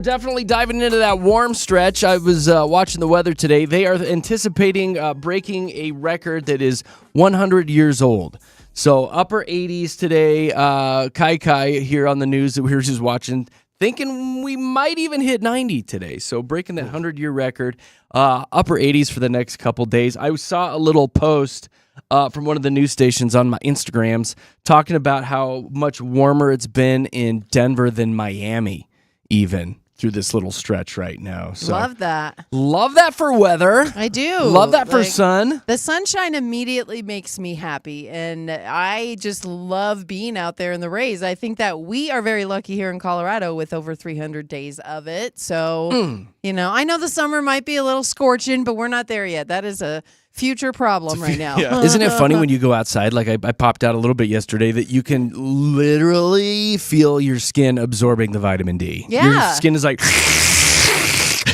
Definitely diving into that warm stretch. I was watching the weather today. They are anticipating breaking a record that is 100 years old. So upper 80s today. Kai here on the news that we were just watching, thinking we might even hit 90 today. So breaking that 100-year record. Upper 80s for the next couple days. I saw a little post from one of the news stations on my Instagrams talking about how much warmer it's been in Denver than Miami even through this little stretch right now. So love that. Love that for weather. I do. Love that for sun. The sunshine immediately makes me happy, and I just love being out there in the rays. I think that we are very lucky here in Colorado with over 300 days of it. So, I know the summer might be a little scorching, but we're not there yet. That is a future problem right now. Yeah. Isn't it funny when you go outside, like I popped out a little bit yesterday, that you can literally feel your skin absorbing the vitamin D. Yeah. Your skin is like...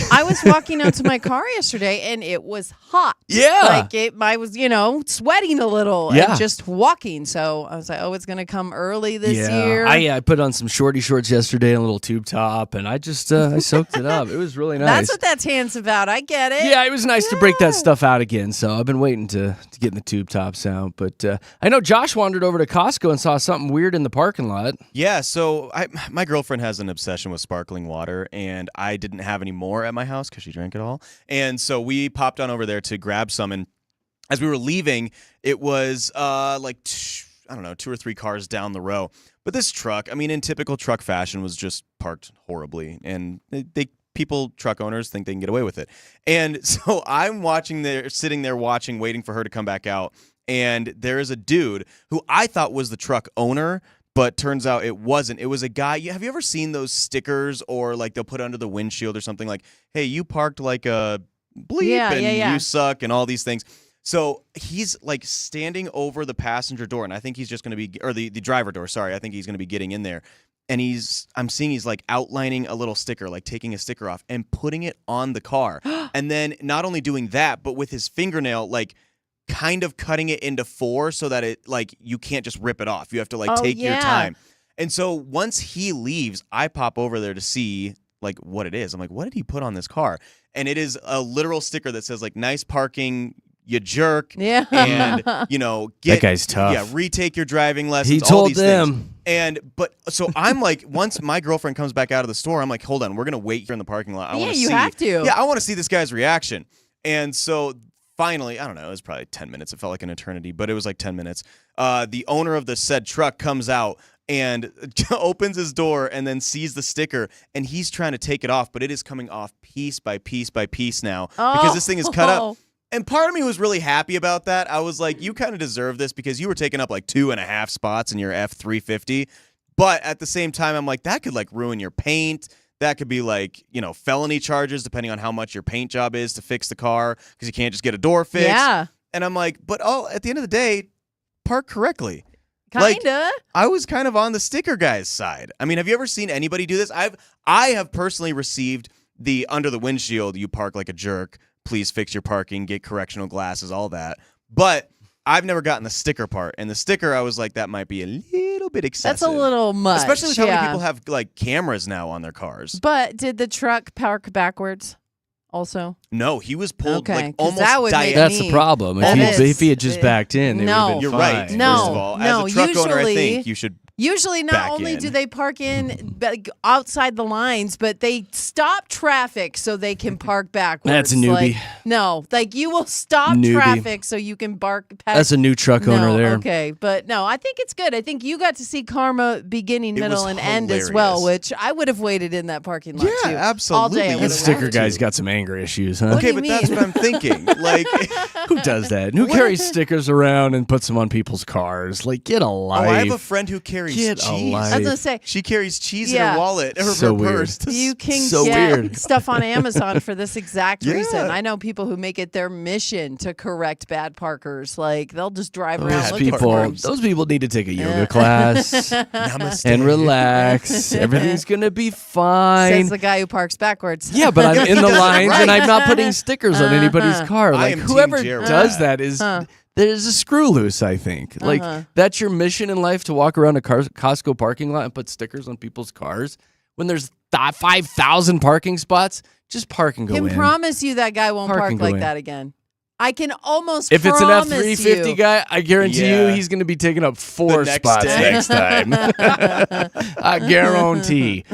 I was walking out to my car yesterday, and it was hot. Yeah. I was, sweating a little and just walking. So I was like, it's going to come early this year. I put on some shorty shorts yesterday and a little tube top, and I just I soaked it up. It was really nice. That's what that tan's about. I get it. Yeah, it was nice to break that stuff out again. So I've been waiting to get in the tube tops out. But I know Josh wandered over to Costco and saw something weird in the parking lot. Yeah, so my girlfriend has an obsession with sparkling water, and I didn't have any more at my house because she drank it all. And so we popped on over there to grab some, and as we were leaving, it was 2 or 3 cars down the row. But this truck, in typical truck fashion, was just parked horribly, and truck owners think they can get away with it. And so I'm sitting there watching, waiting for her to come back out, and there is a dude who I thought was the truck owner, but turns out it wasn't. It was a guy. Have you ever seen those stickers, or like they'll put under the windshield or something like, "Hey, you parked like a bleep you suck," and all these things. So he's like standing over the passenger door, and I think he's just going to be, or the driver door. Sorry, I think he's going to be getting in there. And I'm seeing he's like outlining a little sticker, like taking a sticker off and putting it on the car, and then not only doing that, but with his fingernail, like, kind of cutting it into 4 so that it, like, you can't just rip it off. You have to take your time. And so once he leaves, I pop over there to see like what it is. I'm like, what did he put on this car? And it is a literal sticker that says like, "Nice parking, you jerk." Yeah. And that guy's tough. Yeah, retake your driving lessons. He told all these them. Things. So I'm like, once my girlfriend comes back out of the store, I'm like, hold on, we're gonna wait here in the parking lot. Have to. Yeah, I want to see this guy's reaction. And so finally, I don't know, it was probably 10 minutes. It felt like an eternity, but it was like 10 minutes. The owner of the said truck comes out and opens his door and then sees the sticker, and he's trying to take it off, but it is coming off piece by piece by piece now because this thing is cut up. And part of me was really happy about that. I was like, you kind of deserve this because you were taking up like 2.5 spots in your F350. But at the same time, I'm like, that could like ruin your paint. That could be like, felony charges depending on how much your paint job is to fix the car because you can't just get a door fixed. Yeah. And I'm like, but at the end of the day, park correctly. Kinda. I was kind of on the sticker guy's side. Have you ever seen anybody do this? I have personally received the under the windshield, "You park like a jerk. Please fix your parking, get correctional glasses," all that. But I've never gotten the sticker part. And the sticker, I was like, that might be a little bit excessive. That's a little much. Especially with how many people have like cameras now on their cars. But did the truck park backwards also? No, he was pulled like 'cause almost that would make That's the problem. If he had just backed in, it would have been You're fine. right. No, First of all, as a truck owner, I think you should. Usually, not only do they park outside the lines, but they stop traffic so they can park backwards. That's a newbie. You will stop traffic so you can park past. That's a new truck owner there. Okay, but no, I think it's good. I think you got to see karma beginning, middle, and end as well, which I would have waited in that parking lot too. Yeah, absolutely. All day. That sticker guy's got some anger issues, huh? Okay, but that's what I'm thinking. Like, who does that? Who carries stickers around and puts them on people's cars? Like, get a life. Oh, I have a friend who carries cheese. I was gonna say she carries cheese in her wallet or so her purse. You can get weird. Stuff on Amazon for this exact reason. I know people who make it their mission to correct bad parkers. Like they'll just drive around looking for them. Those people need to take a yoga class and relax. Everything's gonna be fine. Says the guy who parks backwards. Yeah, but I'm in the lines and I'm not putting stickers on anybody's car. I Like am whoever Team Jared. does that is. There's a screw loose, I think. Like, that's your mission in life, to walk around a Costco parking lot and put stickers on people's cars when there's 5,000 parking spots. Just park and go Can in. promise you that guy won't Park park and go like in. that again. I can almost If it's an promise F-350 you. guy, I guarantee Yeah. you he's going to be taking up 4 The next spots day. next time. I guarantee.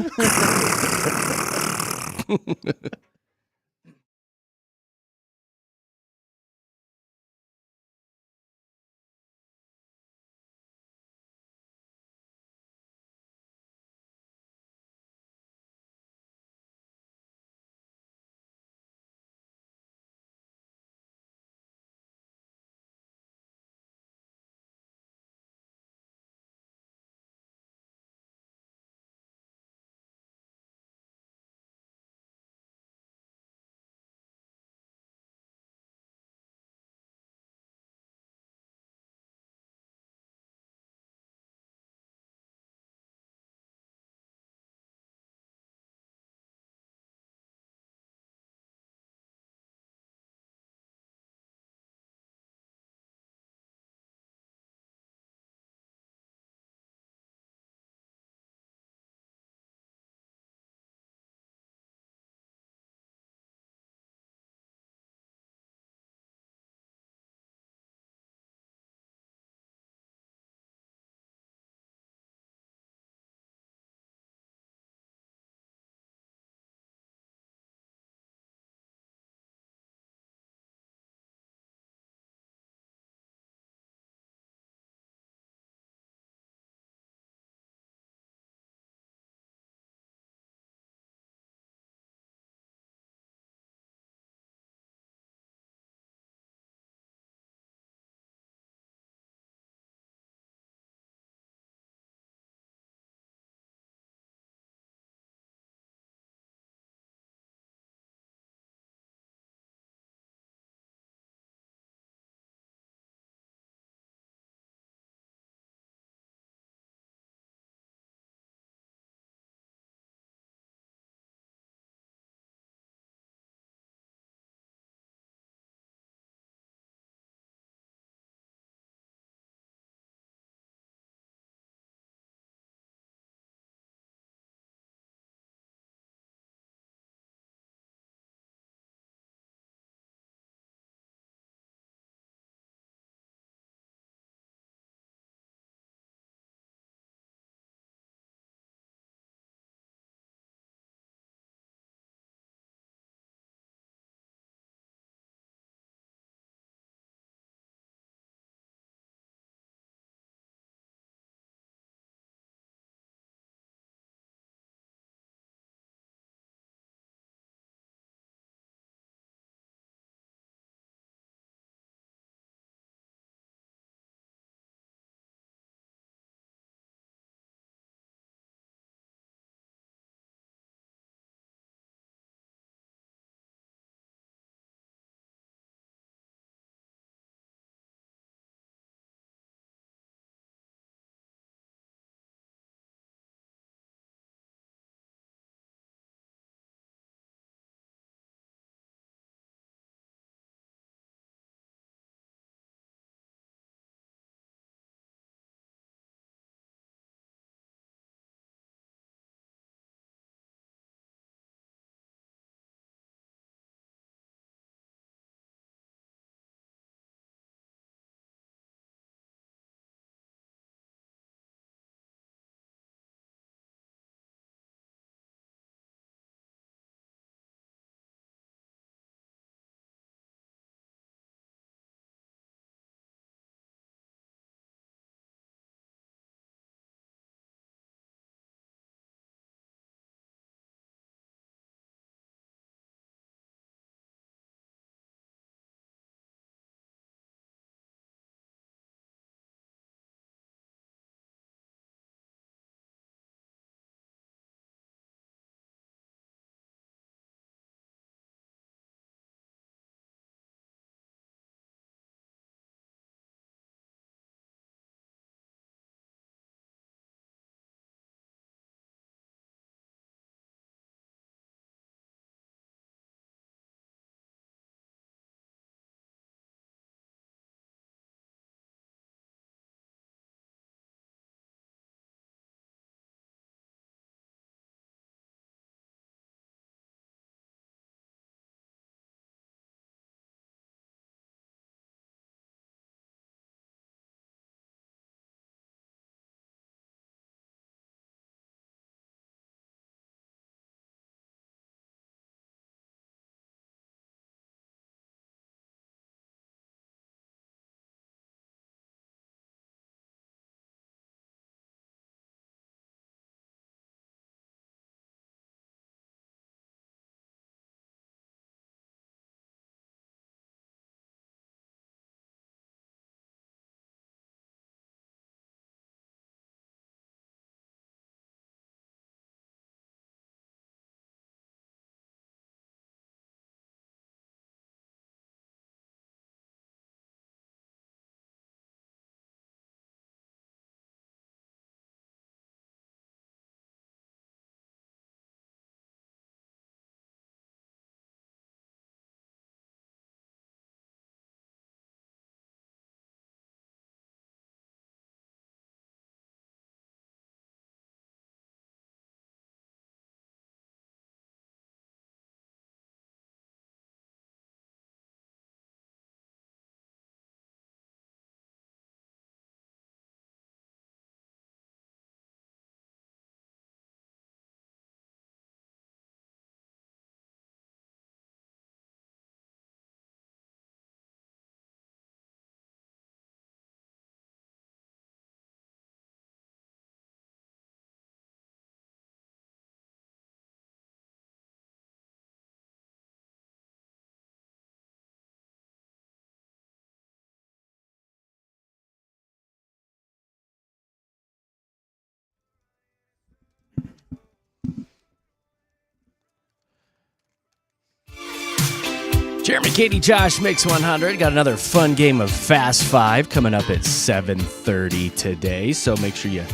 Jeremy, Katy, Josh, Mix 100. Got another fun game of Fast 5 coming up at 7:30 today, so make sure you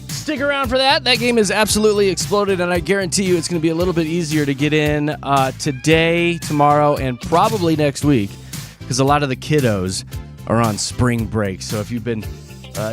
stick around for that. That game has absolutely exploded, and I guarantee you it's going to be a little bit easier to get in today, tomorrow, and probably next week, because a lot of the kiddos are on spring break. So if you've been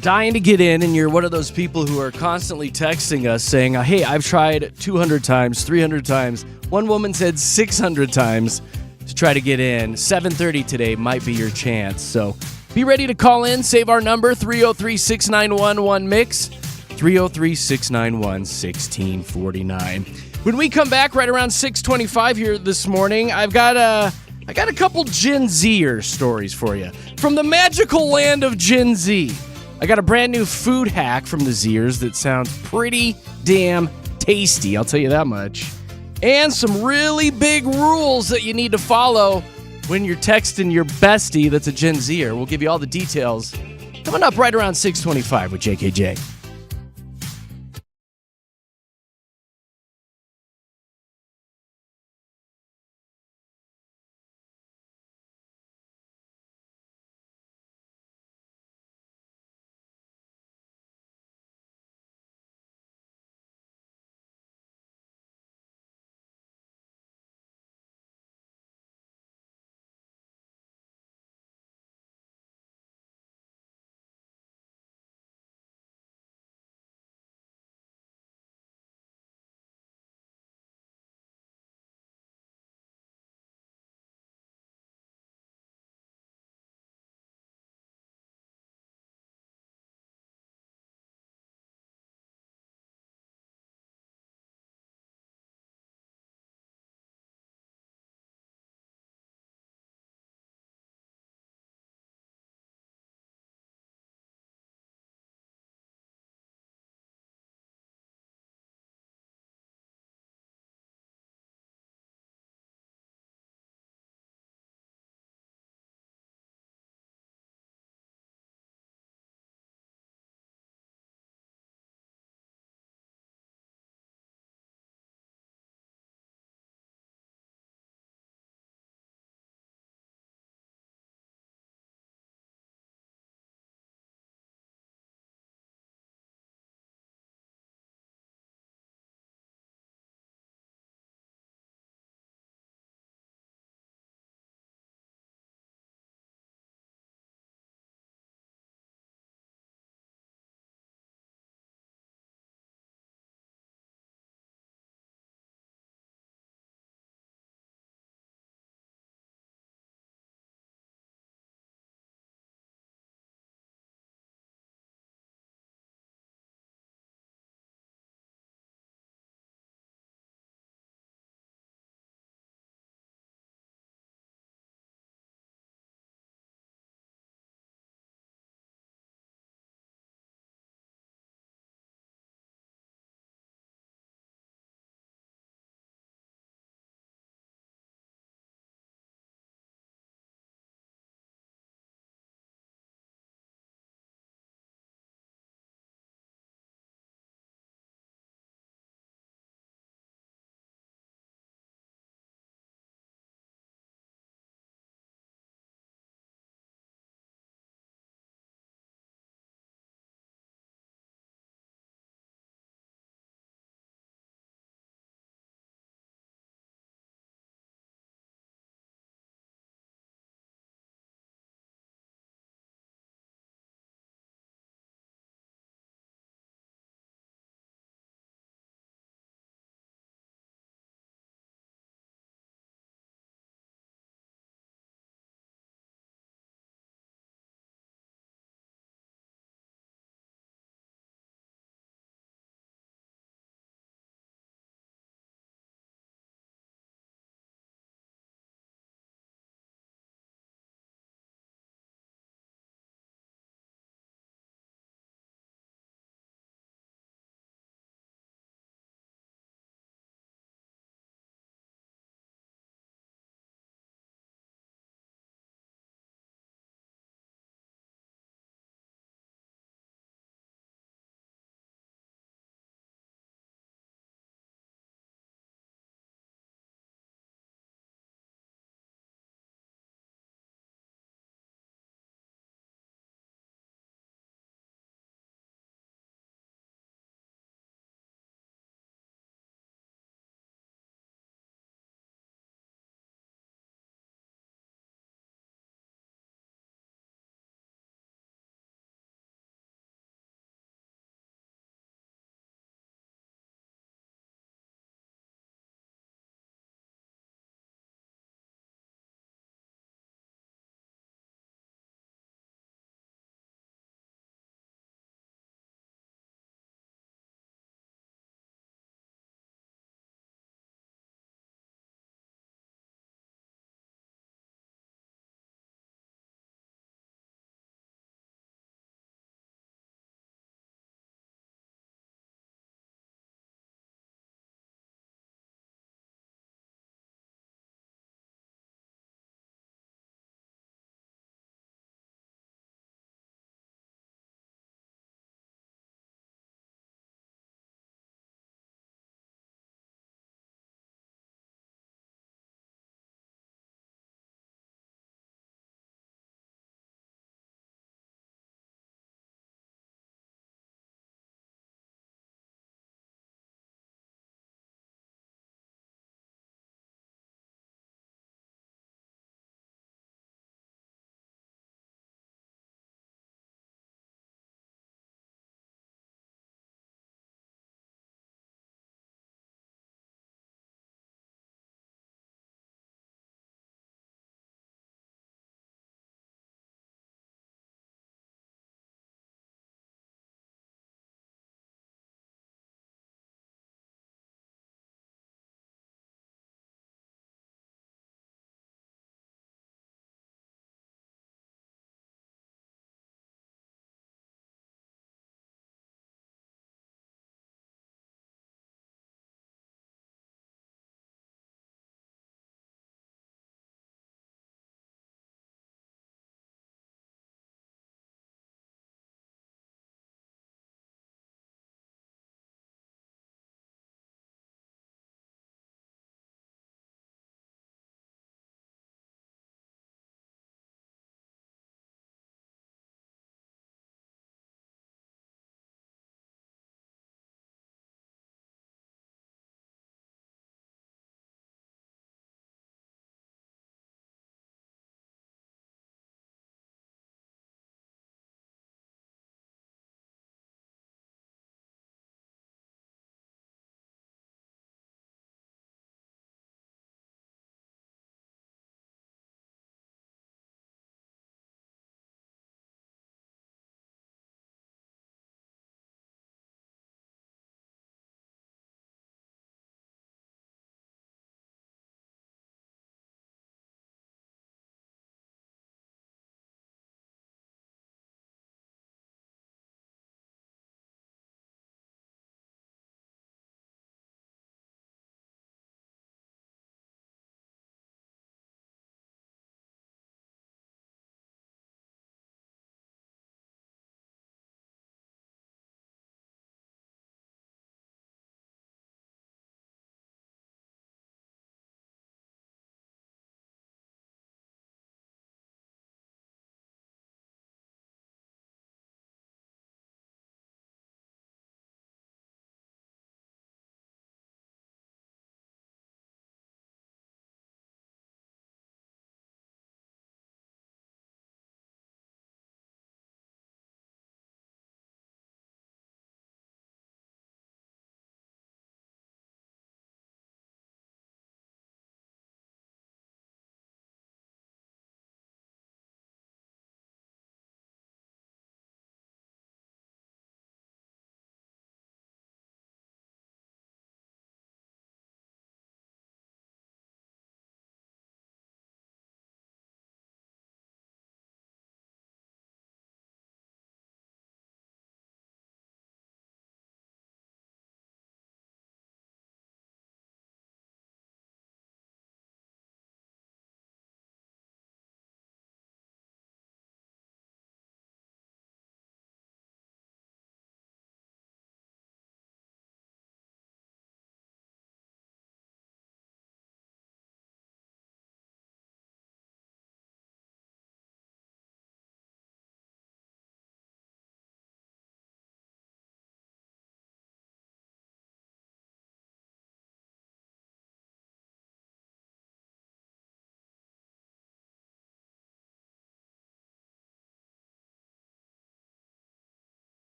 dying to get in and you're one of those people who are constantly texting us saying, hey, I've tried 200 times, 300 times. One woman said 600 times to try to get in. 7:30 today might be your chance. So be ready to call in. Save our number, 303-691-1MIX, 303-691-1649. When we come back right around 6:25 here this morning, I got a couple Gen Zer stories for you. From the magical land of Gen Z, I got a brand new food hack from the Zers that sounds pretty damn tasty, I'll tell you that much. And some really big rules that you need to follow when you're texting your bestie that's a Gen Zer. We'll give you all the details coming up right around 6:25 with JKJ.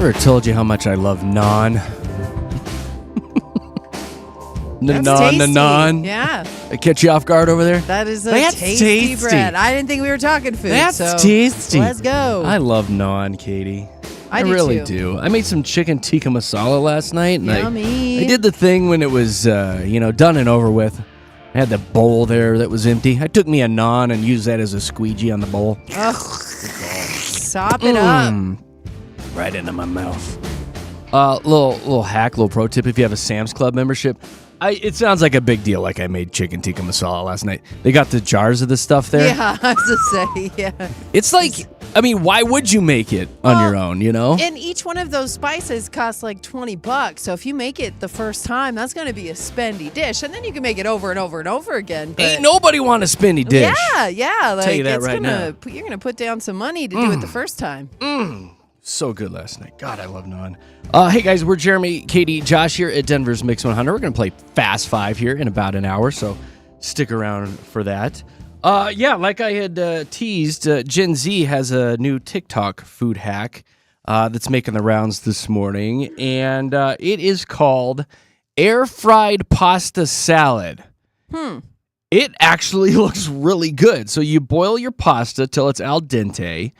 ever told you how much I love naan? That's Naan, tasty. naan. Yeah, I catch you off guard over there? that is a That's tasty tasty. bread. I didn't think we were talking food. That's so tasty. Let's go. I love naan, Katie. I do really too. do. I made some chicken tikka masala last night. And Yummy. I did the thing when it was, done and over with. I had the bowl there that was empty. I took me a naan and used that as a squeegee on the bowl. Ugh. Sop it up. Right into my mouth. Little hack, little pro tip. If you have a Sam's Club membership, it sounds like a big deal. Like I made chicken tikka masala last night. They got the jars of the stuff there. Yeah, I was to say, yeah. It's like, why would you make it on your own? You know. And each one of those spices costs like $20. So if you make it the first time, that's going to be a spendy dish, and then you can make it over and over and over again. But Ain't nobody want a spinny dish. Yeah. Like, Tell you that it's right gonna, you're gonna put down some money to do it the first time. So good last night. God, I love naan. Hey guys, we're Jeremy, Katy, Josh here at Denver's Mix 100. We're gonna play Fast Five here in about an hour, so stick around for that. Like I had teased, Gen Z has a new TikTok food hack that's making the rounds this morning, and it is called air fried pasta salad. It actually looks really good. So you boil your pasta till it's al dente.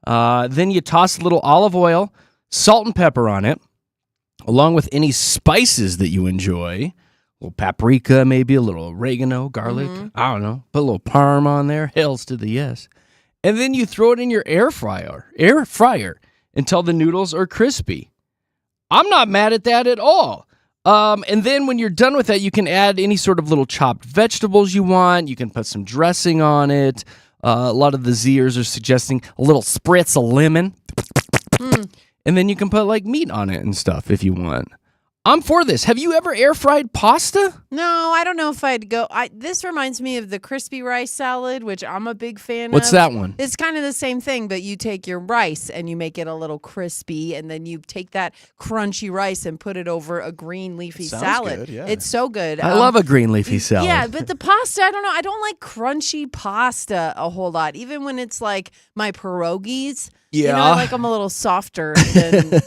Then you toss a little olive oil, salt and pepper on it, along with any spices that you enjoy. A little paprika, maybe a little oregano, garlic. I don't know. Put a little parm on there. Hells to the yes. And then you throw it in your air fryer until the noodles are crispy. I'm not mad at that at all. And then when you're done with that, you can add any sort of little chopped vegetables you want. You can put some dressing on it. A lot of the Zers are suggesting a little spritz of lemon. And then you can put like meat on it and stuff if you want. I'm for this. Have you ever air fried pasta? No, I don't know if I'd go. This reminds me of the crispy rice salad, which I'm a big fan What's of. that one? It's kind of the same thing, but you take your rice and you make it a little crispy, and then you take that crunchy rice and put it over a green leafy Sounds salad. good, yeah. It's so good. I love a green leafy salad. Yeah, but the pasta, I don't know. I don't like crunchy pasta a whole lot, even when it's like my pierogies. Yeah. I like them a little softer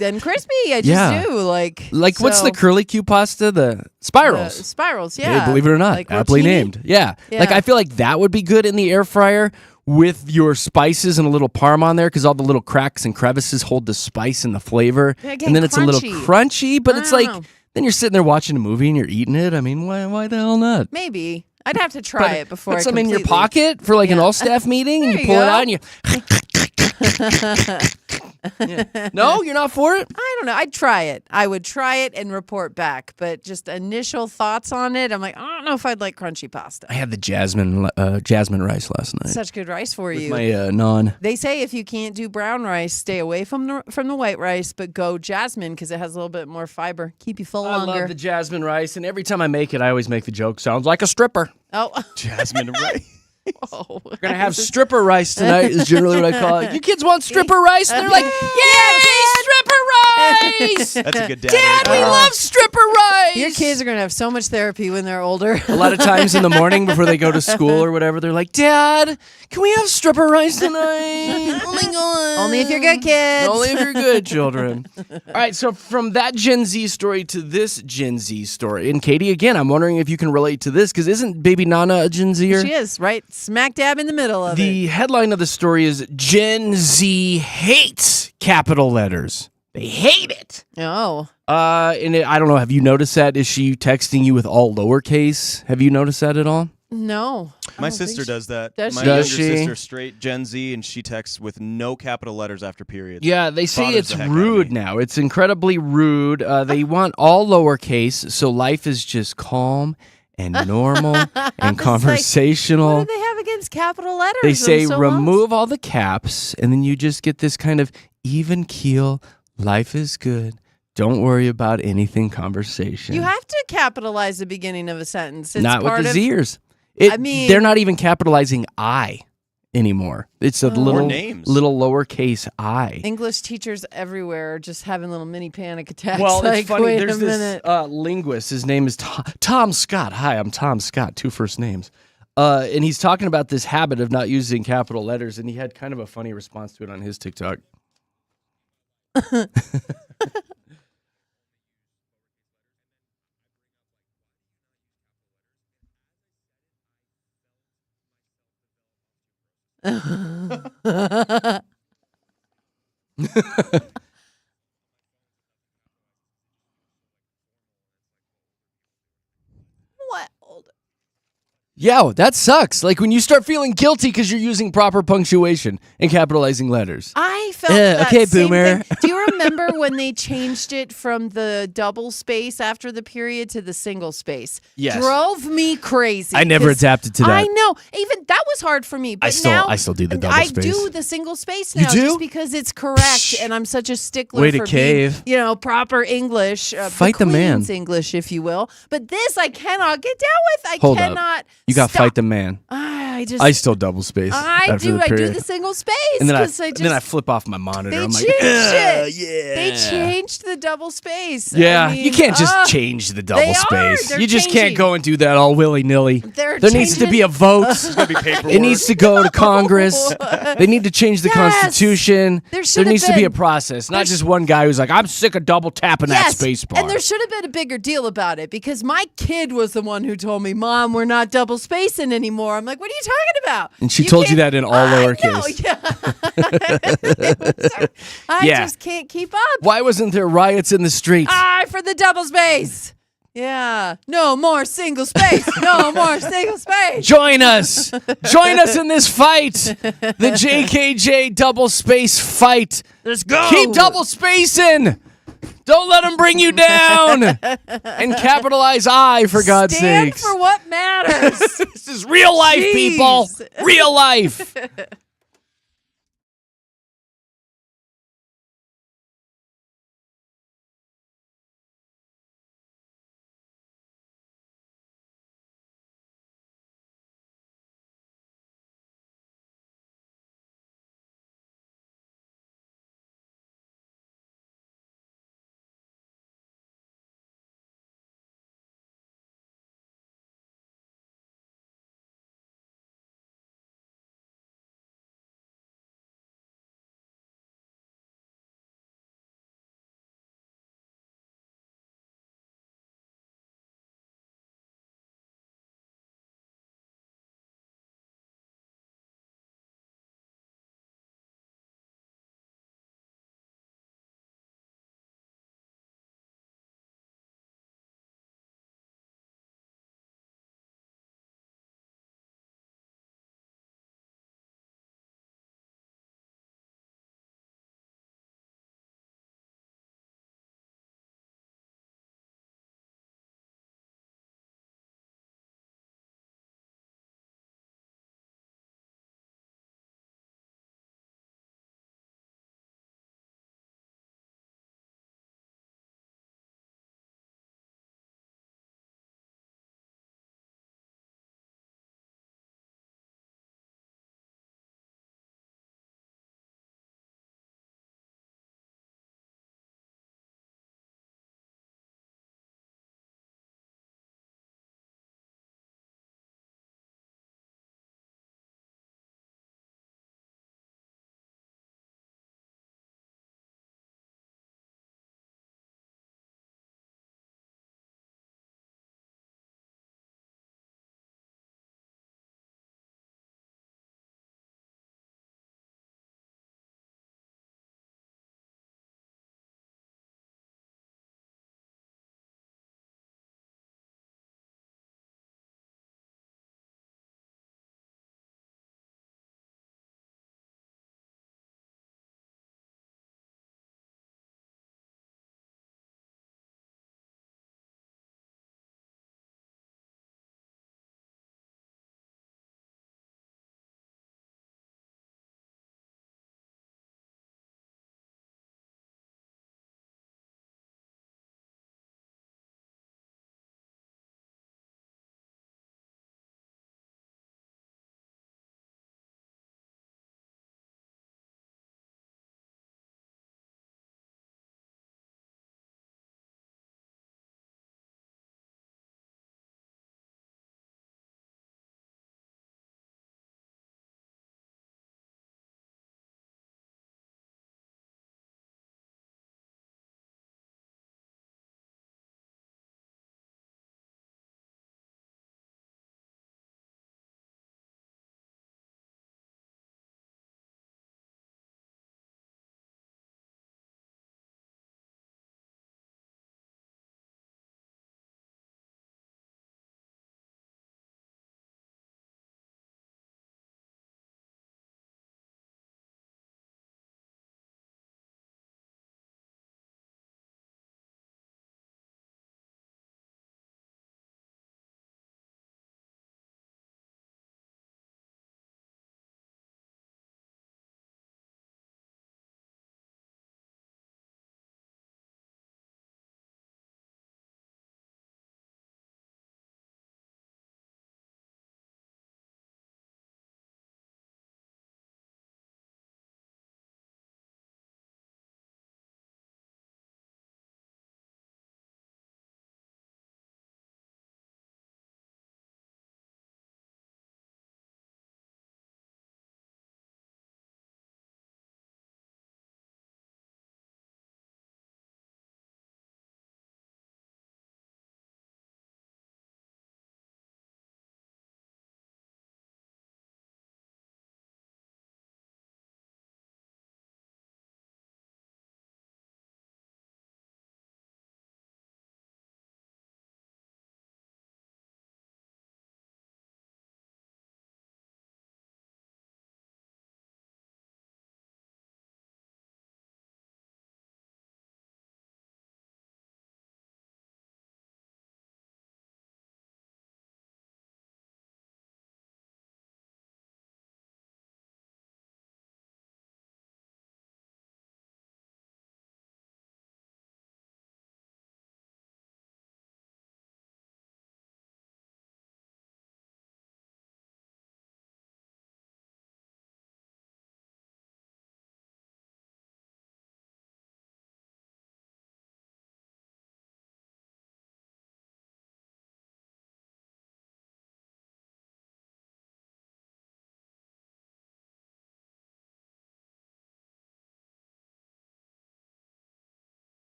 than crispy. I just do. Like what's the curly Q pasta? The spirals. Spirals, Hey, yeah. believe it or not, Like aptly rotini? named. Yeah. Like I feel like that would be good in the air fryer with your spices and a little parm on there because all the little cracks and crevices hold the spice and the flavor. Again, and then it's a little crunchy. crunchy, but I it's don't like know. then you're sitting there watching a movie and you're eating it. I mean, why the hell not? Maybe. I'd have to try it before Put I some in your completely- pocket for like an all-staff meeting and There you you pull it go. out and you... Yeah. No, you're not for it? I don't know. I'd try it. I would try it and report back. But just initial thoughts on it, I'm like, I don't know if I'd like crunchy pasta. I had the jasmine rice last night. Such good rice for you. My naan. They say if you can't do brown rice, stay away from the white rice, but go jasmine because it has a little bit more fiber. Keep you full I longer. love the jasmine rice, and every time I make it, I always make the joke, sounds like a stripper. Oh, Jasmine rice. oh. We're going to have stripper rice tonight is generally what I call it. You kids want stripper rice? And they're like, yay, stripper rice! That's a good dad. Dad, we answer. love stripper rice! Your kids are going to have so much therapy when they're older. A lot of times in the morning before they go to school or whatever, they're like, Dad, can we have stripper rice tonight? Oh my God. Only if you're good, kids. Only if you're good, children. All right, so from that Gen Z story to this Gen Z story, and Katie, again, I'm wondering if you can relate to this, because isn't baby Nana a Gen Zer? She is, right? Smack dab in the middle of it. The headline of the story is Gen Z hates capital letters. They hate it. Oh. I don't know. Have you noticed that? Is she texting you with all lowercase? Have you noticed that at all? No. My sister does that. Does My she? younger Does she? sister, straight Gen Z, and she texts with no capital letters after periods. Yeah, they say Bothers it's the heck out of rude me. now. It's incredibly rude. They want all lowercase, so life is just calm and normal and conversational. What do they have against capital letters? They I'm say so remove all the caps, and then you just get this kind of even keel, life is good, don't worry about anything conversation. You have to capitalize the beginning of a sentence. It's Not with part the of, Zers. I mean- they're not even capitalizing I anymore. It's a little names. little lowercase I. English teachers everywhere are just having little mini panic attacks. Well, like, it's funny. wait There's a this minute. linguist. His name is Tom Scott. Hi, I'm Tom Scott. 2 first names. And he's talking about this habit of not using capital letters, and he had kind of a funny response to it on his TikTok. What? Older? Yeah, that sucks. Like when you start feeling guilty because you're using proper punctuation and capitalizing letters. I felt that okay, same boomer. thing. Do you remember when they changed it from the double space after the period to the single space? Yes. Drove me crazy. I never 'cause adapted to that. I know. Even that was hard for me. But I still do the double I space. do the single space You now do? just because it's correct, and I'm such a stickler Way to for cave. being, proper English, Fight the man. Queen's English, if you will. But this I cannot get down with. I Hold up. cannot. You got to stop. fight the man. I still double space. I after do. the I do period. the single space. And then I flip off my monitor. They I'm like, changed it. yeah. They changed the double space. Yeah, I you mean, can't just change the double they are. space. They're You just changing. can't go and do that all willy nilly. They're There needs to changing- be a vote. Gotta be paperwork. It needs to go to Congress. They need to change the Yes. Constitution. There There should have needs to be a been. process, not There's- just one guy who's like, I'm sick of double tapping that Yes, space bar. and there should have been a bigger deal about it because my kid was the one who told me, "Mom, we're not double spacing anymore." I'm like, "What are you talking about?" And she told you can't- that in all I know, lowercase. yeah. I Yeah. just can't keep up. Why wasn't there riots in the streets? For the double space. Yeah. No more single space. No more single space. Join us. Join us in this fight. The JKJ double space fight. Let's go. Keep double spacing. Don't let them bring you down. And capitalize I, for God's Stand sakes. for what matters. This is real life, people. Jeez. Real life.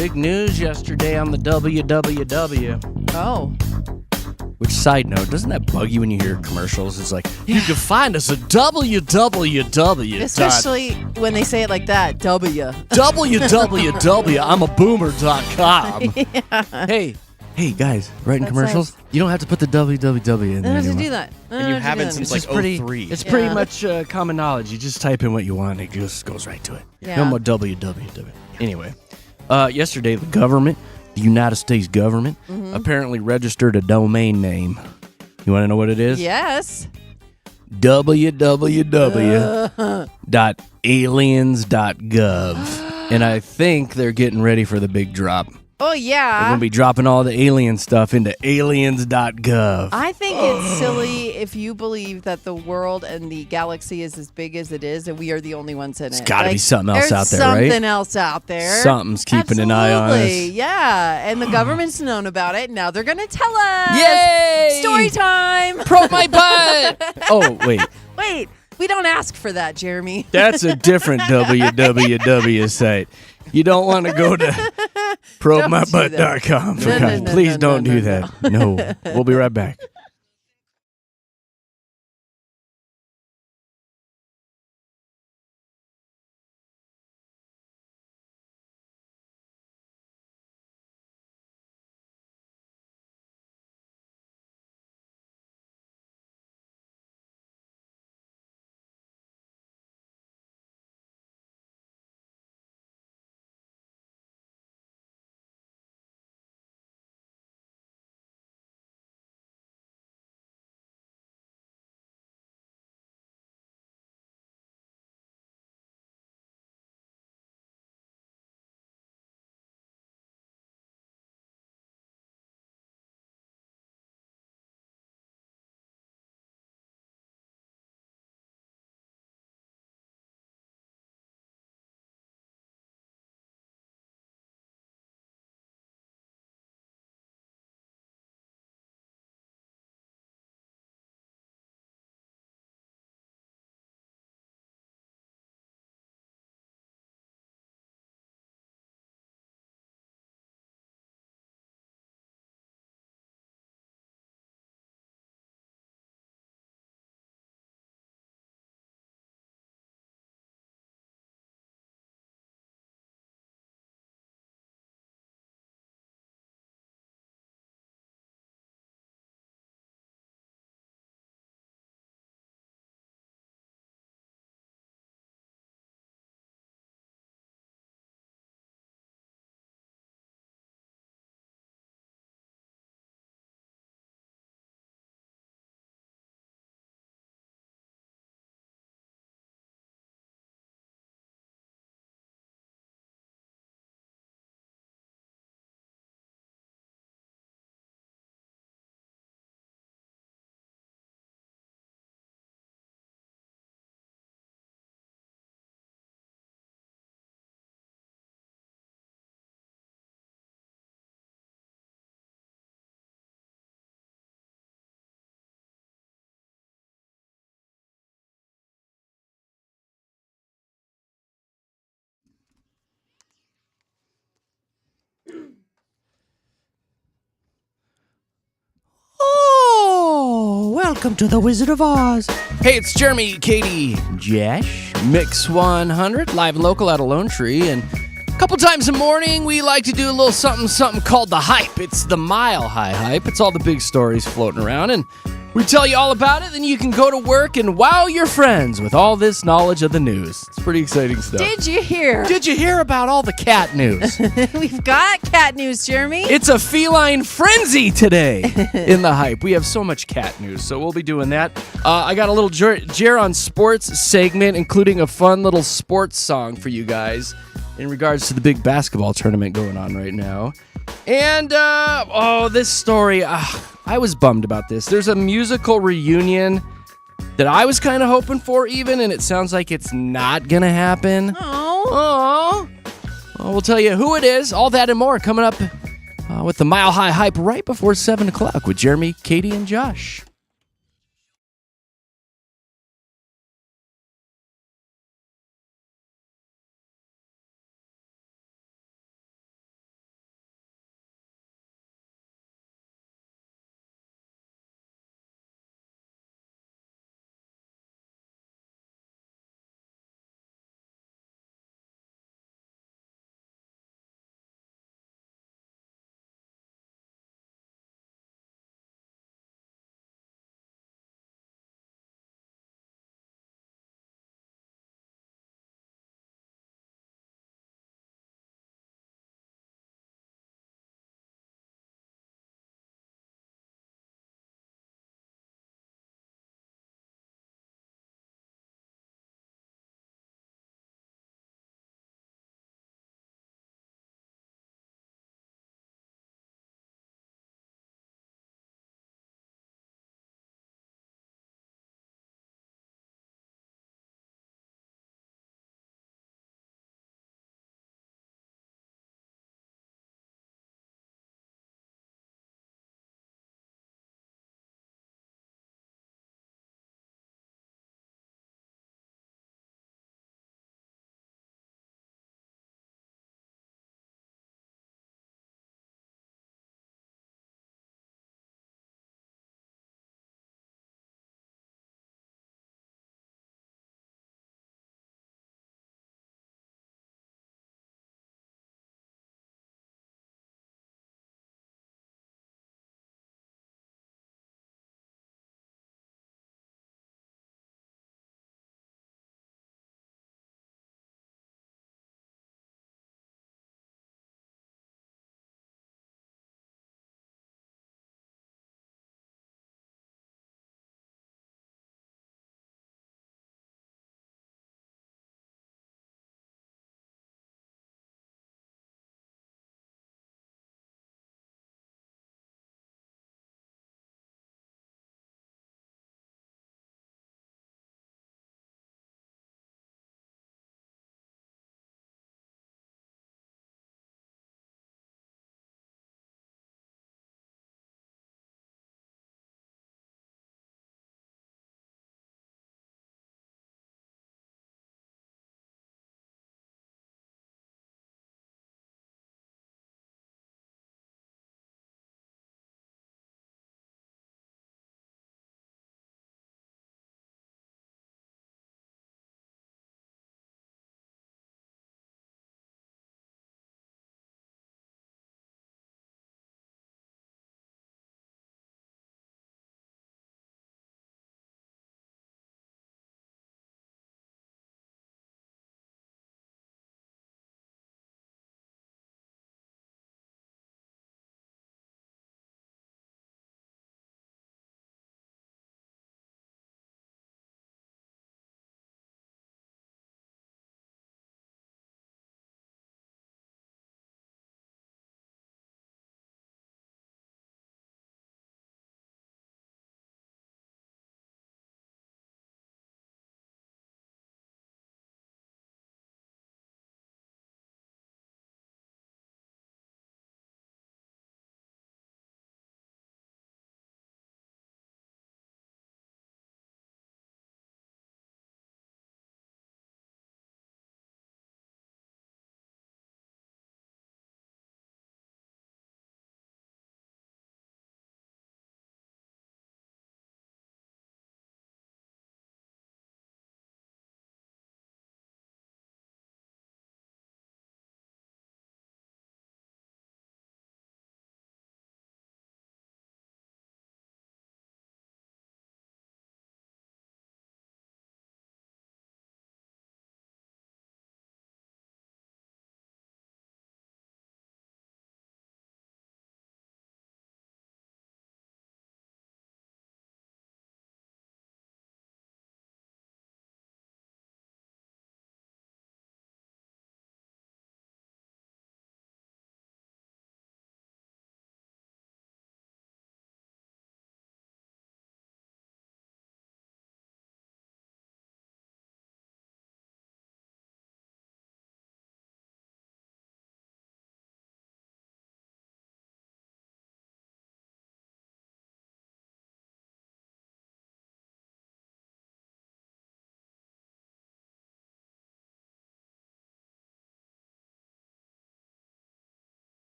big news yesterday on the WWW. Oh. Which, side note, doesn't that bug you when you hear commercials? It's like, you can find us at www. Especially when they say it like that. www.I'mABoomer.com. Yeah. Hey, guys, writing That's commercials, nice. you don't have to put the www in They there don't have to anymore. do that. And you haven't since like It's pretty, 03. it's pretty Yeah. much common knowledge. You just type in what you want, and it just goes right to it. Yeah. No more www. Anyway, yesterday, the government, the United States government, apparently registered a domain name. You want to know what it is? Yes. www.aliens.gov. And I think they're getting ready for the big drop. Oh, They're yeah. going to be dropping all the alien stuff into aliens.gov. I think it's silly if you believe that the world and the galaxy is as big as it is and we are the only ones in it. It's gotta be something else out there, right? There's something else out there. Something's keeping an eye on Absolutely, us. yeah. And the government's known about it. Now they're going to tell us. Yay! Story time. Probe my butt! Oh, wait. Wait, we don't ask for that, Jeremy. That's a different www site. You don't want to go to probemybutt.com. No, no, no, Please no, don't no, do no, that. No. We'll be right back. Oh, welcome to the Wizard of Oz. Hey, it's Jeremy, Katy, Josh, Mix 100, live and local out of Lone Tree. And a couple times in the morning, we like to do a little something called the hype. It's the Mile High Hype. It's all the big stories floating around. And we tell you all about it, then you can go to work and wow your friends with all this knowledge of the news. It's pretty exciting stuff. Did you hear? Did you hear about all the cat news? We've got cat news, Jeremy. It's a feline frenzy today in the hype. We have so much cat news, so we'll be doing that. I got a little Jer on Sports segment, including a fun little sports song for you guys in regards to the big basketball tournament going on right now. And, this story, I was bummed about this. There's a musical reunion that I was kind of hoping for even, and it sounds like it's not going to happen. Oh. Well, we'll tell you who it is, all that and more coming up with the Mile High Hype right before 7 o'clock with Jeremy, Katy, and Josh.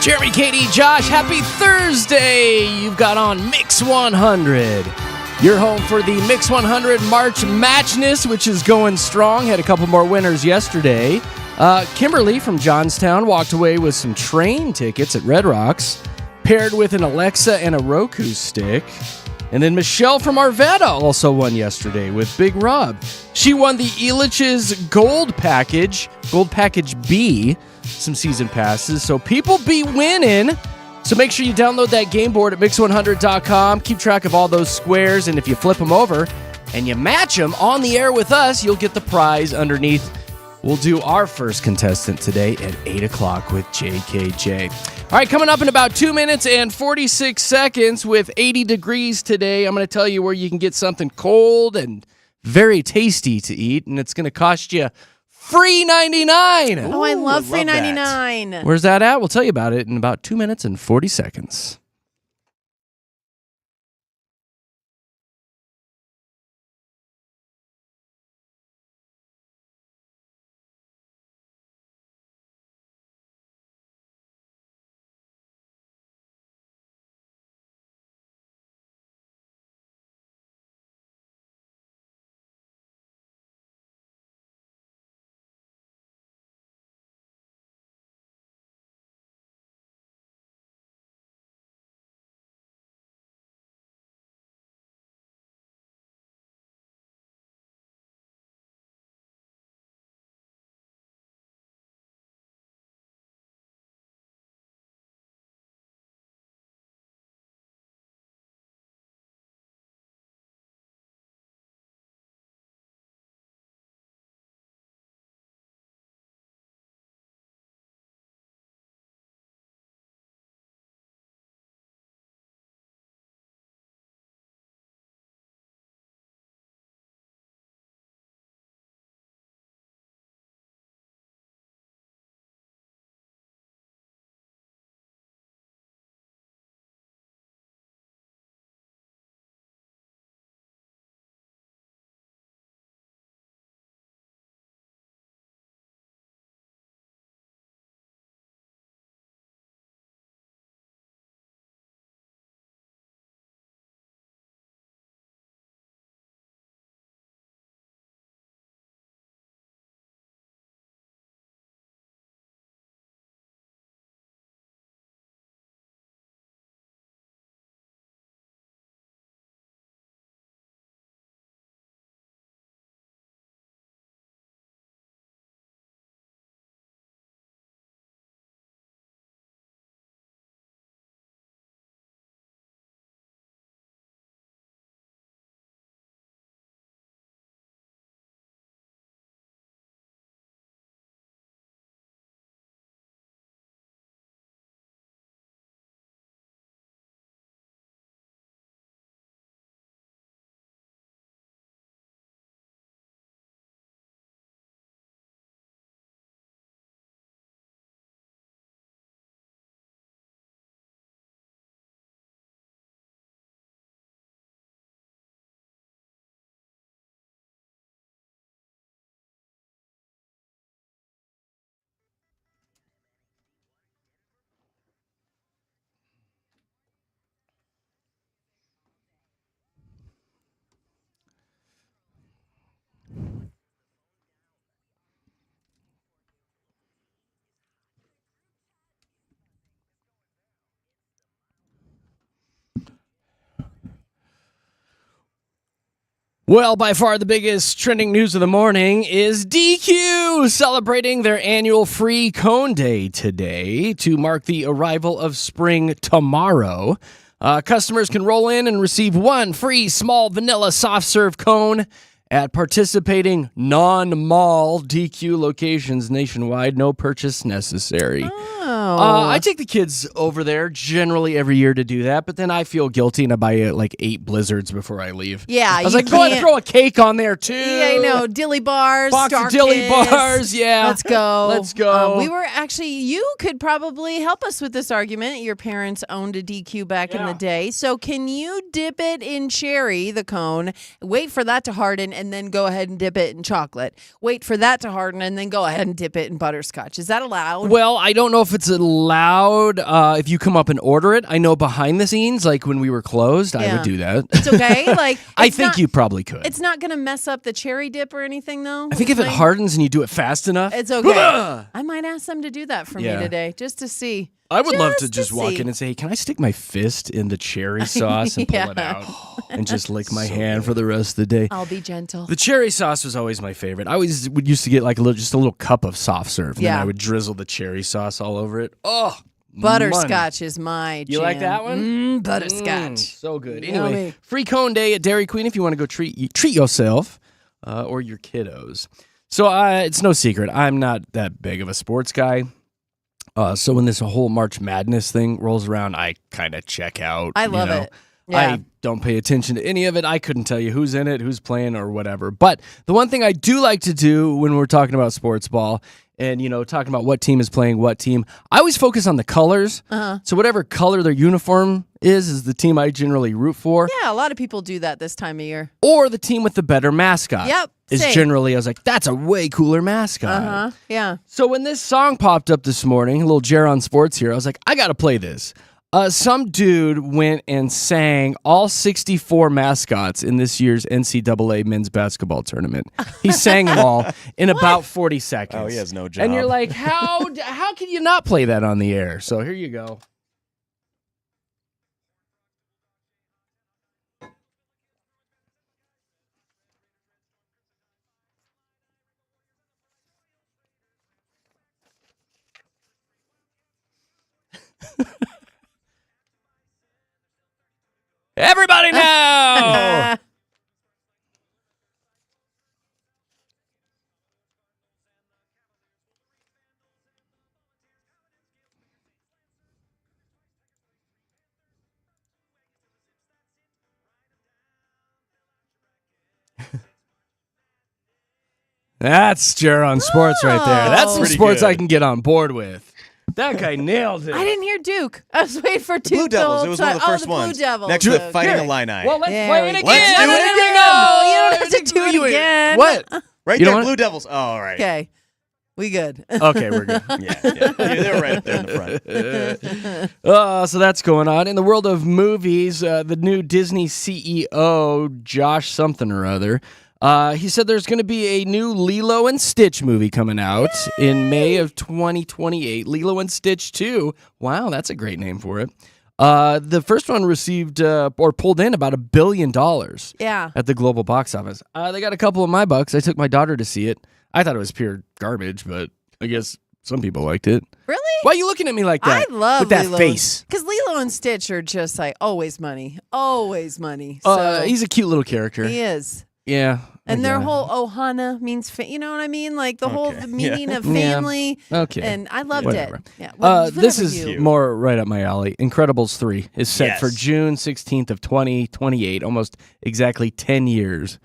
Jeremy, Katy, Josh, happy Thursday. You've got on Mix 100. You're home for the Mix 100 March Matchness, which is going strong. Had a couple more winners yesterday. Kimberly from Johnstown walked away with some train tickets at Red Rocks, paired with an Alexa and a Roku stick. And then Michelle from Arvada also won yesterday with Big Rob. She won the Elitch's Gold Package B, some season passes. So people be winning. So make sure you download that game board at mix100.com. Keep track of all those squares. And if you flip them over and you match them on the air with us, you'll get the prize underneath. We'll do our first contestant today at 8 o'clock with JKJ. All right, coming up in about 2 minutes and 46 seconds with 80 degrees today, I'm going to tell you where you can get something cold and very tasty to eat, and it's going to cost you free 99. Oh, I love free that. 99. Where's that at? We'll tell you about it in about 2 minutes and 40 seconds. Well, by far the biggest trending news of the morning is DQ celebrating their annual free cone day today to mark the arrival of spring tomorrow. Customers can roll in and receive one free small vanilla soft serve cone at participating non-mall DQ locations nationwide. No purchase necessary. I take the kids over there generally every year to do that, but then I feel guilty and I buy like 8 blizzards before I leave. Yeah, I was like, go ahead and throw a cake on there too. Yeah, I know. Dilly bars, box Star of dilly Kiss. bars. Yeah, Let's go. Let's go. We were actually, you could probably help us with this argument. Your parents owned a DQ back in the day. So can you dip it in cherry, the cone, wait for that to harden, and then go ahead and dip it in chocolate? Wait for that to harden, and then go ahead and dip it in butterscotch. Is that allowed? Well, I don't know if it's loud if you come up and order it. I know behind the scenes, like when we were closed, I would do that. It's okay. Like I think you probably could. It's not going to mess up the cherry dip or anything, though. I think if it hardens and you do it fast enough, it's okay. I might ask them to do that for me today, just to see. I would love to just walk in and say, hey, can I stick my fist in the cherry sauce and pull it out and just lick my hand for the rest of the day? I'll be gentle. The cherry sauce was always my favorite. I always used to get like just a little cup of soft serve, and then I would drizzle the cherry sauce all over it. Oh, butterscotch is my jam. You like that one? Butterscotch. So good. Anyway, free cone day at Dairy Queen if you want to go treat yourself or your kiddos. So it's no secret, I'm not that big of a sports guy. So when this whole March Madness thing rolls around, I kind of check out. I love it. Yeah. I don't pay attention to any of it. I couldn't tell you who's in it, who's playing, or whatever. But the one thing I do like to do when we're talking about sports ball and, talking about what team is playing what team, I always focus on the colors. So whatever color their uniform is the team I generally root for. Yeah, a lot of people do that this time of year. Or the team with the better mascot. Yep. Generally, I was like, that's a way cooler mascot. Yeah. So when this song popped up this morning, a little Jer on Sports here, I was like, I got to play this. Some dude went and sang all 64 mascots in this year's NCAA men's basketball tournament. He sang them all in about 40 seconds. Oh, he has no job. And you're like, how can you not play that on the air? So here you go. Everybody now! That's Jer on Sports right there. That's some Pretty sports good. I can get on board with. That guy nailed it. I didn't hear Duke. I was waiting for Duke. Blue Devils. It was one of the first Blue ones. Devils. Next to the Okay. Fighting Illini. Well, let's There play we it go. again. Let's do it No, again. you don't have to do it again. What? Right You know there, what? Blue Devils. Oh, all right. Okay. We good. Okay, we're good. Yeah, they were right up there in the front. So that's going on. In the world of movies, the new Disney CEO, Josh something or other, he said there's going to be a new Lilo and Stitch movie coming out in May of 2028. Lilo and Stitch 2. Wow, that's a great name for it. The first one received or pulled in about $1 billion Yeah. at the global box office. They got a couple of my bucks. I took my daughter to see it. I thought it was pure garbage, but I guess some people liked it. Really? Why are you looking at me like that? I love with that Lilo face. Because Lilo and Stitch are just like always money. Always money. So He's a cute little character. he is. Yeah. And their Yeah. whole Ohana means, you know what I mean? Like the whole Okay. meaning of Yeah. family. Okay. And I loved Whatever. it. Yeah. Whatever This is you. more right up my alley. Incredibles 3 is set Yes. for June 16th of 2028, almost exactly 10 years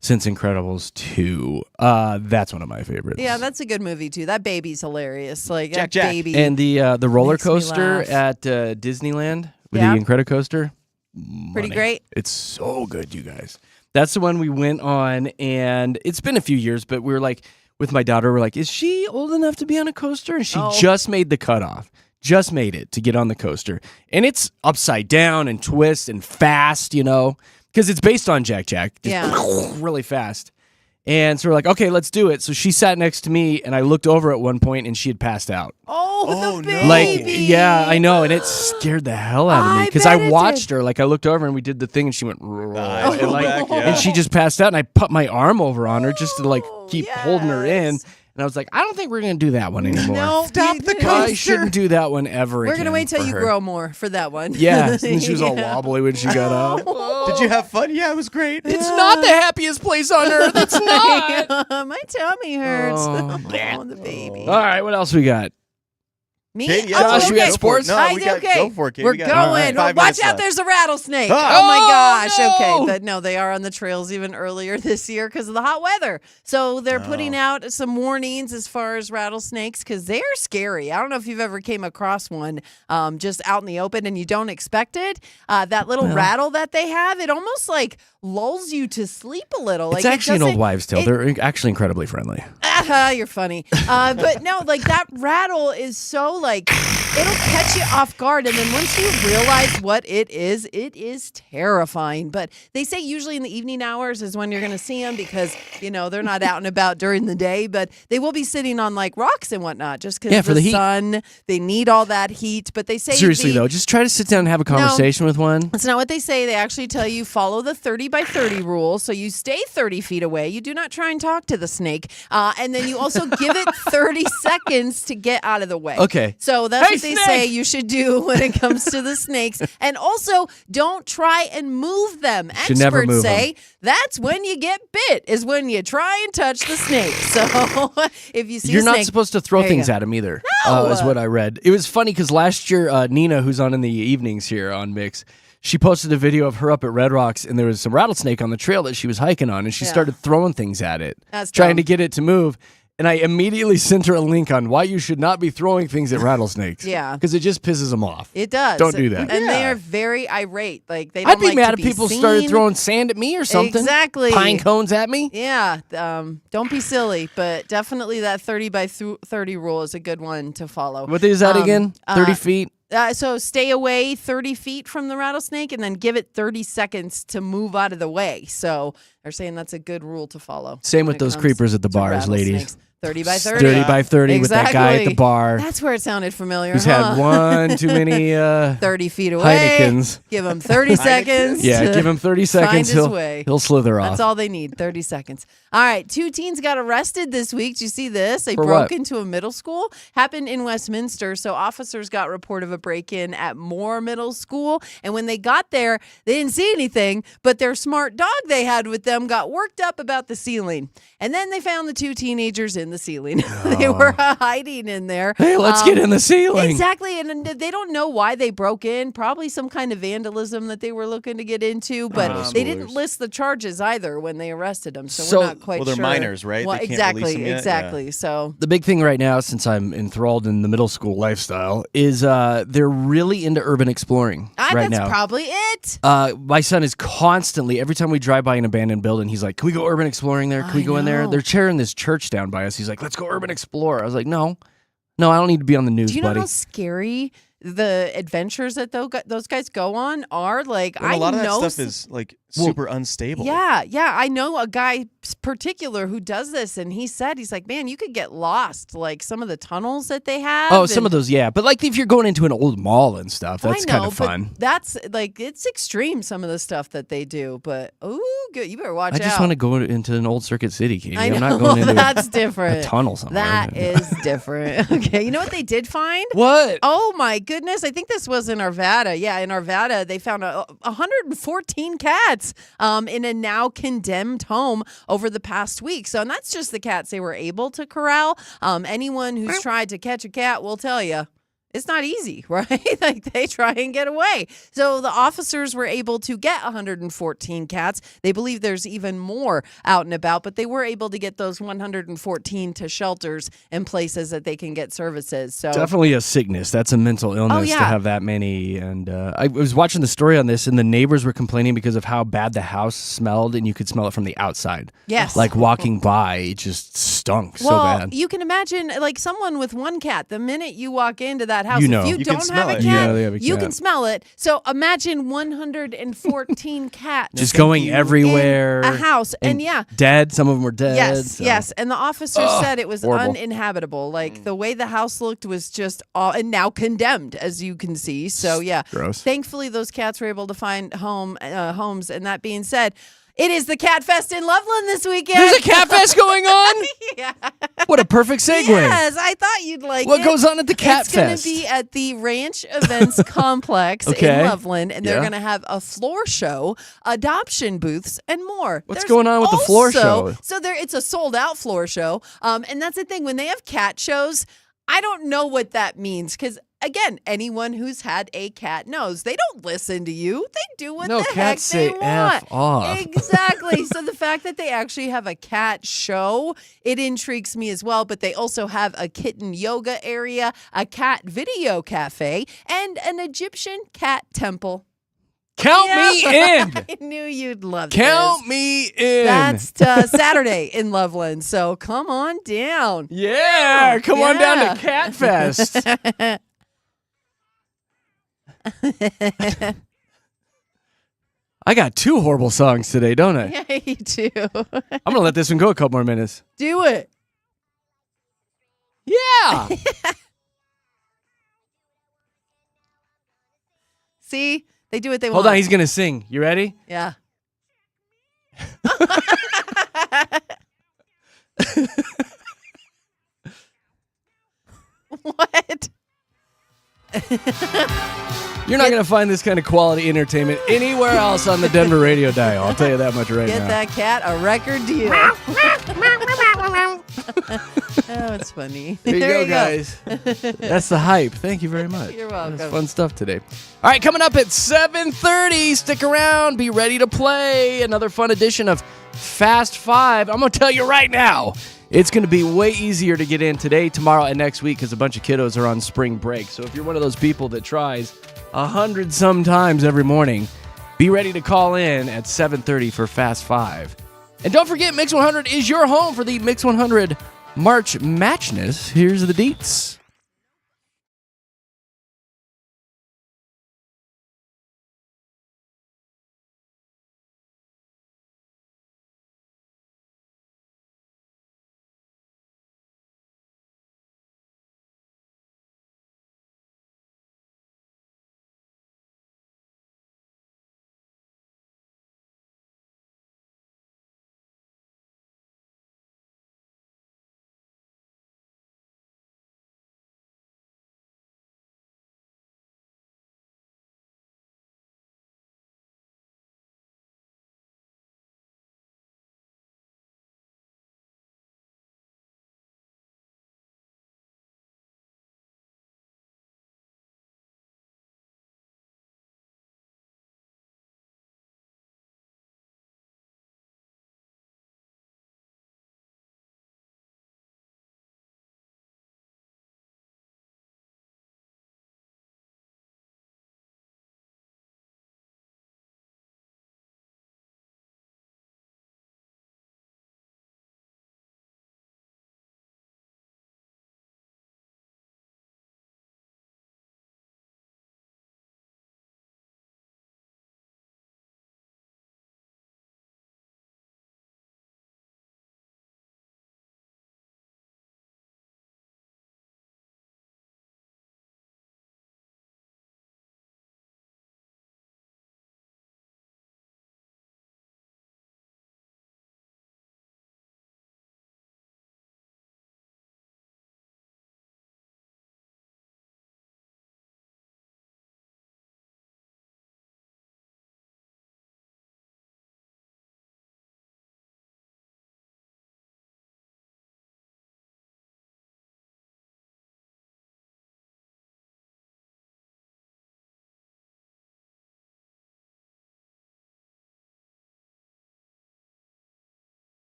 since Incredibles 2. That's one of my favorites. Yeah, that's a good movie too. That baby's hilarious. Like Jack, that Jack. baby. And the roller Makes me coaster laugh. at Disneyland with Yeah. the Incredicoaster. Pretty Money. great. It's so good, you guys. That's the one we went on, and it's been a few years, but we were like, with my daughter, we're like, is she old enough to be on a coaster? And she just made the cutoff. Just made it to get on the coaster. And it's upside down and twist and fast, because it's based on Jack Jack. Just really fast. And so we're like, okay, let's do it. So she sat next to me, and I looked over at one point, and she had passed out. Oh, the no. baby. Yeah, I know, and it scared the hell out of me I because bet I it watched did. her. Like I looked over and we did the thing, and she went, Eyes and, roll like, back, yeah. and she just passed out, and I put my arm over on her just to like keep holding her in. yes. And I was like, I don't think we're gonna do that one anymore. No, Stop the I coaster. shouldn't do that one ever We're again. gonna wait till for you her. grow more for that one. Yeah, and she was all Yeah. wobbly when she got out. Did you have fun? Yeah, it was great. It's not the happiest place on earth. It's not. My tummy hurts. Oh. Oh, the baby. All right, what else we got? Me? Katie, Oh, Josh, we got okay. sports? No, I we do, got okay. go for it, Katie. We're We got going. 5 Watch minutes out, left. there's a rattlesnake. Oh, Oh, my gosh. no. Okay. But no, they are on the trails even earlier this year because of the hot weather. So they're putting out some warnings as far as rattlesnakes because they're scary. I don't know if you've ever came across one just out in the open and you don't expect it. That little rattle that they have, it almost like lulls you to sleep a little. It's like actually an old wives' tale. They're actually incredibly friendly. You're funny. But no, like that rattle is so like it'll catch you off guard. And then once you realize what it is terrifying. But they say usually in the evening hours is when you're going to see them because, they're not out and about during the day. But they will be sitting on like rocks and whatnot just because for the heat. Sun, they need all that heat. But they say Seriously, though, just try to sit down and have a conversation with one. That's not what they say. They actually tell you follow the 30 by 30 rule. So you stay 30 feet away. You do not try and talk to the snake. And then you also give it 30 seconds to get out of the way. Okay. So that's what they say you should do when it comes to the snakes. And also, don't try and move them. Should never Experts move say that's when you get bit, is when you try and touch the snake. So if you see You're a not snake, supposed to throw things at him either. No. Is what I read. It was funny because last year, Nina, who's on in the evenings here on Mix, she posted a video of her up at Red Rocks, and there was some rattlesnake on the trail that she was hiking on, and she started throwing things at it, That's trying dumb. to get it to move. And I immediately sent her a link on why you should not be throwing things at rattlesnakes. Yeah. Because it just pisses them off. It does. Don't do that. And they are very irate. Like they don't I'd be like mad to if people seen. started throwing sand at me or something. Exactly. Pine cones at me. Yeah. Don't be silly, but definitely that 30 by 30 rule is a good one to follow. What is that again? 30 feet? So stay away 30 feet from the rattlesnake and then give it 30 seconds to move out of the way. So they're saying that's a good rule to follow. Same with those creepers at the bars, ladies. rattlesnakes. 30 by 30. 30 by 30 with that guy at the bar. That's where it sounded familiar. Who's had one too many 30 feet away. Heinekens. Give him 30 seconds. Yeah, to give him 30 seconds. Find his way. He'll slither off. That's all they need, 30 seconds. All right, 2 teens got arrested this week. Did you see this? They For broke what? into a middle school. Happened in Westminster. So officers got report of a break-in at Moore Middle School. And when they got there, they didn't see anything, but their smart dog they had with them got worked up about the ceiling. And then they found the 2 teenagers in the ceiling. They were hiding in there. Hey, let's get in the ceiling. Exactly. And they don't know why they broke in. Probably some kind of vandalism that they were looking to get into. But they didn't list the charges either when they arrested them. So we're not quite sure. Well, they're minors, right? Well, They can't exactly. release them yet? Exactly. So The big thing right now, since I'm enthralled in the middle school lifestyle, is they're really into urban exploring right that's now. probably it. My son is constantly, every time we drive by an abandoned building, he's like, can we go urban exploring there? Can we go in there? know. They're tearing this church down by us. He's like, let's go urban explore. I was like, no, I don't need to be on the news, Do you know buddy. how scary the adventures that those guys go on are? Like, And a lot of that know stuff is like super unstable. Yeah. I know a guy particular who does this, and he's like, man, you could get lost, like some of the tunnels that they have. Oh, some of those, yeah. But like if you're going into an old mall and stuff, that's kind of but fun. That's like, it's extreme, some of the stuff that they do. But, good. You better watch I out. just want to go into an old Circuit City, Katie. I know. I'm not going into That's different. a tunnel somewhere. That is different. Okay. You know what they did find? What? Oh my goodness. I think this was in Arvada. Yeah, in Arvada, they found 114 cats in a now condemned home over the past week. So, and that's just the cats they were able to corral. Anyone who's tried to catch a cat will tell you it's not easy, right? Like they try and get away. So the officers were able to get 114 cats. They believe there's even more out and about, but they were able to get those 114 to shelters and places that they can get services. So Definitely a sickness. That's a mental illness to have that many. And I was watching the story on this, and the neighbors were complaining because of how bad the house smelled, and you could smell it from the outside. Yes. Like walking by, it just stunk so bad. You can imagine, like someone with one cat, the minute you walk into that house, You know. if you You can don't smell have a it. cat, You know they have a you cat. can smell it. So imagine 114 cats Just going everywhere. in a house. And dead. Some of them were dead. Yes, so. yes. And the officers said it was horrible. uninhabitable. Like the way the house looked was just and now condemned, as you can see. So yeah, Gross. Thankfully, those cats were able to find homes. And that being said, it is the Cat Fest in Loveland this weekend. There's a cat fest going on? Yeah. What a perfect segue. Yes, I thought you'd like What it. goes on at the Cat It's going Fest? to be at the Ranch Events Complex Okay. in Loveland, and they're Yeah. going to have a floor show, adoption booths, and more. What's going on with the floor show? So it's a sold-out floor show, and that's the thing. When they have cat shows, I don't know what that means because, again, anyone who's had a cat knows they don't listen to you. They do what No, the heck cats they say want. F off. Exactly. So the fact that they actually have a cat show, it intrigues me as well. But they also have a kitten yoga area, a cat video cafe, and an Egyptian cat temple. Count me in. I knew you'd love Count this. me in. That's Saturday in Loveland. So come on down. yeah. Come on down Yeah. to Cat Fest. I got 2 horrible songs today, don't I? Yeah, you do. I'm going to let this one go a couple more minutes. Do it. Yeah. See? They do what they Hold want. on, he's going to sing. You ready? Yeah. What? You're not going to find this kind of quality entertainment anywhere else on the Denver radio dial. I'll tell you that much right Get now. that cat a record deal. Oh, it's funny. There you go, guys. That's the hype. Thank you very much. You're welcome. That's fun stuff today. All right, coming up at 7:30. Stick around. Be ready to play another fun edition of Fast Five. I'm going to tell you right now, it's going to be way easier to get in today, tomorrow, and next week because a bunch of kiddos are on spring break. So if you're one of those people that tries 100 sometimes every morning, be ready to call in at 7:30 for Fast Five. And don't forget, Mix 100 is your home for the Mix 100 March Matchness. Here's the deets.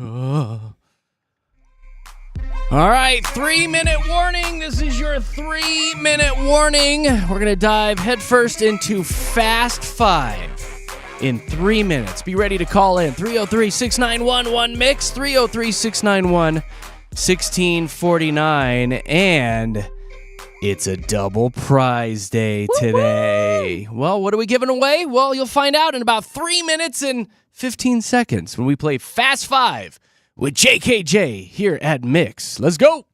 All right, 3-minute warning. This is your 3-minute warning. We're going to dive headfirst into Fast 5 in 3 minutes. Be ready to call in. 303-691-1MIX, 303-691-1649. And it's a double prize day today. Well, what are we giving away? Well, you'll find out in about 3 minutes and 15 seconds when we play Fast 5 with JKJ here at Mix. Let's go.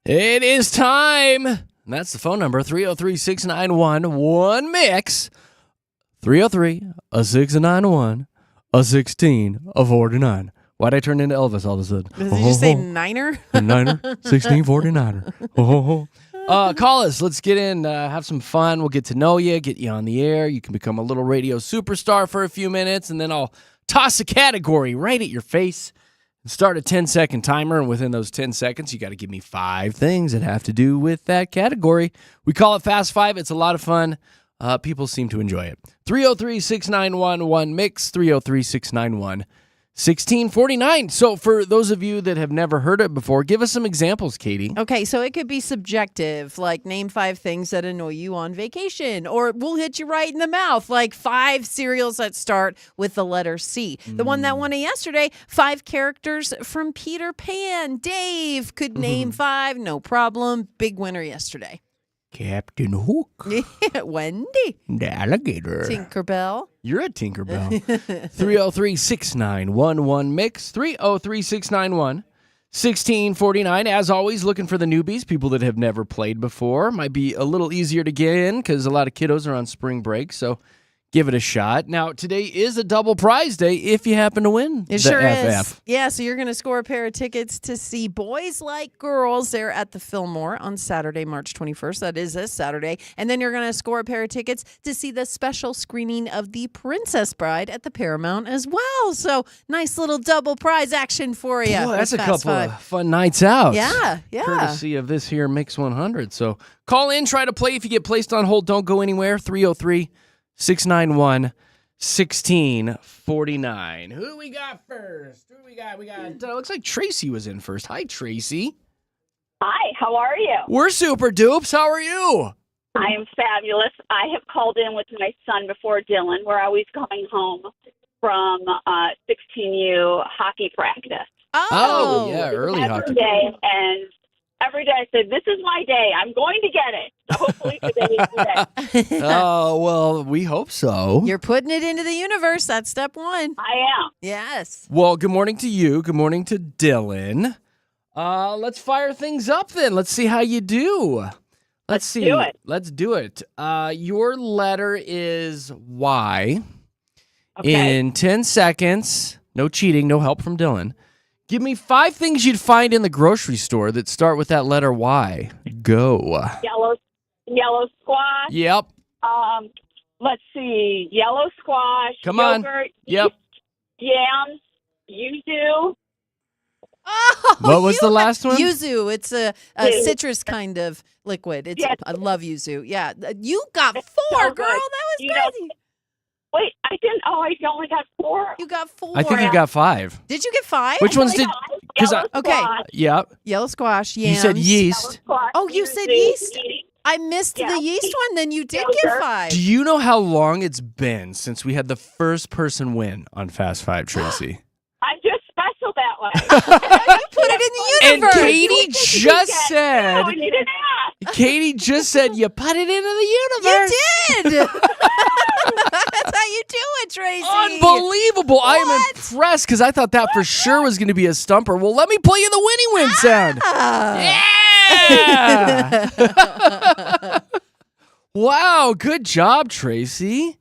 It is time. And that's the phone number, 303-691-1MIX. 303-691-1649. Why'd I turn into Elvis all of a sudden? Did you say niner? Niner, 1649er. Call us. Let's get in, have some fun. We'll get to know you, get you on the air. You can become a little radio superstar for a few minutes, and then I'll toss a category right at your face and start a 10-second timer. And within those 10 seconds, you got to give me 5 things that have to do with that category. We call it Fast 5. It's a lot of fun. People seem to enjoy it. 303-691-1MIX, 1649. So for those of you that have never heard it before, give us some examples, Katie. Okay, so it could be subjective, like name 5 things that annoy you on vacation, or we'll hit you right in the mouth, like 5 cereals that start with the letter C. The one that won it yesterday, 5 characters from Peter Pan. Dave could name 5, no problem. Big winner yesterday. Captain Hook. Wendy. The alligator. Tinkerbell. You're a Tinkerbell. 303-6911-MIX. 303-691-1649. As always, looking for the newbies, people that have never played before. Might be a little easier to get in because a lot of kiddos are on spring break, so give it a shot. Now, today is a double prize day if you happen to win It the sure FF. is. Yeah, so you're going to score a pair of tickets to see Boys Like Girls there at the Fillmore on Saturday, March 21st. That is this Saturday. And then you're going to score a pair of tickets to see the special screening of The Princess Bride at the Paramount as well. So nice little double prize action for you. Boy, that's a with couple Fast Five. of fun nights out. Yeah. Courtesy of this here Mix 100. So call in, try to play. If you get placed on hold, don't go anywhere. 303-691-1649. Who we got first? Who we got? Looks like Tracy was in first. Hi, Tracy. Hi, how are you? We're super dupes. How are you? I am fabulous. I have called in with my son before, Dylan. We're always coming home from 16U hockey practice. Oh, yeah, early hockey. Every day I said, this is my day. I'm going to get it. So hopefully today is the day. Oh, well, we hope so. You're putting it into the universe. That's step 1. I am. Yes. Well, good morning to you. Good morning to Dylan. Let's fire things up then. Let's see how you do. Let's see. do it. Let's do it. Your letter is Y. Okay. In 10 seconds, no cheating, no help from Dylan. Give me 5 things you'd find in the grocery store that start with that letter Y. Go. Yellow squash. Yep. Let's see. Yellow squash. Come on. Yogurt. Yep. Yams. Yuzu. Oh, What was the last one? Yuzu. It's a Yuzu. citrus kind of liquid. It's Yes. I love yuzu. Yeah. You got 4, so girl. good. That was You know- crazy. Wait, I didn't. Oh, I only got 4. You got 4. I think you got 5. Did you get 5? Which ones did? Because Yellow Okay. squash, Yep. Yellow squash, You yams. said yellow yeast. squash, Oh, you said yuzu, yeast? yeast. I missed Yeah. the yeast one. Then you did Yogurt. get 5. Do you know how long it's been since we had the first person win on Fast Five, Tracy? I'm just special that way. You put it in the And universe. Katie just said, No, you didn't ask. Katie just said, you put it into the universe. You did. That's how you do it, Tracy. Unbelievable. I am What? impressed because I thought that for sure was going to be a stumper. Well, let me play you the winning win sound. Ah. Yeah. Wow. Good job, Tracy.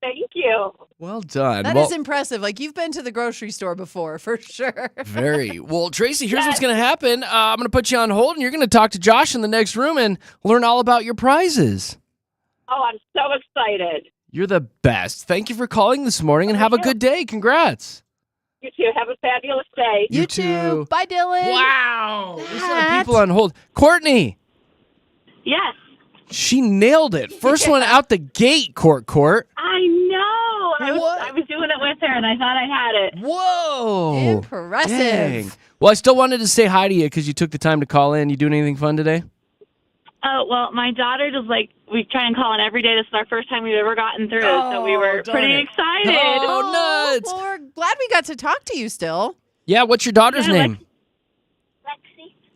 Thank you. Well done. That well, is impressive. Like, you've been to the grocery store before, for sure. Very. Well, Tracy, here's what's going to happen. I'm going to put you on hold, and you're going to talk to Josh in the next room and learn all about your prizes. Oh, I'm so excited. You're the best. Thank you for calling this morning, and have a good day. Congrats. You too. Have a fabulous day. You You too. too. Bye, Dylan. Wow. We still have That- people on hold. Courtney, Yes. she nailed it. First one out the gate, Court. I know. What? I was doing it with her, and I thought I had it. Whoa. Impressive. Dang. Well, I still wanted to say hi to you because you took the time to call in. You doing anything fun today? Oh, well, my daughter just we try and call in every day. This is our first time we've ever gotten through, so we were darn pretty it. excited. Oh, nuts. Well, we're glad we got to talk to you still. Yeah, what's your daughter's Yeah, name?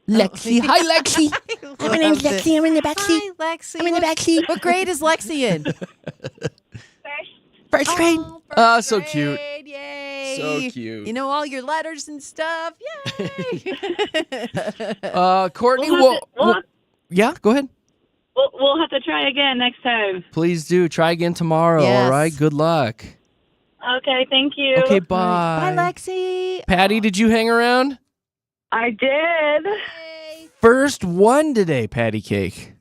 Lexi. Hi, Lexi. My name's Lexi. I'm in the back seat. Hi, Lexi. I'm in the back seat. What grade is Lexi in? First grade. Oh, Oh, first so cute. grade. Yay. So cute. You know all your letters and stuff. Yay. Courtney, We'll have to- yeah, go ahead. We'll have to try again next time. Please do. Try again tomorrow, Yes. all right? Good luck. Okay, thank you. Okay, bye. Bye, Lexi. Patty, did you hang around? I did. Yay. First one today, Patty Cake.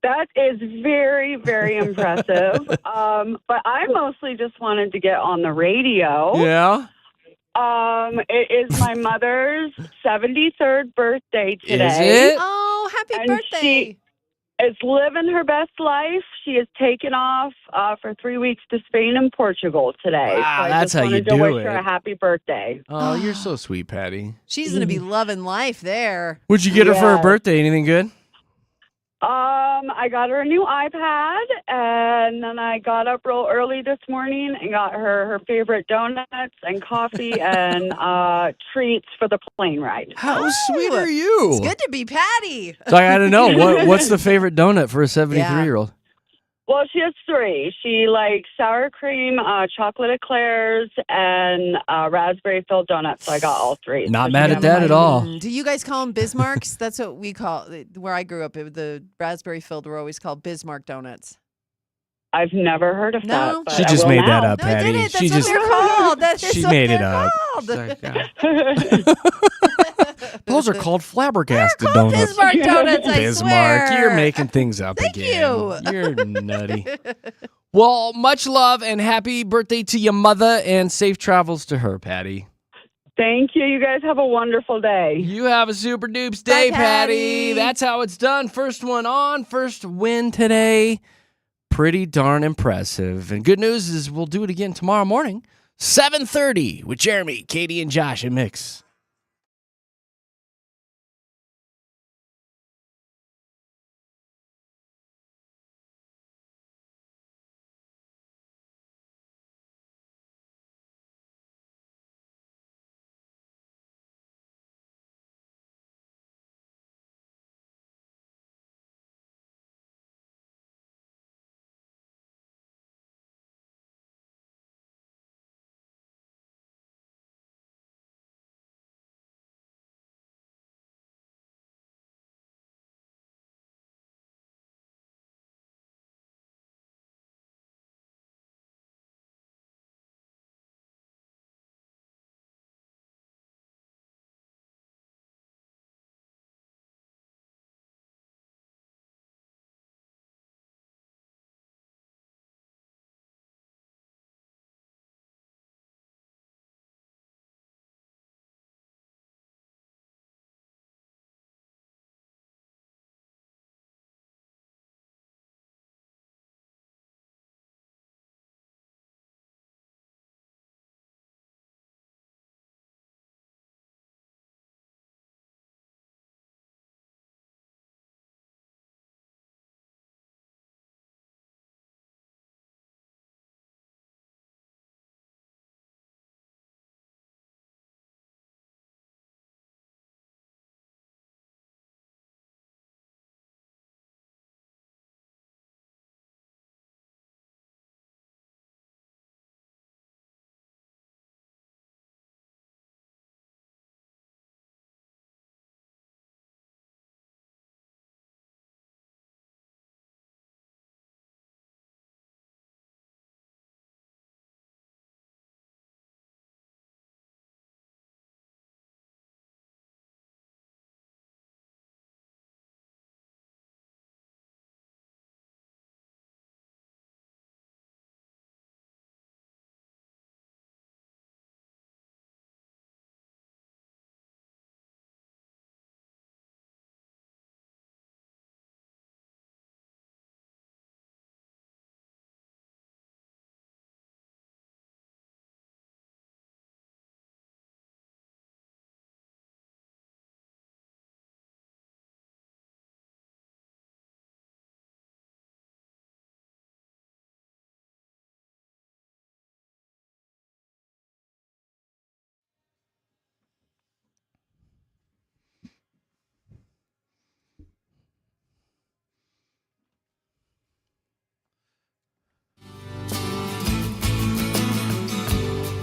That is very, very impressive. But I mostly just wanted to get on the radio. Yeah? It is my mother's 73rd birthday today. Is it? Oh, happy And birthday. is living her best life. She is taken off for 3 weeks to Spain and Portugal today. Wow, so I that's just how you wanted to do wish it. her a happy birthday. Oh, you're so sweet, Patty. She's going to be loving life there. What'd you get her for her Yes. birthday? Anything good? I got her a new iPad, and then I got up real early this morning and got her favorite donuts and coffee and treats for the plane ride. How sweet are you? It's good to be Patty. So I gotta know, what's the favorite donut for a 73-year-old? Well, she has 3. She likes sour cream, chocolate eclairs, and raspberry-filled donuts. So I got all 3. Not So mad she at got that my- at all. Do you guys call them Bismarcks? That's what we call where I grew up. The raspberry filled were always called Bismarck donuts. I've never heard of No? that. But She I just will made now. that up, No, I Patty. did it. That's She what just they're called. That is she what made it they're up. called. She's like, "Yeah." Those are called flabbergasted They're called donuts. Bismarck donuts, I Bismarck, swear. you're making things up Thank again. you. You're nutty. Well, much love and happy birthday to your mother and safe travels to her, Patty. Thank you. You guys have a wonderful day. You have a super dupes day, Bye, Patty. Patty. That's how it's done. First one on, first win today. Pretty darn impressive. And good news is we'll do it again tomorrow morning, 7:30 with Jeremy, Katy, and Josh and Mix.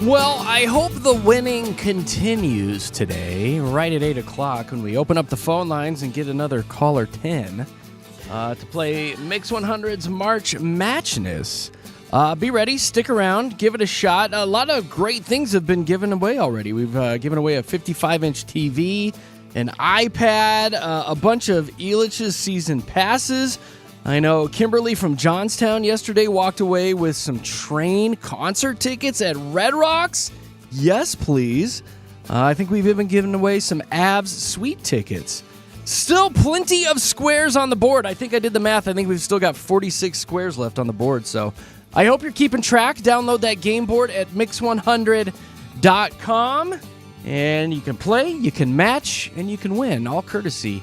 Well, I hope the winning continues today, right at 8 o'clock, when we open up the phone lines and get another caller 10 to play Mix 100's March Matchness. Be ready, stick around, give it a shot. A lot of great things have been given away already. We've given away a 55-inch TV, an iPad, a bunch of Elitch's season passes. I know Kimberly from Johnstown yesterday walked away with some Train concert tickets at Red Rocks. Yes, please. I think we've even given away some Avs Suite tickets. Still plenty of squares on the board. I think I did the math. I think we've still got 46 squares left on the board. So I hope you're keeping track. Download that game board at mix100.com. And you can play, you can match, and you can win, all courtesy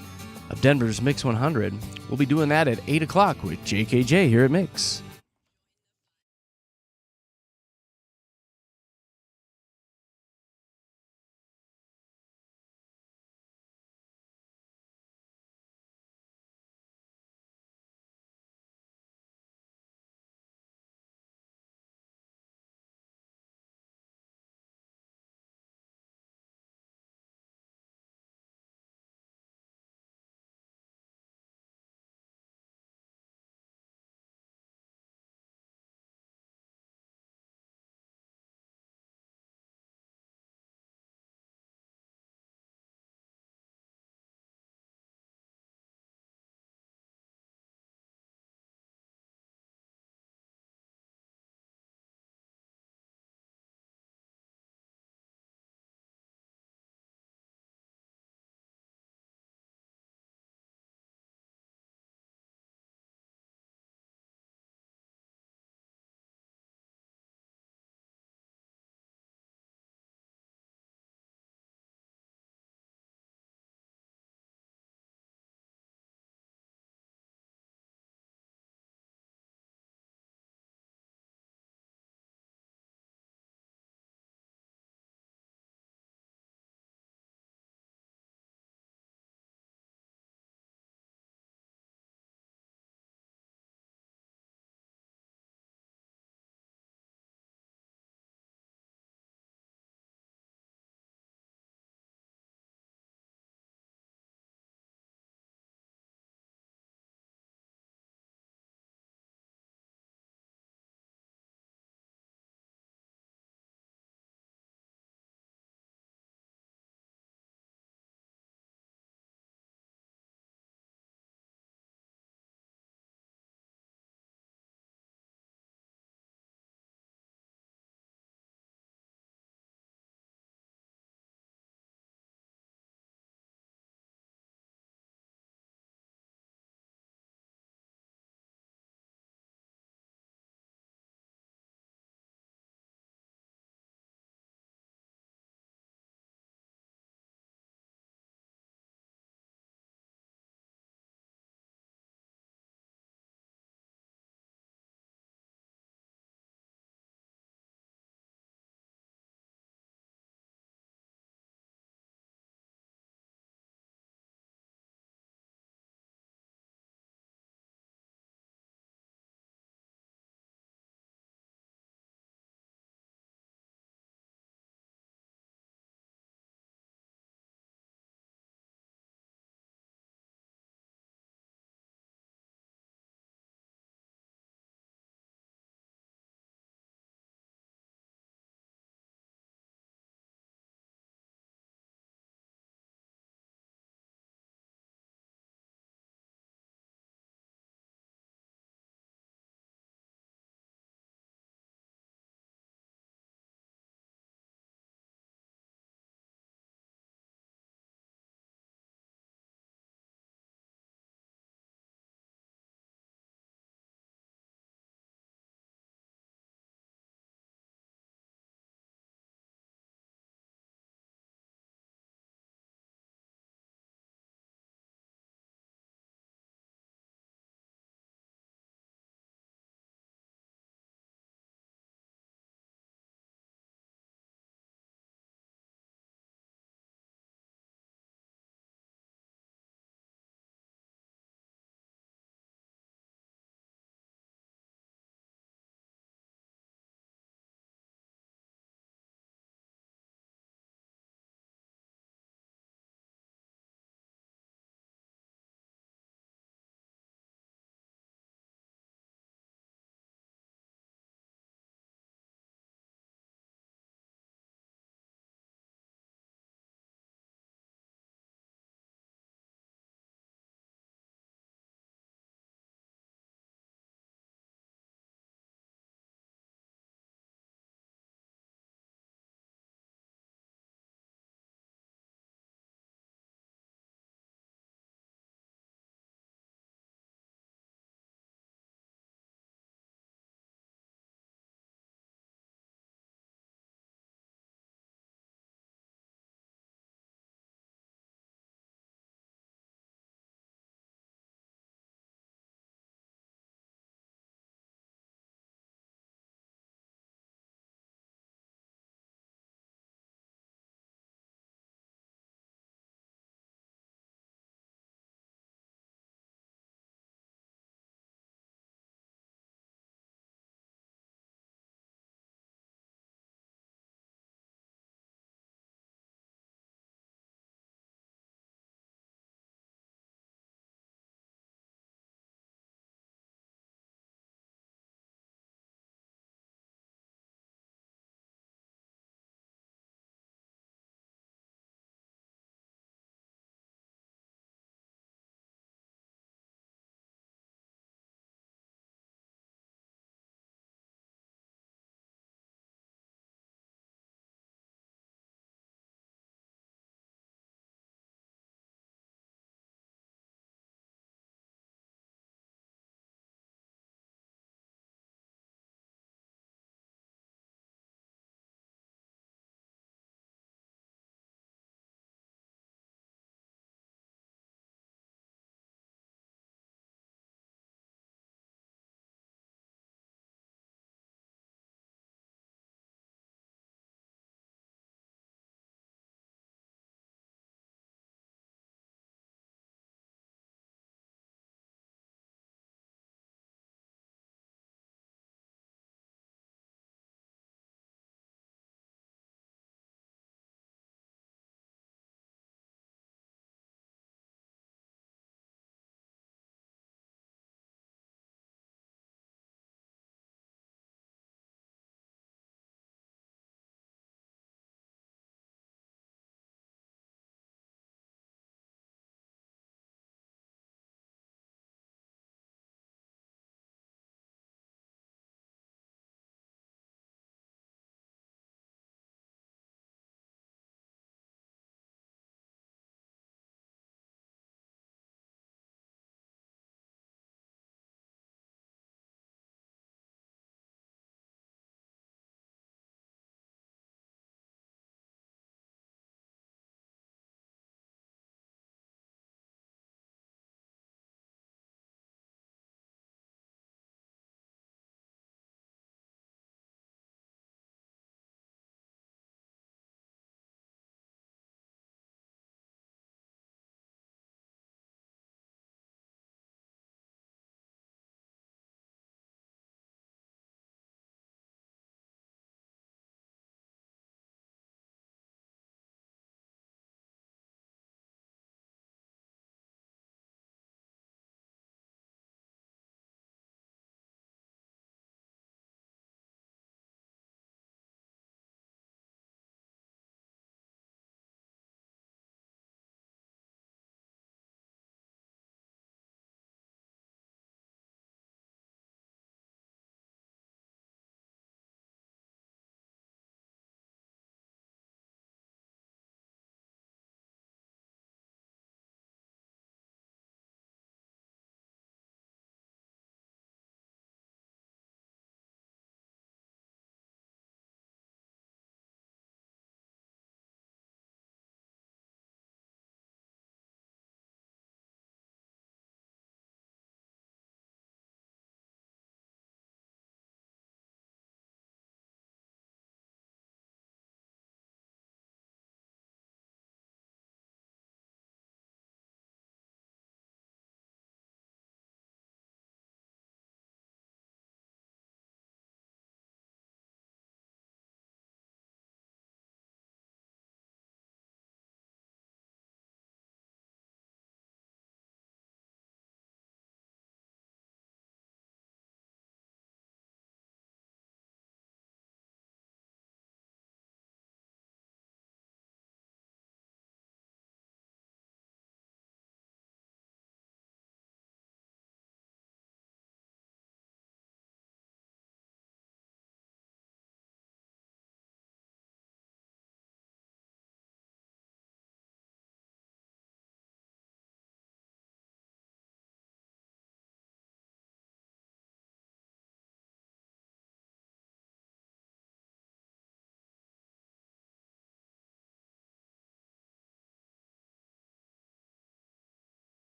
of Denver's Mix 100. We'll be doing that at 8 o'clock with JKJ here at Mix.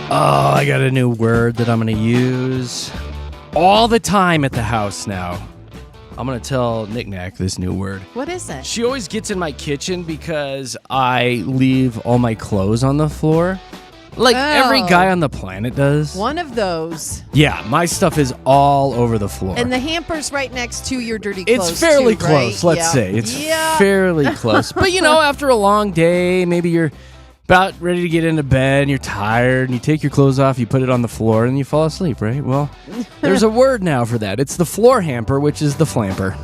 Oh, I got a new word that I'm going to use all the time at the house now. I'm going to tell Knick-Knack this new word. What is it? She always gets in my kitchen because I leave all my clothes on the floor. Like every guy on the planet does. One of those. Yeah, my stuff is all over the floor. And the hamper's right next to your dirty clothes. It's fairly too, close, right? let's say. It's fairly close. But, after a long day, maybe you're about ready to get into bed and you're tired and you take your clothes off, you put it on the floor and you fall asleep, right? Well, there's a word now for that. It's the floor hamper, which is the flamper.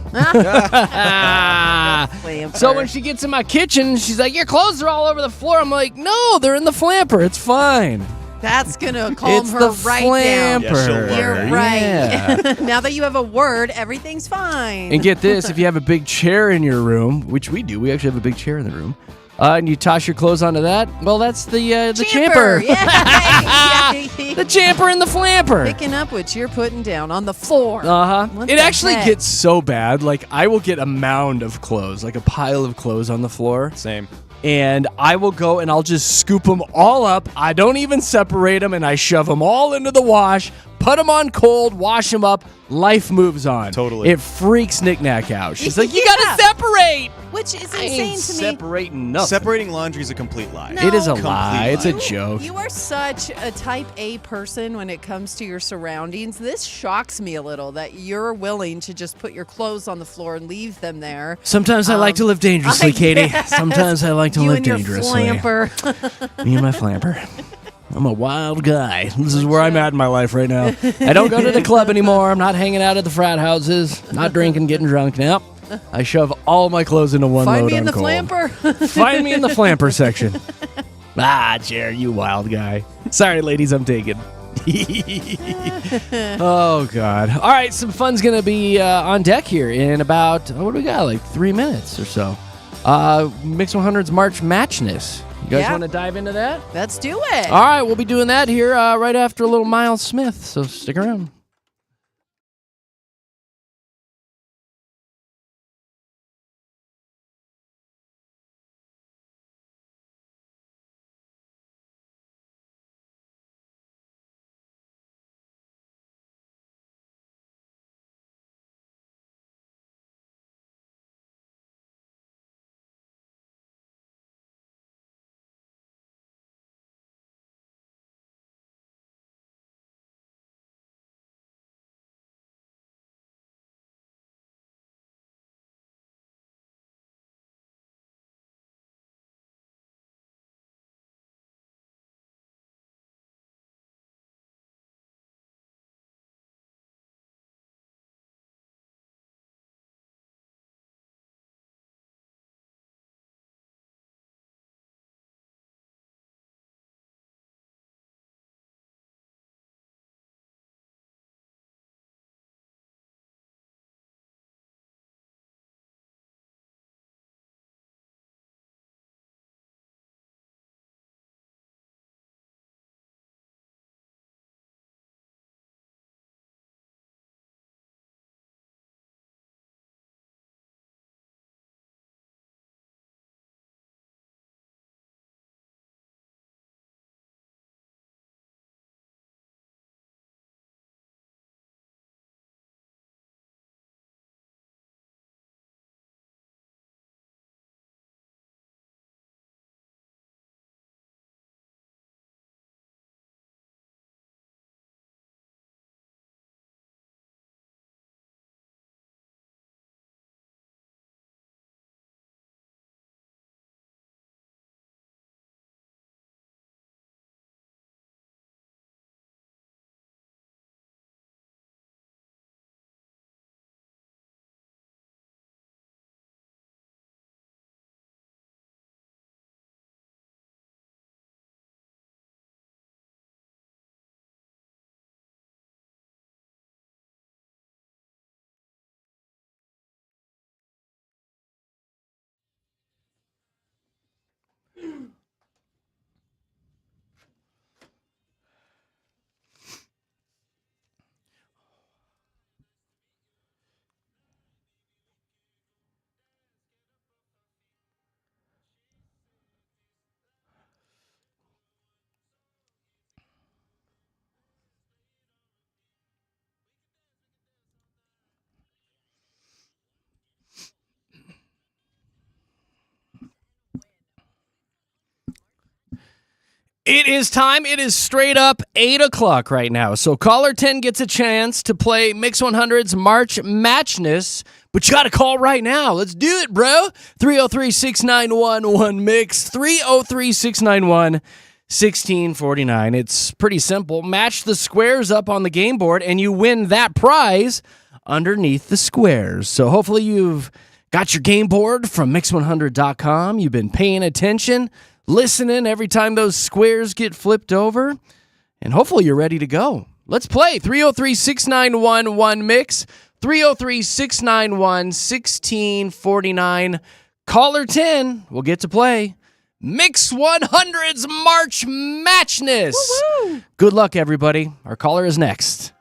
So when she gets in my kitchen, she's like, your clothes are all over the floor. I'm like, no, they're in the flamper. It's fine. That's going to calm It's her the right flamper. down. Yeah, You're right. Yeah. Now that you have a word, everything's fine. And get this, if you have a big chair in your room, which we do, we actually have a big chair in the room, and you toss your clothes onto that, well, that's the champer. Yeah. The champer and the flamper. Picking up what you're putting down on the floor. Uh-huh. What It the actually heck? gets so bad, like I will get a mound of clothes, like a pile of clothes on the floor. Same. And I will go and I'll just scoop them all up. I don't even separate them, and I shove them all into the wash, put them on cold, wash them up. Life moves on. Totally. It freaks Knick-Knack out. She's like, you gotta separate. Which is I insane ain't to me. separating nothing. Separating laundry is a complete lie. No. It is a Complete lie. It's a lie. joke. You are such a type A person when it comes to your surroundings. This shocks me a little that you're willing to just put your clothes on the floor and leave them there. Sometimes I like to live dangerously, I Katie. guess. Sometimes I like to You live and your dangerously. flamper. Me and my flamper. I'm a wild guy. This is where I'm at in my life right now. I don't go to the club anymore. I'm not hanging out at the frat houses. Not drinking, getting drunk. Nope. I shove all my clothes into one Find load me in on the cold. flamper. Find me in the flamper section. Jer, you wild guy. Sorry, ladies, I'm taken. Oh, God. All right, some fun's going to be on deck here in about, what do we got, like 3 minutes or so. Mix 100's March Matchness. You guys Yeah. want to dive into that? Let's do it. All right, we'll be doing that here right after a little Miles Smith, so stick around. It is time. It is straight up 8 o'clock right now. So caller 10 gets a chance to play Mix 100's March Matchness, but you got to call right now. Let's do it, bro. 303-691-1MIX, 303-691-1649. It's pretty simple. Match the squares up on the game board, and you win that prize underneath the squares. So hopefully you've got your game board from mix100.com. You've been paying attention, listening every time those squares get flipped over, and hopefully you're ready to go. Let's play. 303-691-1MIX, 303-691-1649. Caller 10 will get to play Mix 100's March Matchness. Woo-hoo. Good luck, everybody. Our caller is next.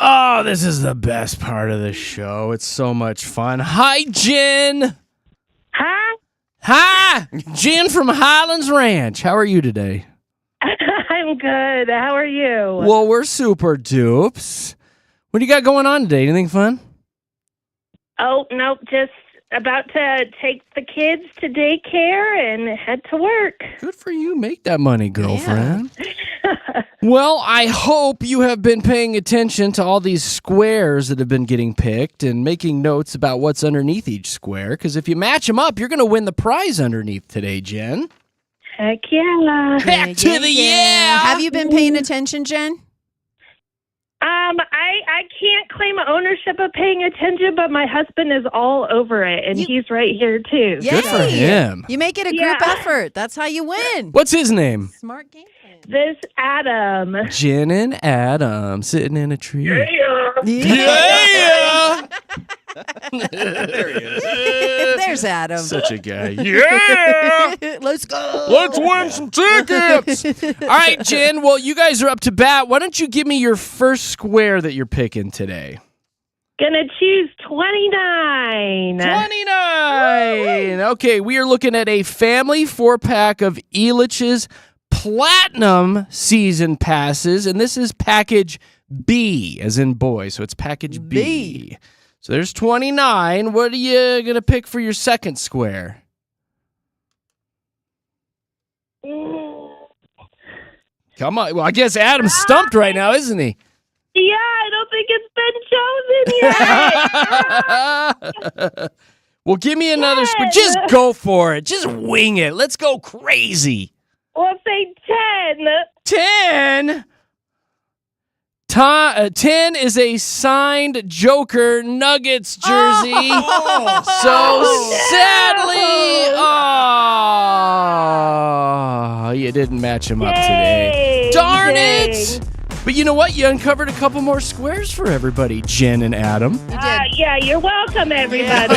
Oh, this is the best part of the show. It's so much fun. Hi, Jen. Hi. Hi, Jen from Highlands Ranch. How are you today? I'm good. How are you? Well, we're super dupes. What do you got going on today? Anything fun? Oh, nope. Just about to take the kids to daycare and head to work. Good for you. Make that money, girlfriend. Well, I hope you have been paying attention to all these squares that have been getting picked and making notes about what's underneath each square, because if you match them up, you're going to win the prize underneath today, Jen. Heck yeah. Back to the yeah. Have you been paying attention, Jen? I can't claim ownership of paying attention, but my husband is all over it, and he's right here too. Good for him. You make it a group effort. That's how you win. What's his name? Smart game. This Adam. Jen and Adam sitting in a tree. Yeah. There he is. There's Adam. Such a guy. Yeah. Let's go. Let's win some tickets. All right, Jen. Well, you guys are up to bat. Why don't you give me your first square that you're picking today? Gonna choose 29. 29. Okay, we are looking at a family 4-pack of Elitch's Platinum season passes, and this is package B, as in boy. So it's package B. So there's 29. What are you going to pick for your second square? Come on. Well, I guess Adam's stumped right now, isn't he? Yeah, I don't think it's been chosen yet. Well, give me another square. Just go for it. Just wing it. Let's go crazy. We'll say 10. 10? 10 is a signed Joker Nuggets jersey. So sadly, you didn't match him up today. Darn it! But you know what? You uncovered a couple more squares for everybody, Jen and Adam. Yeah, you're welcome, everybody.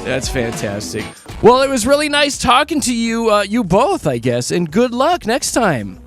That's fantastic. Well, it was really nice talking to you, you both, I guess, and good luck next time.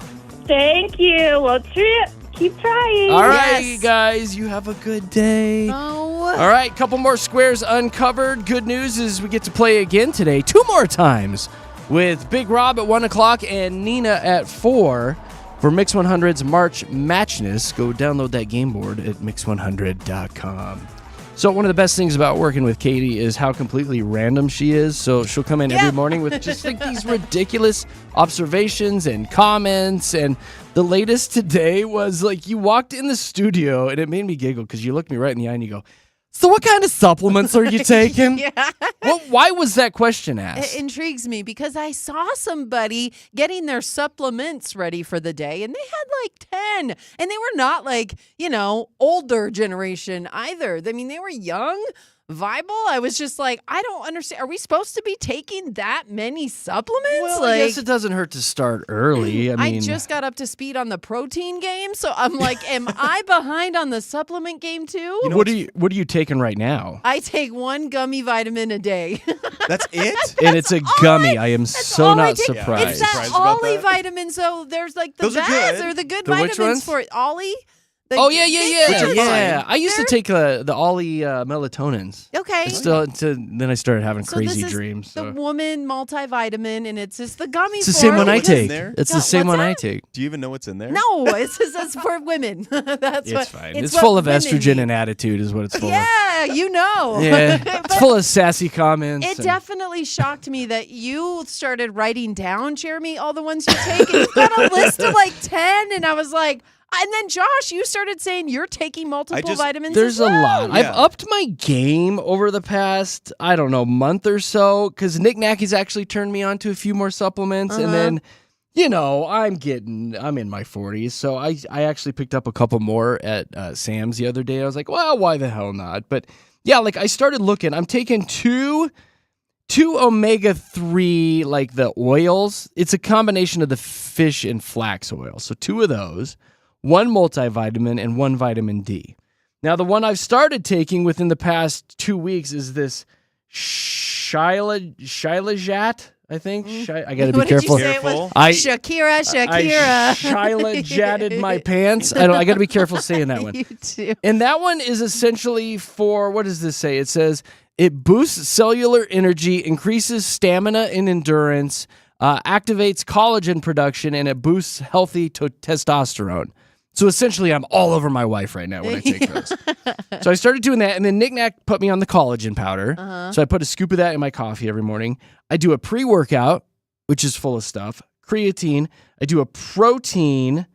Thank you. We'll keep trying. All right, guys, you have a good day. Oh. All right, couple more squares uncovered. Good news is we get to play again today, 2 more times, with Big Rob at 1 o'clock and Nina at 4 for Mix 100's March Matchness. Go download that game board at mix100.com. So one of the best things about working with Katy is how completely random she is. So she'll come in every morning with just like these ridiculous observations and comments. And the latest today was like you walked in the studio and it made me giggle because you looked me right in the eye and you go, "So what kind of supplements are you taking?" Well, why was that question asked? It intrigues me because I saw somebody getting their supplements ready for the day, and they had like 10, and they were not like, older generation either. I mean, they were young, viable. I was just like, I don't understand. Are we supposed to be taking that many supplements? Well, I guess it doesn't hurt to start early. I just got up to speed on the protein game, so I'm like, am I behind on the supplement game too? What are you taking right now? I take 1 gummy vitamin a day. That's it? And it's a gummy. I am so all I not take. surprised. It's that Surprised about Ollie that? vitamin. So there's like the Those are VAS good. or the good The which vitamins ones? for it. Ollie. Yeah. Which are fine. I used to take the Ollie melatonins. Okay. Then I started having So crazy this is dreams. the woman multivitamin, and it's just the gummy. It's the same one I What's in take. there? It's No, the same what's one I that? take. Do you even know what's in there? No, it's just that's for women. That's It's what. fine. It's what full of women estrogen need. and attitude is what it's full of. Yeah, you know. Yeah. But It's full of sassy comments. it and- definitely shocked me that you started writing down, Jeremy, all the ones you take. And you've got a list of like 10, and I was like. And then, Josh, you started saying you're taking multiple vitamins There's as a well. lot. I've upped my game over the past, month or so, because Nick Nacky's actually turned me on to a few more supplements. And then, I'm in my 40s. So I actually picked up a couple more at Sam's the other day. I was like, well, why the hell not? But yeah, like I started looking. I'm taking two omega-3, like the oils. It's a combination of the fish and flax oil. So 2 of those. 1 multivitamin, and 1 vitamin D. Now, the one I've started taking within the past 2 weeks is this Shilajit, I think. I got to be What careful. Did you say it was? I Shakira. Shilajitted my pants. I got to be careful saying that one. You too. And that one is essentially for, what does this say? It says it boosts cellular energy, increases stamina and endurance, activates collagen production, and it boosts healthy testosterone. So essentially, I'm all over my wife right now when I take those. So I started doing that, and then Nick Nack put me on the collagen powder. So I put a scoop of that in my coffee every morning. I do a pre-workout, which is full of stuff, creatine. I do a protein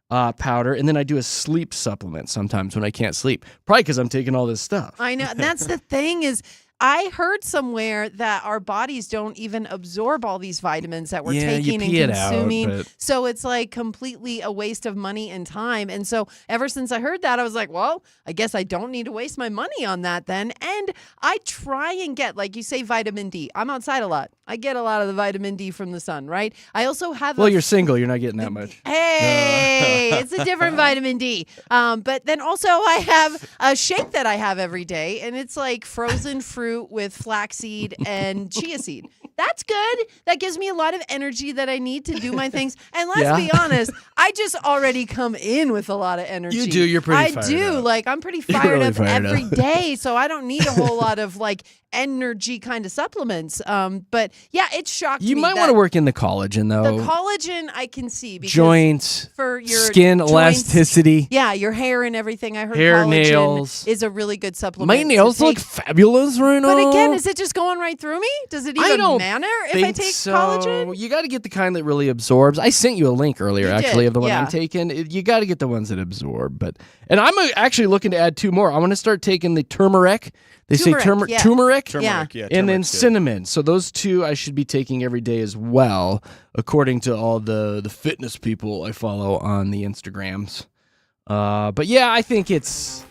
powder, and then I do a sleep supplement sometimes when I can't sleep. Probably because I'm taking all this stuff. I know. That's the thing is, I heard somewhere that our bodies don't even absorb all these vitamins that we're Yeah, you taking pee it and out, consuming. but- So it's like completely a waste of money and time. And so ever since I heard that, I was like, well, I guess I don't need to waste my money on that then. And I try and get, like you say, vitamin D. I'm outside a lot. I get a lot of the vitamin D from the sun, right? I also have Well, you're single. You're not getting that much. Hey, it's a different vitamin D. But then also I have a shake that I have every day, and it's like frozen fruit with flaxseed and chia seed. That's good. That gives me a lot of energy that I need to do my things. And let's be honest, I just already come in with a lot of energy. You do. You're pretty fired I do. up. Like, I'm pretty fired really up fired every up. day, so I don't need a whole lot of like energy kind of supplements. But yeah, it shocked me. You might that want to work in the collagen, though. the collagen I can see because Joints, for your skin joints, elasticity. yeah, your hair and everything. I heard Hair, collagen nails. is a really good supplement. My nails to look take. fabulous right now. But again, is it just going right through me? Does it I even don't matter if I think take so. collagen? You got to get the kind that really absorbs. I sent you a link earlier, You actually, did, of the one I'm yeah. taking. You got to get the ones that absorb. And I'm actually looking to add 2 more. I want to start taking the turmeric. They say Turmeric, yeah. turmeric, Turmeric, yeah. and then turmeric's good. cinnamon. So those 2 I should be taking every day as well, according to all the fitness people I follow on the Instagrams. But yeah, I think it's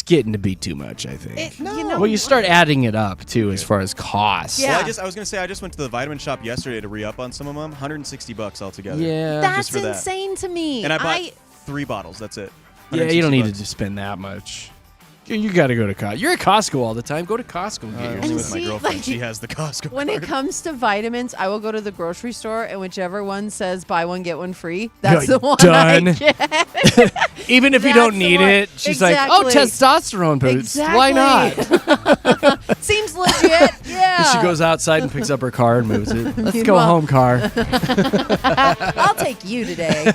getting to be too much, I think. You know, Well, you start adding it up too, as far as costs. Yeah. Well, I was gonna say I just went to the vitamin shop yesterday to re-up on some of them. $160 altogether. Yeah. that's for that. insane to me. And I bought 3 bottles. That's it. Yeah, you don't need to $160. just spend that much. You got to go to Costco. You're at Costco all the time. Go to Costco and get Only yours. And with my see, girlfriend. like, She has the Costco when it card. comes to vitamins, I will go to the grocery store, and whichever one says buy one get one free, that's the one done. I get. Even if you That's don't the need one. it, she's like, oh, Exactly. testosterone boosts. Why not? Seems legit. Yeah. She goes outside and picks up her car and moves it. Let's go Meanwhile- home, car. I'll take you today.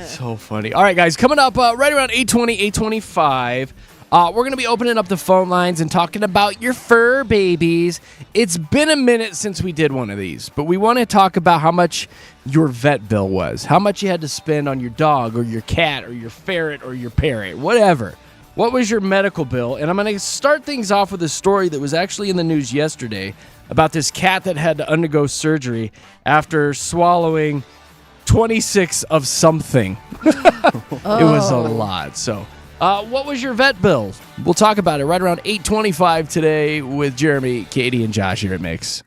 So funny. All right, guys, coming up right around 8:20, 8:25, we're going to be opening up the phone lines and talking about your fur babies. It's been a minute since we did one of these, but we want to talk about how much your vet bill was, how much you had to spend on your dog or your cat or your ferret or your parrot, whatever. What was your medical bill? And I'm going to start things off with a story that was actually in the news yesterday about this cat that had to undergo surgery after swallowing 26 of something. It was a lot. So, what was your vet bill? We'll talk about it right around 8:25 today with Jeremy, Katy, and Josh here at Mix.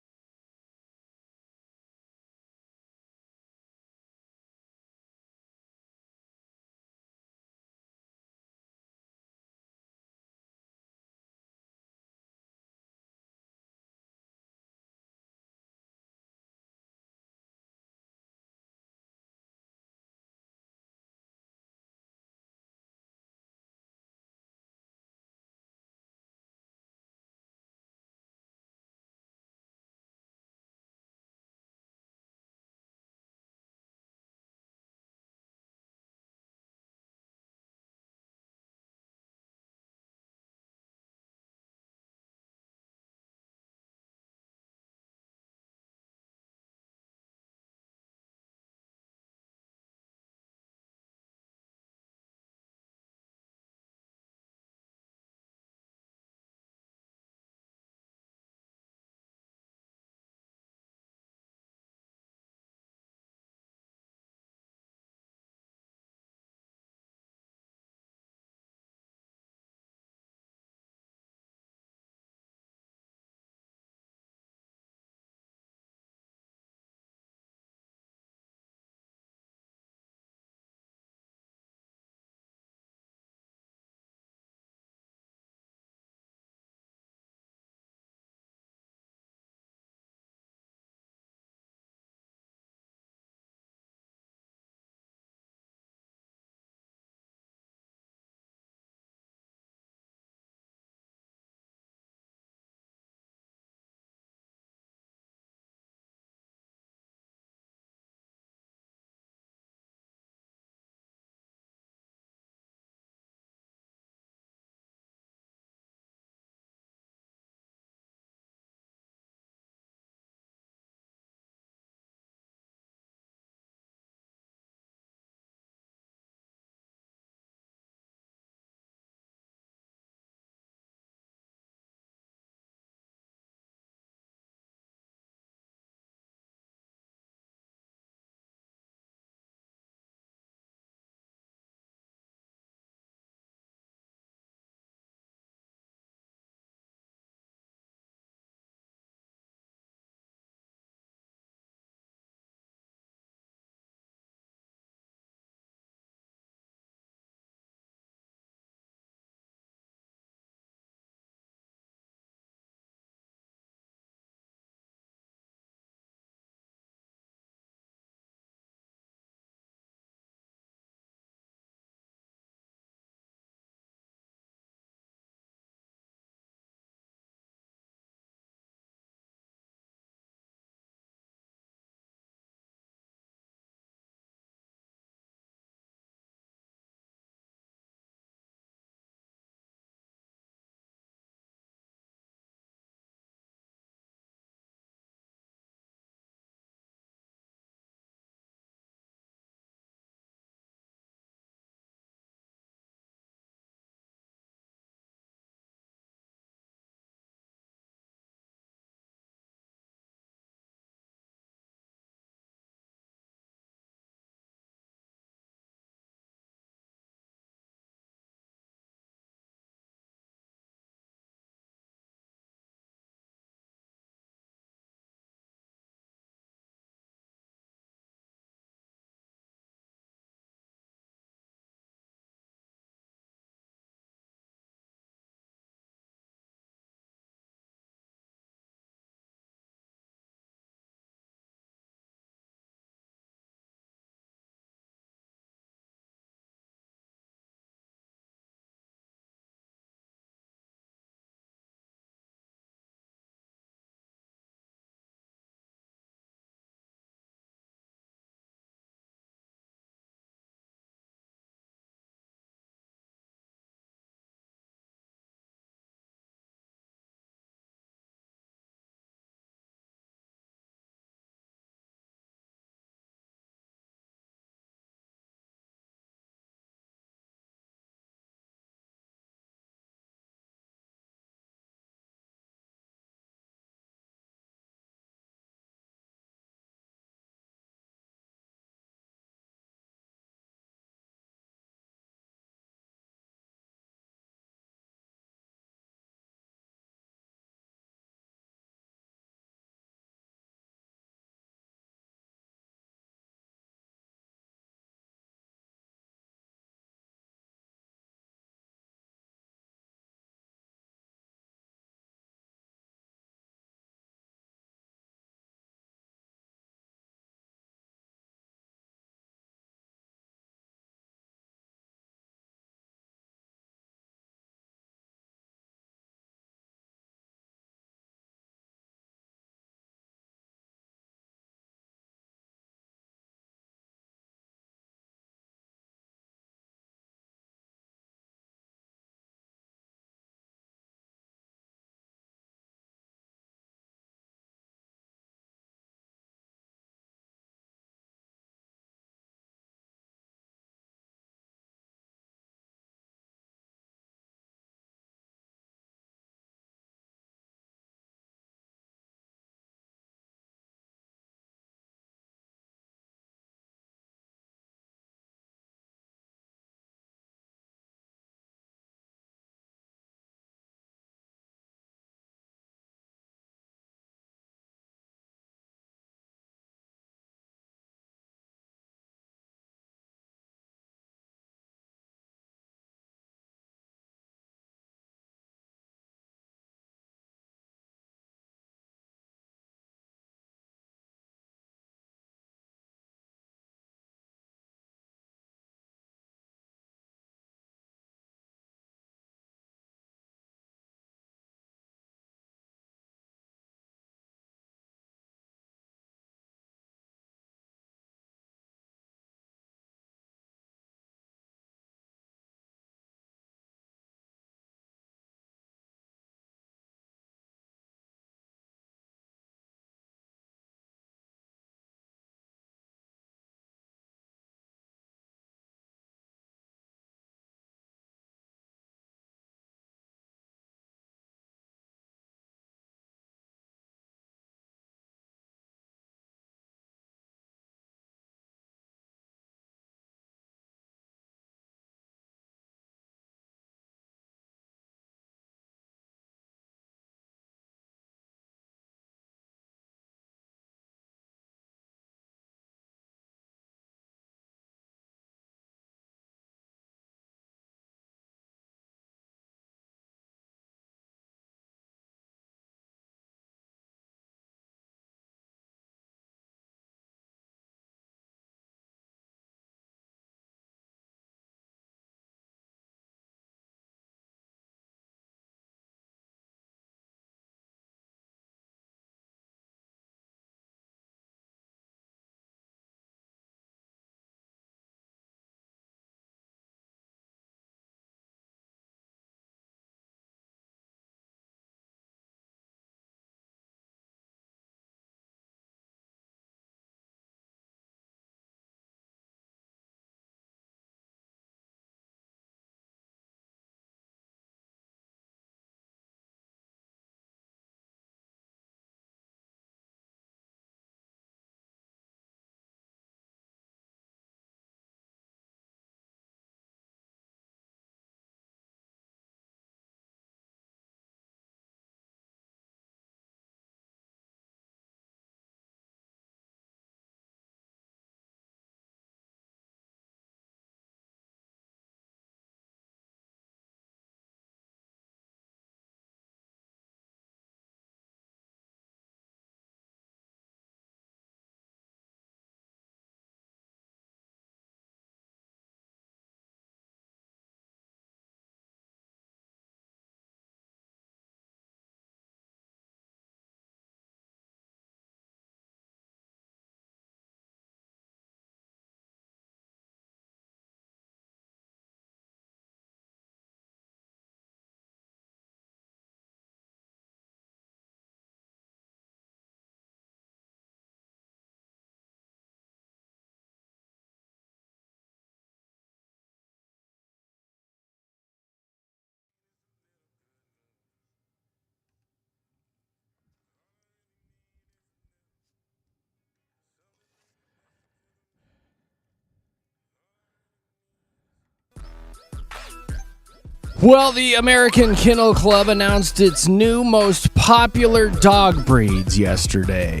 Well, the American Kennel Club announced its new most popular dog breeds yesterday.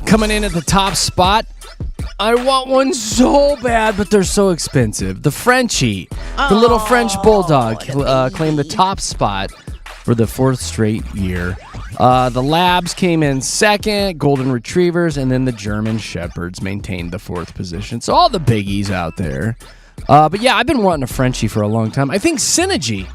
Coming in at the top spot, I want one so bad, but they're so expensive. The Frenchie, the little French bulldog, claimed the top spot for the 4th straight year. The Labs came in second, Golden Retrievers, and then the German Shepherds maintained the 4th position. So all the biggies out there. But yeah, I've been wanting a Frenchie for a long time. I think Synergy,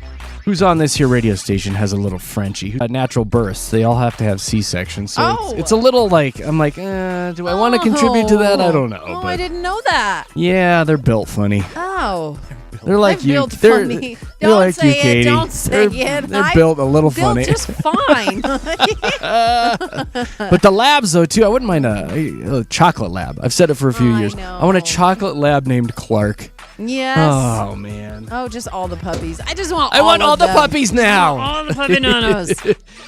who's on this here radio station, has a little Frenchie. Natural births. They all have to have C-sections. So it's a little like, I'm like, do I want to contribute to that? I don't know. Oh, but I didn't know that. yeah, they're built funny. Oh. They're like They're you. built They're, funny. they're Don't like say you, it. Katie. Don't say it. They're built a little Built funny. just fine. But the labs, though, too, I wouldn't mind a chocolate lab. I've said it for a few years. know. I want a chocolate lab named Clark. Yes. Oh, man. Oh, just all the puppies. I just want I want all of the them. puppies now. All the puppy nanas.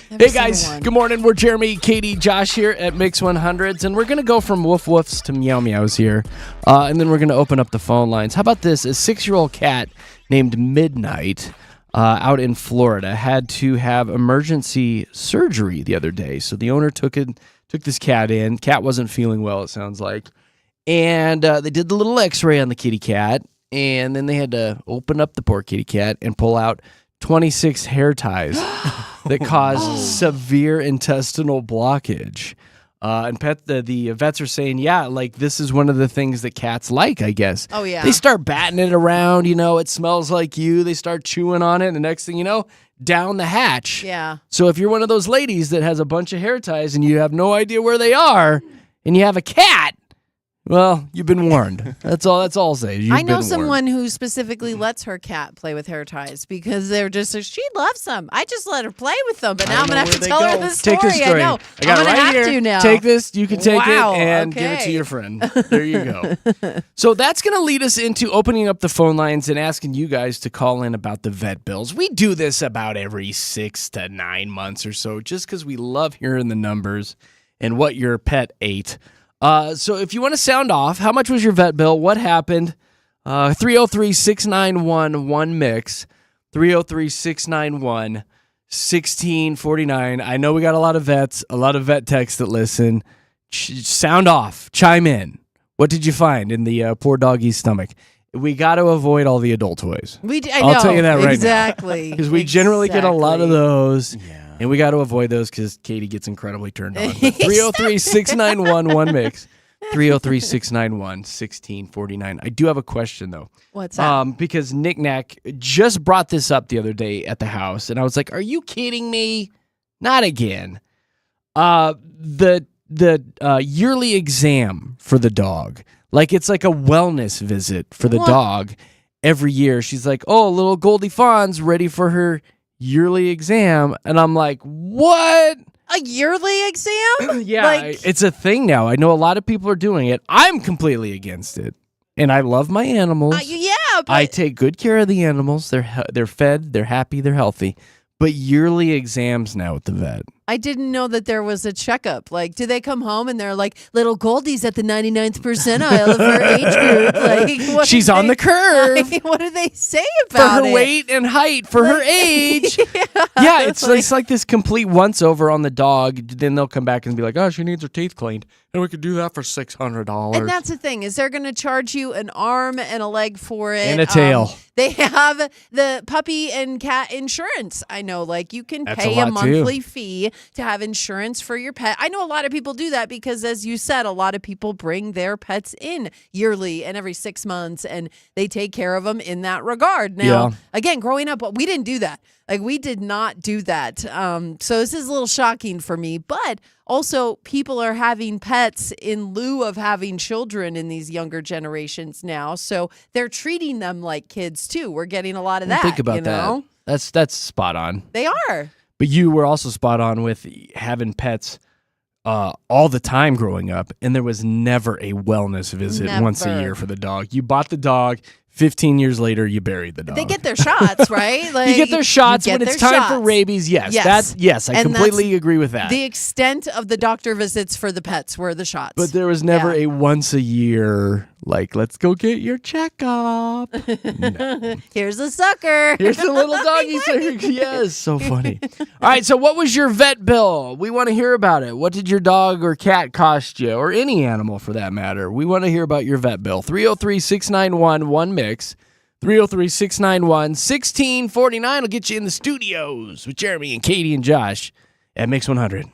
Hey, guys. Good morning. We're Jeremy, Katie, Josh here at Mix 100s, and we're going to go from woof woofs to meow meows here, and then we're going to open up the phone lines. How about this? A 6-year-old cat named Midnight out in Florida had to have emergency surgery the other day. So the owner took this cat in. Cat wasn't feeling well, it sounds like. And they did the little x-ray on the kitty cat, and then they had to open up the poor kitty cat and pull out 26 hair ties that caused severe intestinal blockage. And the vets are saying, yeah, like this is one of the things that cats like, I guess. Oh, yeah. They start batting it around, it smells like you. They start chewing on it, and the next thing you know, down the hatch. Yeah. So if you're one of those ladies that has a bunch of hair ties and you have no idea where they are, and you have a cat, well, you've been warned. That's all I'll say. I know someone who specifically lets her cat play with hair ties because they're just she loves them. I just let her play with them, but now I'm gonna have to tell her the story. Take the story. I know. I got I'm it gonna right have here. to now. Take this. You can take Wow, it and give it to okay. your friend. There you go. So that's going to lead us into opening up the phone lines and asking you guys to call in about the vet bills. We do this about every 6 to 9 months or so just because we love hearing the numbers and what your pet ate. So if you want to sound off, how much was your vet bill? What happened? 303-691-1MIX. 303-691-1649. I know we got a lot of vets, a lot of vet techs that listen. Sound off. Chime in. What did you find in the poor doggy's stomach? We got to avoid all the adult toys. I'll tell you that right now. Exactly. Because we generally get a lot of those. Yeah. And we got to avoid those because Katie gets incredibly turned on. 303-691-1MIX. 303-691-1649. I do have a question, though. What's that? Because Nick Nack just brought this up the other day at the house, and I was like, are you kidding me? Not again. The yearly exam for the dog. Like, it's like a wellness visit for the dog every year. She's like, oh, little Goldie Fawn's ready for her yearly exam, and I'm like, what? A yearly exam? Yeah, it's a thing now. I know a lot of people are doing it. I'm completely against it, and I love my animals. Yeah, but I take good care of the animals. They're fed, they're happy, they're healthy. But yearly exams now at the vet. I didn't know that there was a checkup. Like, do they come home and they're like, little Goldie's at the 99th percentile of her age group? Like, She's on the curve. What do they say For about her it? weight and height, for her age. Yeah, it's like this complete once over on the dog. Then they'll come back and be like, oh, she needs her teeth cleaned. And we could do that for $600. And that's the thing, is they're going to charge you an arm and a leg for it. And a tail. They have the puppy and cat insurance. I know, like you can That's pay a a lot, too. monthly fee to have insurance for your pet. I know a lot of people do that because, as you said, a lot of people bring their pets in yearly and every 6 months, and they take care of them in that regard. Now, again, growing up, we didn't do that. Like, we did not do that. So this is a little shocking for me, but also people are having pets in lieu of having children in these younger generations now. So they're treating them like kids too. We're getting a lot of that. Think about you know? that. That's spot on. They are. But you were also spot on with having pets all the time growing up, and there was never a wellness visit once a year for the dog. You bought the dog, 15 years later, you buried the dog. They get their shots, right? Like, you get their shots you get when it's their time for shots. rabies. Yes, Yes. I And completely agree with that. The extent of the doctor visits for the pets were the shots. But there was never Yeah. a once a year, like, let's go get your checkup. No. Here's a sucker. Here's a little doggy. Yes, so funny. All right, so what was your vet bill? We want to hear about it. What did your dog or cat cost you, or any animal for that matter? We want to hear about your vet bill. 303-691-1MIX. 303-691-1649 will get you in the studios with Jeremy and Katy and Josh at Mix 100.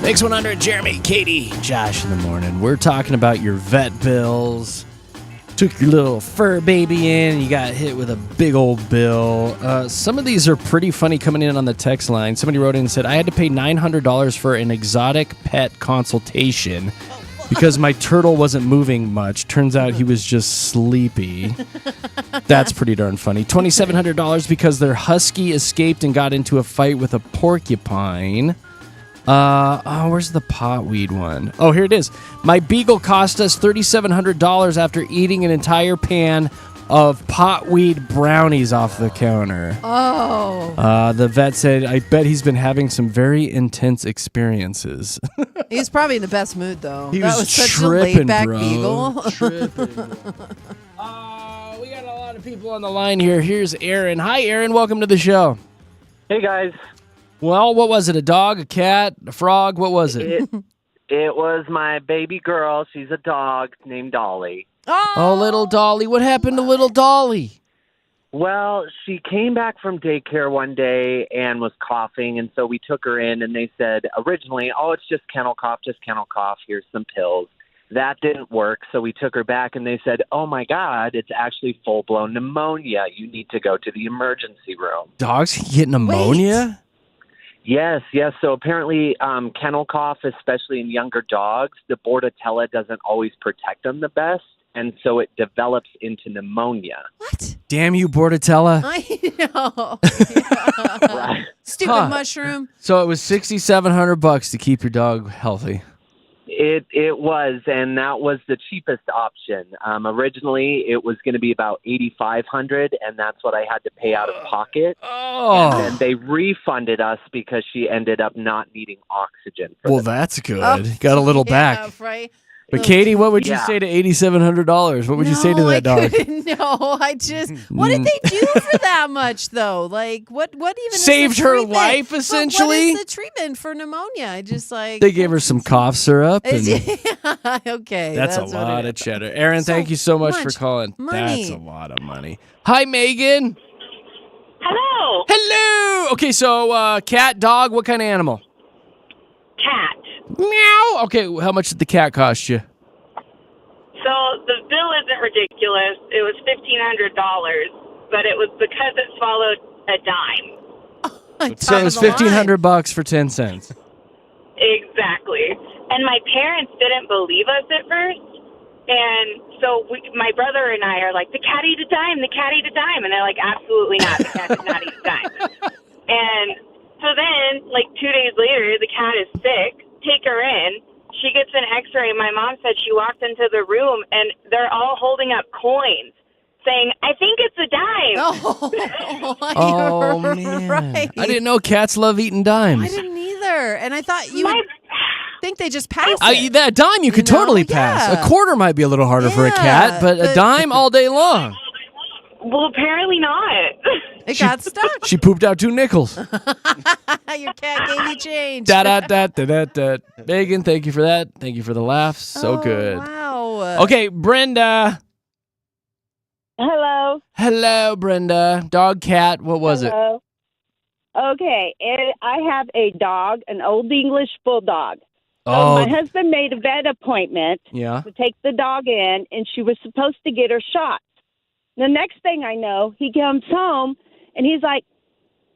Mix 100, Jeremy, Katy, Josh in the morning. We're talking about your vet bills. Took your little fur baby in, and you got hit with a big old bill. Some of these are pretty funny coming in on the text line. Somebody wrote in and said, I had to pay $900 for an exotic pet consultation because my turtle wasn't moving much. Turns out he was just sleepy. That's pretty darn funny. $2,700 because their husky escaped and got into a fight with a porcupine. Where's the potweed one? Oh, here it is. My beagle cost us $3,700 after eating an entire pan of potweed brownies off the counter. Oh. The vet said, I bet he's been having some very intense experiences. He's probably in the best mood, though. He that was was such tripping, a laid-back bro. beagle. Tripping. We got a lot of people on the line here. Here's Aaron. Hi, Aaron. Welcome to the show. Hey, guys. Well, what was it? A dog, a cat, a frog? What was it? It was my baby girl. She's a dog named Dolly. Oh, little Dolly. What happened to little Dolly? Well, she came back from daycare one day and was coughing, and so we took her in, and they said originally, oh, it's just kennel cough, here's some pills. That didn't work, so we took her back, and they said, oh, my God, it's actually full-blown pneumonia. You need to go to the emergency room. Dogs can get pneumonia? Yes. So apparently kennel cough, especially in younger dogs, the Bordetella doesn't always protect them the best, and so it develops into pneumonia. What? Damn you, Bordetella. I know. Right. Stupid mushroom. So it was $6,700 to keep your dog healthy. It was, and that was the cheapest option. Originally, it was going to be about $8,500, and that's what I had to pay out of pocket. Oh. And then they refunded us because she ended up not needing oxygen. Well, that's good. Got a little back. Right? But Katie, what would you say to $8,700? What would you say to that dog? I just. What did they do for that much, though? Like, what even saved is the her treatment? life, But essentially? what is the treatment for pneumonia? I just like. They gave her some cough syrup. And okay. that's a lot of cheddar. Aaron, thank you so much for calling. Money. That's a lot of money. Hi, Megan. Hello. Hello. Okay, so cat, dog, what kind of animal? Cat. Meow. Okay, how much did the cat cost you? So the bill isn't ridiculous. It was $1,500, but it was because it swallowed a dime. So it was $1,500 for 10 cents. Exactly. And my parents didn't believe us at first. And so my brother and I are like, the cat ate a dime, the cat ate a dime. And they're like, absolutely not. The cat did not eat a dime. And so then, like 2 days later, the cat is sick. Take her in. She gets an x-ray. My mom said she walked into the room, and they're all holding up coins saying, I think it's a dime. Oh, man. Right. I didn't know cats love eating dimes. I didn't either. And I thought you would think they just pass it. That dime you could totally pass. Yeah. A quarter might be a little harder for a cat, but a dime all day long. Well, apparently not. It got stuck. She pooped out 2 nickels. Your cat gave you change. Da. Megan, thank you for that. Thank you for the laughs. So good. Wow. Okay, Brenda. Hello. Hello, Brenda. Dog, cat, what was it? Okay, I have a dog, an Old English Bulldog. So Oh, my husband made a vet appointment yeah. to take the dog in, and she was supposed to get her shots. The next thing I know, he comes home, and he's like,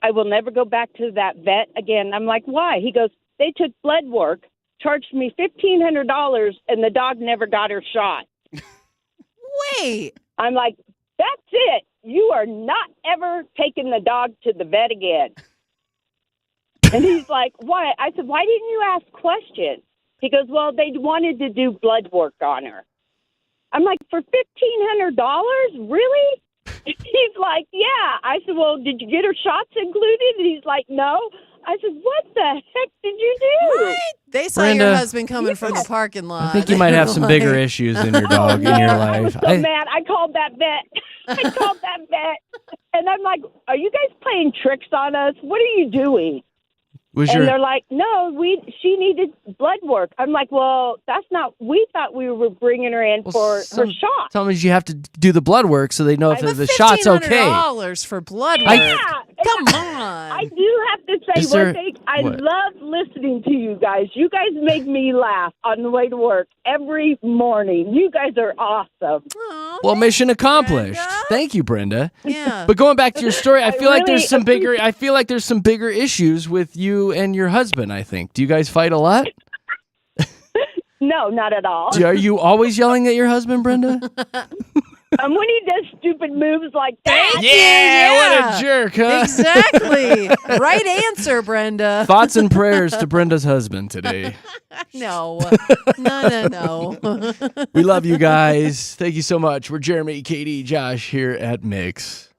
I will never go back to that vet again. I'm like, why? He goes, they took blood work, charged me $1,500, and the dog never got her shot. Wait. I'm like, that's it. You are not ever taking the dog to the vet again. And he's like, why? I said, why didn't you ask questions? He goes, well, they wanted to do blood work on her. I'm like, for $1,500? Really? He's like, yeah. I said, well, did you get her shots included? And he's like, no. I said, what the heck did you do? What? They saw Brenda, your husband coming from the parking lot. I think you might have some bigger issues in your dog in your life. So mad. I called that vet. And I'm like, are you guys playing tricks on us? What are you doing? They're like, no, she needed blood work. I'm like, well, that's not, we thought we were bringing her in for her shot. Tell me you have to do the blood work so they know if the shot's okay. $1,500 for blood work. Come on. I do have to say one thing. I love listening to you guys. You guys make me laugh on the way to work every morning. You guys are awesome. Oh, Well, mission accomplished. Thank you, Brenda. Yeah. But going back to your story, I feel like really there's some bigger. I feel like there's some bigger issues with you and your husband. I think. Do you guys fight a lot? No, not at all. Are you always yelling at your husband, Brenda? When he does stupid moves like that. What a jerk, huh? Exactly. Right answer, Brenda. Thoughts and prayers to Brenda's husband today. No. No. We love you guys. Thank you so much. We're Jeremy, Katy, Josh here at Mix.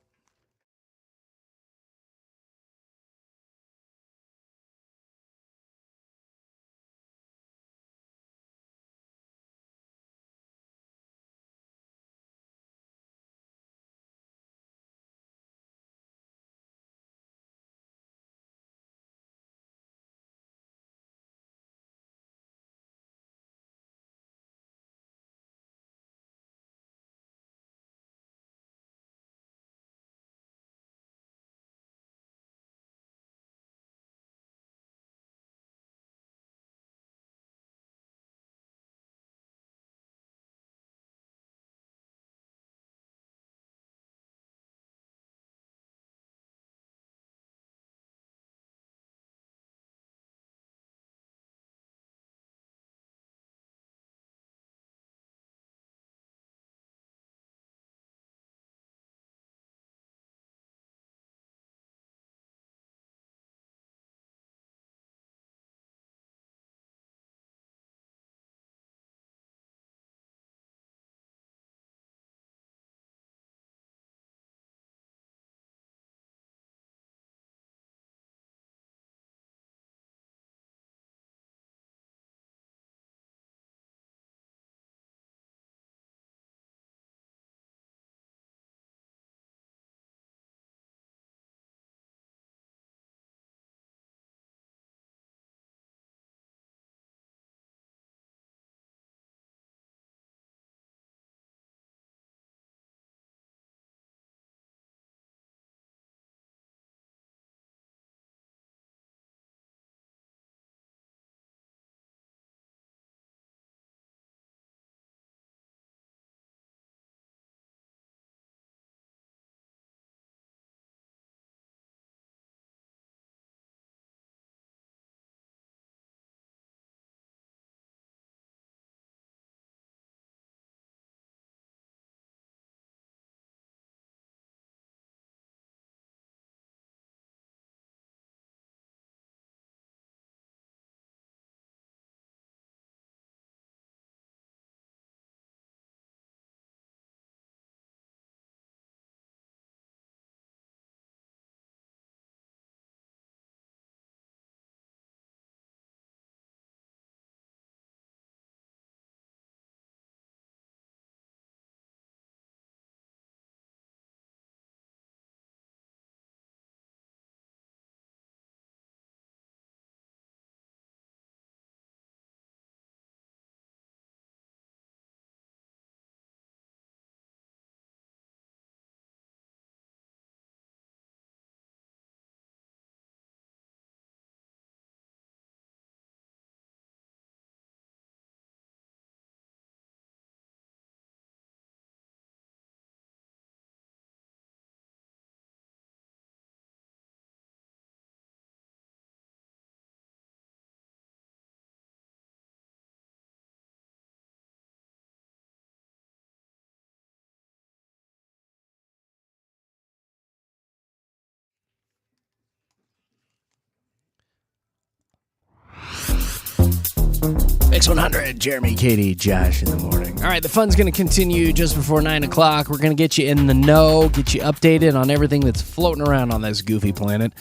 Mix 100, Jeremy, Katy, Josh in the morning. All right, the fun's going to continue just before 9 o'clock. We're going to get you in the know, get you updated on everything that's floating around on this goofy planet.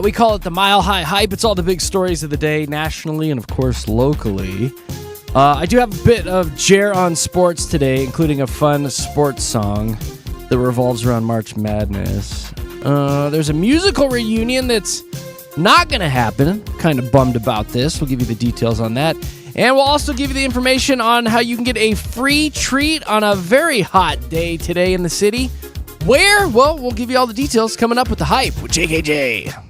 We call it the Mile High Hype. It's all the big stories of the day, nationally and, of course, locally. I do have a bit of Jer on sports today, including a fun sports song that revolves around March Madness. There's a musical reunion that's not going to happen. Kind of bummed about this. We'll give you the details on that. And we'll also give you the information on how you can get a free treat on a very hot day today in the city. Where? Well, we'll give you all the details coming up with the Hype with JKJ.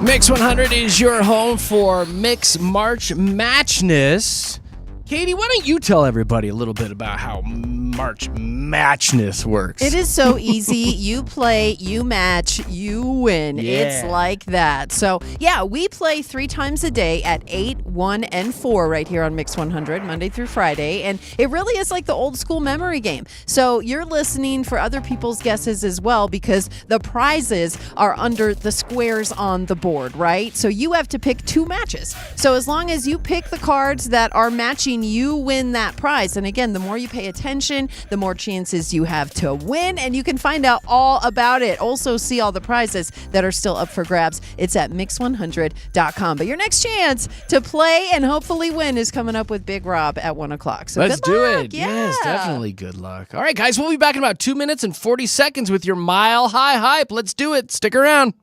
Mix 100 is your home for Mix March Matchness. Katie, why don't you tell everybody a little bit about how March Matchness works? It is so easy. You play, you match, you win. Yeah. It's like that. So, yeah, we play 3 times a day at 8, 1, and 4 right here on Mix 100, Monday through Friday. And it really is like the old school memory game. So you're listening for other people's guesses as well because the prizes are under the squares on the board, right? So you have to pick 2 matches. So as long as you pick the cards that are matching, you win that prize. And again, the more you pay attention, the more chances you have to win, and you can find out all about it. Also see all the prizes that are still up for grabs. It's at mix100.com. But your next chance to play and hopefully win is coming up with Big Rob at 1 o'clock. So Let's good do luck. it. Yeah. Yes, definitely good luck. All right, guys, we'll be back in about 2 minutes and 40 seconds with your Mile High Hype. Let's do it. Stick around.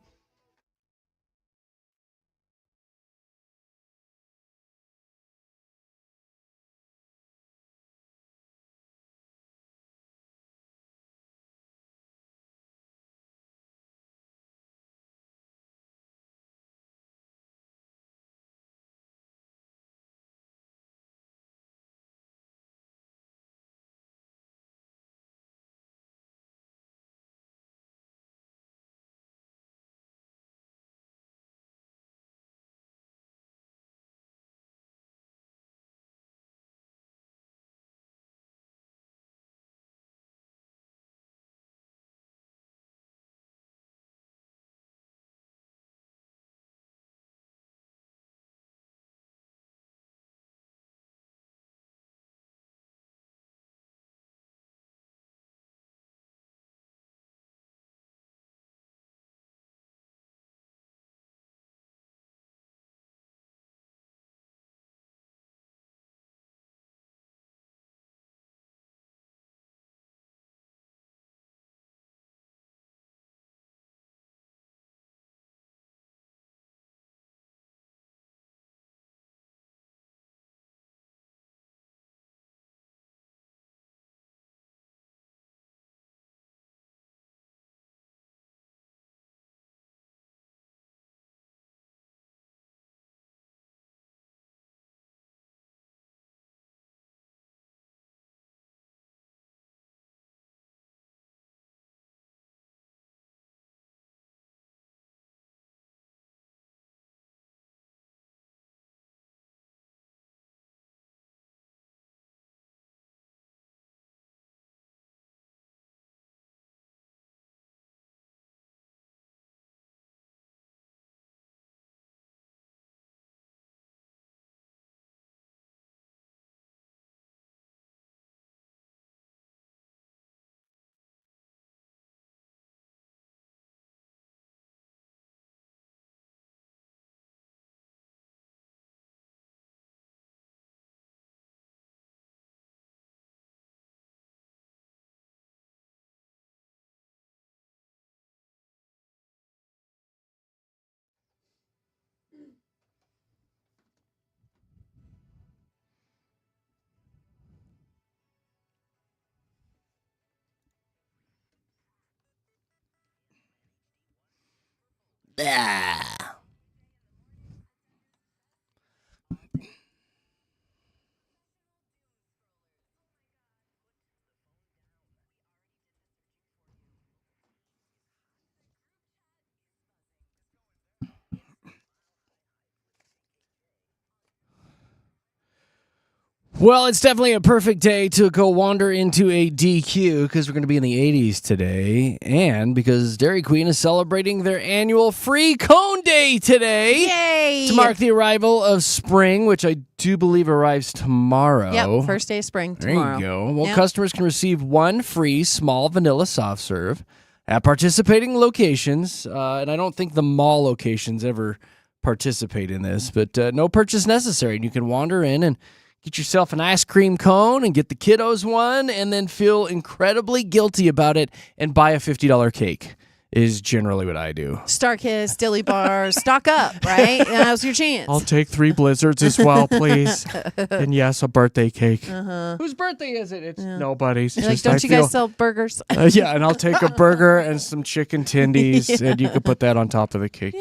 Well, it's definitely a perfect day to go wander into a DQ because we're going to be in the 80s today, and because Dairy Queen is celebrating their annual Free Cone Day today. Yay! To mark the arrival of spring, which I do believe arrives tomorrow. Yep, first day of spring tomorrow. There you go. Well, Yep. customers can receive 1 free small vanilla soft serve at participating locations, and I don't think the mall locations ever participate in this, but no purchase necessary. And you can wander in and get yourself an ice cream cone and get the kiddos one and then feel incredibly guilty about it and buy a $50 cake is generally what I do. Star Kiss, Dilly Bars, stock up, right? Now's your chance. I'll take 3 blizzards as well, please. And yes, a birthday cake. Whose birthday is it? It's nobody's. You're like, don't you guys sell burgers? Yeah, and I'll take a burger and some chicken tendies, and you can put that on top of the cake.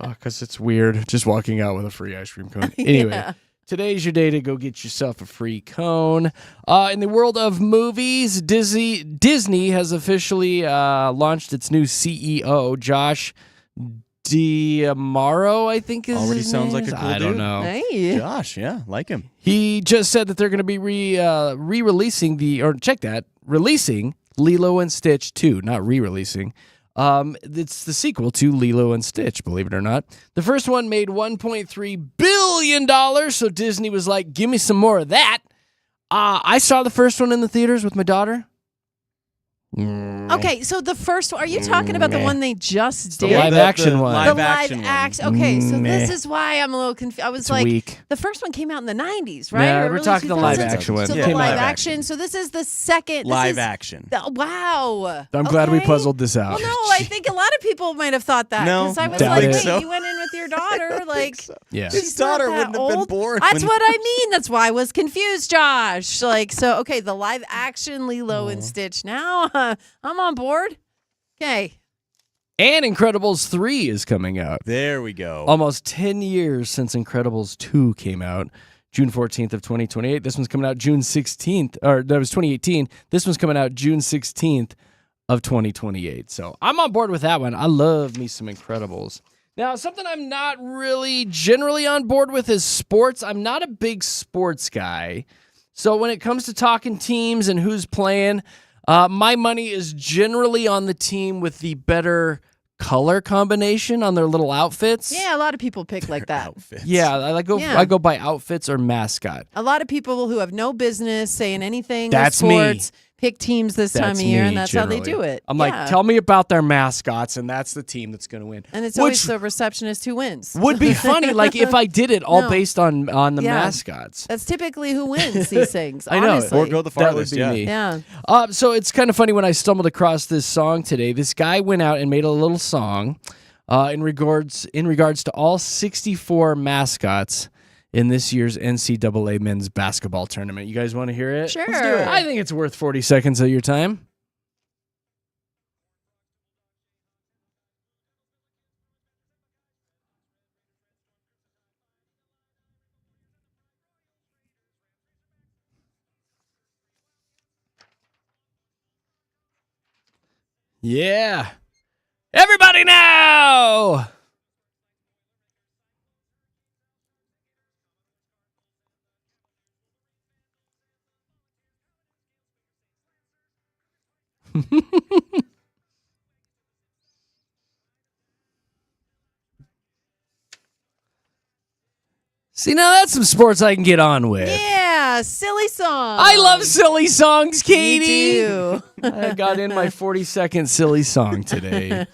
Because it's weird just walking out with a free ice cream cone. Anyway. Yeah. Today's your day to go get yourself a free cone. In the world of movies, Disney has officially launched its new CEO, Josh D'Amaro, I think is Already his sounds name. like a cool I don't dude. know. Hey. Josh, yeah, like him. He just said that they're going to be releasing Lilo and Stitch 2, not re-releasing. It's the sequel to Lilo and Stitch, believe it or not. The first one made $1.3 billion, so Disney was like, give me some more of that. I saw the first one in the theaters with my daughter. Okay, so the first one, are you talking about the one they just The did? live action one. The Live live action one. action. Okay, so this Meh. is why I'm a little confused. I was It's like, weak. the first one came out in the 90s, right? Yeah, Or we're early talking the live 2000s? action one. So Yeah, the live live action. action. So this is the second. Live action. Wow. I'm glad we Okay. puzzled this out. Well, no, I think a lot of people might have thought that. No, Because I was doubt like, it. wait, So? you went in with your daughter? Like, Yeah. His she's not daughter that wouldn't have been old. born That's when- what I mean. That's why I was confused, Josh. Like, so, okay, the live action Lilo and Stitch. Now I'm on board. Okay. And Incredibles 3 is coming out. There we go. Almost 10 years since Incredibles 2 came out. June 14th of 2028. This one's coming out June 16th, or that was 2018. This one's coming out June 16th of 2028. So I'm on board with that one. I love me some Incredibles. Now, something I'm not really generally on board with is sports. I'm not a big sports guy. So when it comes to talking teams and who's playing, my money is generally on the team with the better color combination on their little outfits. Yeah, a lot of people pick like that. Outfits. Yeah, I go by outfits or mascot. A lot of people who have no business saying anything That's with me. sports pick teams this time of year, and that's how they do it. I'm Yeah. like, tell me about their mascots, and that's the team that's going to win. And it's Which always the receptionist who wins. would be funny, like if I did it all No. based on the Yeah. mascots. That's typically who wins these things. I know. honestly. Or go the That would farthest, be yeah. me. Yeah. So it's kind of funny when I stumbled across this song today. This guy went out and made a little song in regards to all 64 mascots in this year's NCAA men's basketball tournament. You guys want to hear it? Sure. Let's do it. I think it's worth 40 seconds of your time. Yeah. Everybody now! See, now that's some sports I can get on with. Yeah, silly song. I love silly songs, Katie. Me too. I got in my 40-second silly song today.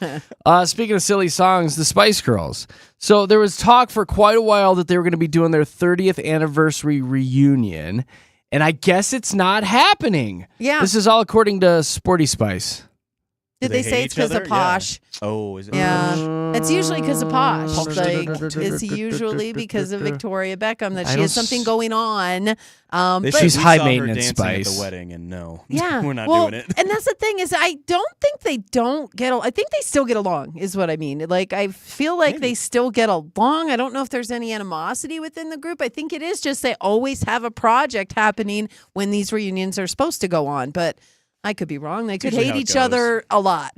Speaking of silly songs, the Spice Girls. So there was talk for quite a while that they were going to be doing their 30th anniversary reunion, and I guess it's not happening. Yeah. This is all according to Sporty Spice. Did Do they they say hate it's each because of other? posh? Oh, is it? Yeah. It's usually because of posh. Posh. Like, it's usually because of Victoria Beckham that I she has don't something s- going on. They But should- She's we high saw her maintenance dancing at Spice. the wedding, and no, yeah, we're not well, doing it. And that's the thing is, I don't think they don't get. I think they still get along. Is what I mean. Like I feel like they still get along. I don't know if there's any animosity within the group. I think it is just they always have a project happening when these reunions are supposed to go on, but. I could be wrong. They could usually hate how it each goes. other a lot.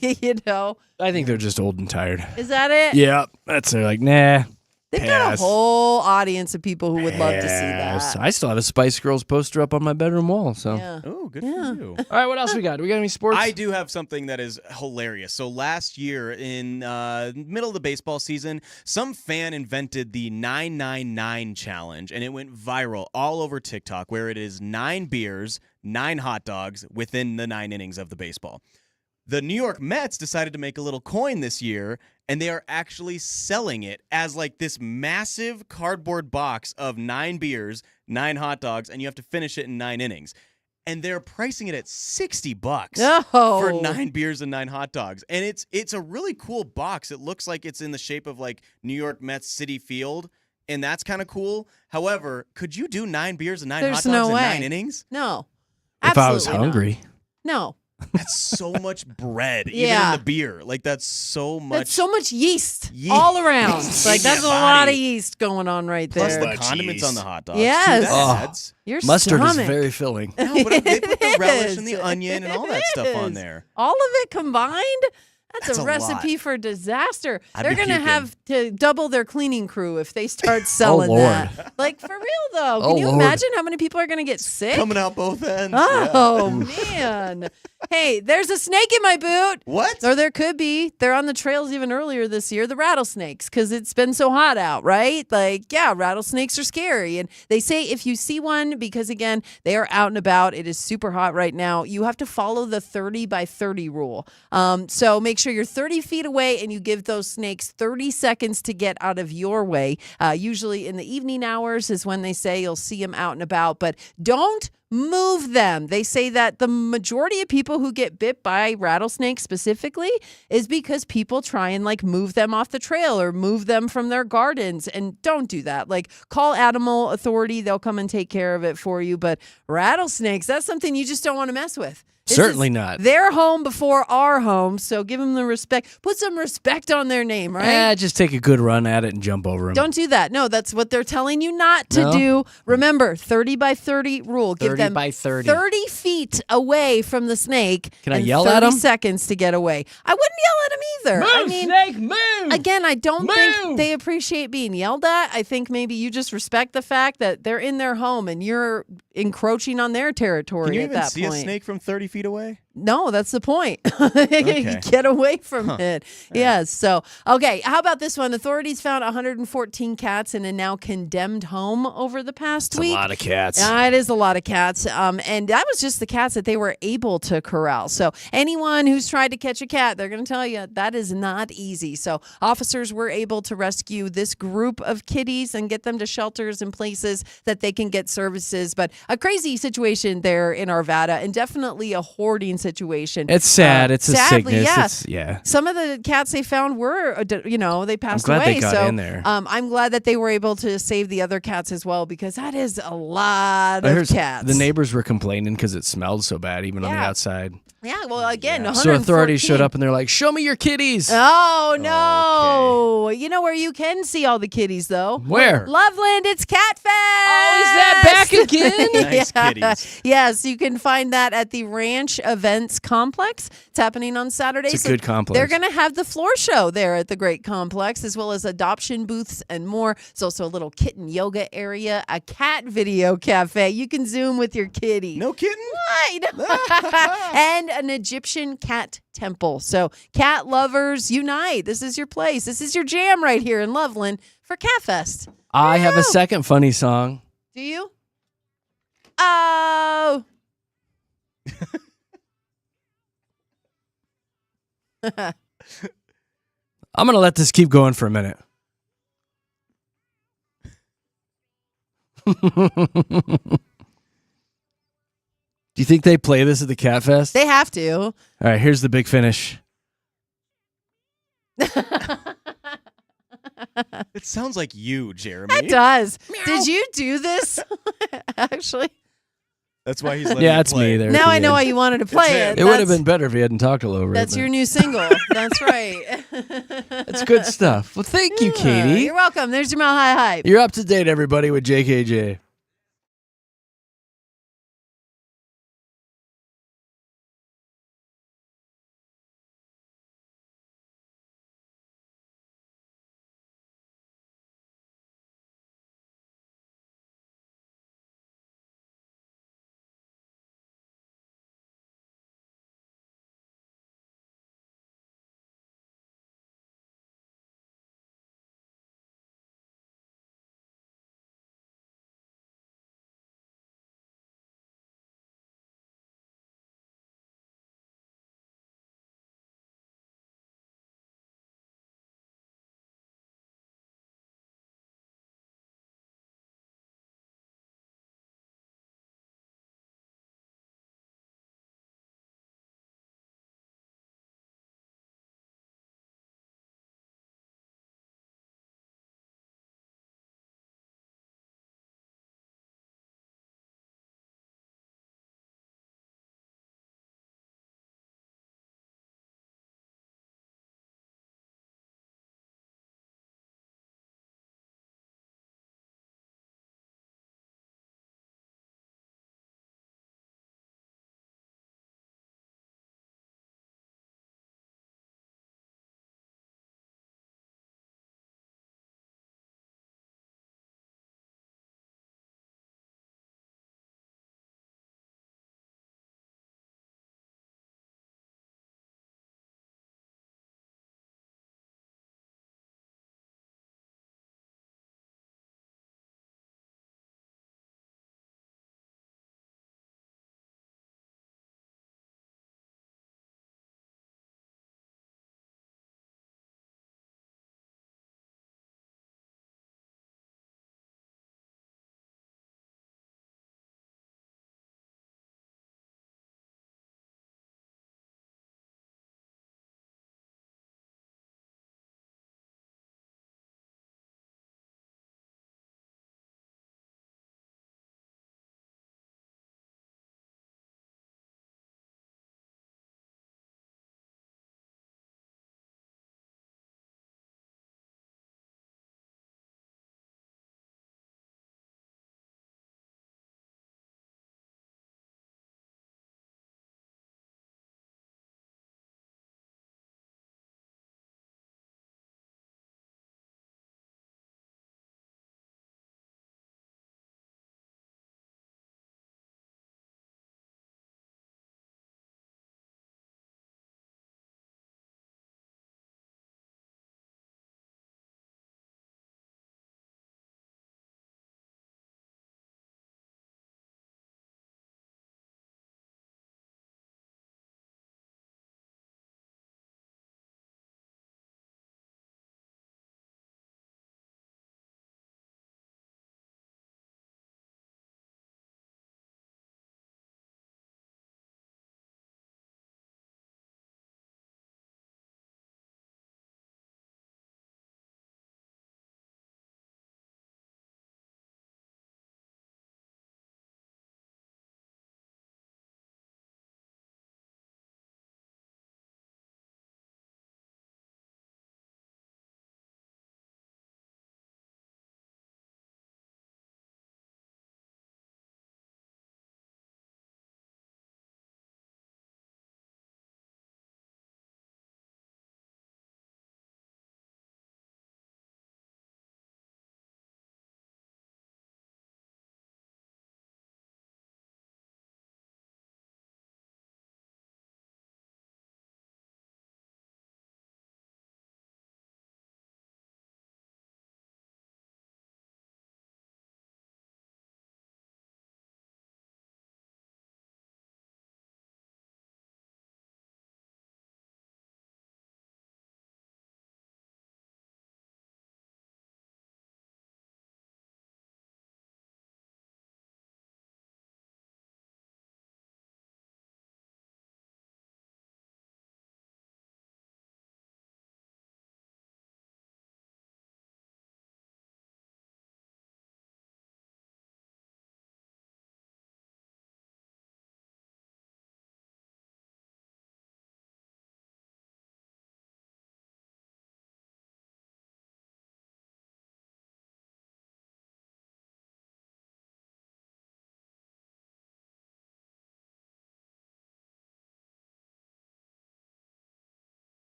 You know, I think they're just old and tired. is that it? Yep. That's they're like, nah. They've got a Pass. whole audience of people who would love to see Yes. that. I still have a Spice Girls poster up on my bedroom wall. So, Yeah. Oh, good Yeah. for you. all right, what else we got? Do we got any sports? I do have something that is hilarious. So last year, in middle of the baseball season, some fan invented the 999 challenge, and it went viral all over TikTok, where it is 9 beers, 9 hot dogs within the 9 innings of the baseball. The New York Mets decided to make a little coin this year, and they are actually selling it as like this massive cardboard box of 9 beers, 9 hot dogs, and you have to finish it in 9 innings. And they're pricing it at $60 Oh. for 9 beers and 9 hot dogs. And it's a really cool box. It looks like it's in the shape of like New York Mets City Field, and that's kind of cool. However, could you do 9 beers and 9 There's hot dogs no in way. 9 innings? No. if I was Absolutely not. hungry. No. That's so much bread, even Yeah. in the beer. Like that's so much. That's so much yeast all around. Like that's a lot of yeast going on right Plus there. the condiments on the hot dogs. Yes. Too, that adds. Your Mustard is stomach. very filling. No, but they put the relish and It the onion and all that is. stuff on there. All of it combined? That's That's a a recipe lot. for disaster. I'd They're be going to puking. have to double their cleaning crew if they start selling Lord. that. Like, for real, though. Can Oh, you Lord. imagine how many people are going to get sick? Coming out both ends. Oh, man. Hey, there's a snake in my boot. What? Or there could be. They're on the trails even earlier this year, the rattlesnakes, because it's been so hot out, right? Like, yeah, rattlesnakes are scary. And they say if you see one, because again, they are out and about, it is super hot right now, you have to follow the 30 by 30 rule. So make sure you're 30 feet away and you give those snakes 30 seconds to get out of your way. Usually in the evening hours is when they say you'll see them out and about, but don't move them. They say that the majority of people who get bit by rattlesnakes specifically is because people try and like move them off the trail or move them from their gardens, and don't do that. Like call animal authority, they'll come and take care of it for you, but rattlesnakes, that's something you just don't want to mess with. This Certainly is not. their home before our home, so give them the respect. Put some respect on their name, right? Just take a good run at it and jump over them. Don't do that. No, that's what they're telling you not to No? do. Remember, 30 by 30 rule. Give 30 them by 30. 30 feet away from the snake. Can I and yell 30 at 'em? seconds to get away. I wouldn't yell at them either. I mean, snake, move! again, I don't think Move! they appreciate being yelled at. I think maybe you just respect the fact that they're in their home and you're encroaching on their territory Can you at even that see point. a snake from 30 feet away? No, that's the point. Okay. Get away from it. Yes. So, okay. How about this one? Authorities found 114 cats in a now condemned home over the past It's week. a lot of cats. It is a lot of cats. And that was just the cats that they were able to corral. So anyone who's tried to catch a cat, they're going to tell you that is not easy. So officers were able to rescue this group of kitties and get them to shelters and places that they can get services. But a crazy situation there in Arvada, and definitely a hoarding situation. It's sad. It's a sadly, sickness. yeah. Yeah. Some of the cats they found were, they passed glad away. they got so in there. I'm glad that they were able to save the other cats as well, because that is a lot I of heard cats. the neighbors were complaining because it smelled so bad, even on the Yeah. outside. Yeah, well, again, So authorities 114. showed up and they're like, "Show me your kitties." Oh, no. You know where you can see all the kitties, though? Where? Loveland, it's Cat Fest. Oh, is that back again? Nice kitties. Yes, you can find that at the Ranch Events Complex. It's happening on Saturday. It's a good complex. They're going to have the floor show there at the Great Complex, as well as adoption booths and more. There's also a little kitten yoga area, a cat video cafe. You can Zoom with your kitty. No kidding? Right. And an Egyptian cat temple. So cat lovers unite. This is your place. This is your jam right here in Loveland for Cat Fest. I have a second funny song. Do you? Oh. I'm going to let this keep going for a minute. Do you think they play this at the Cat Fest? They have to. All right, here's the big finish. It sounds like you, Jeremy. It does. Did you do this? Actually. That's why he's letting Yeah, you it's play. me there. Now at the I know end. why you wanted to play him. it. It would have That's- been better if he hadn't talked all over That's it. your new single. That's right. That's good stuff. Well, thank you, Katie. You're welcome. There's your Mile High Hype. You're up to date, everybody, with JKJ.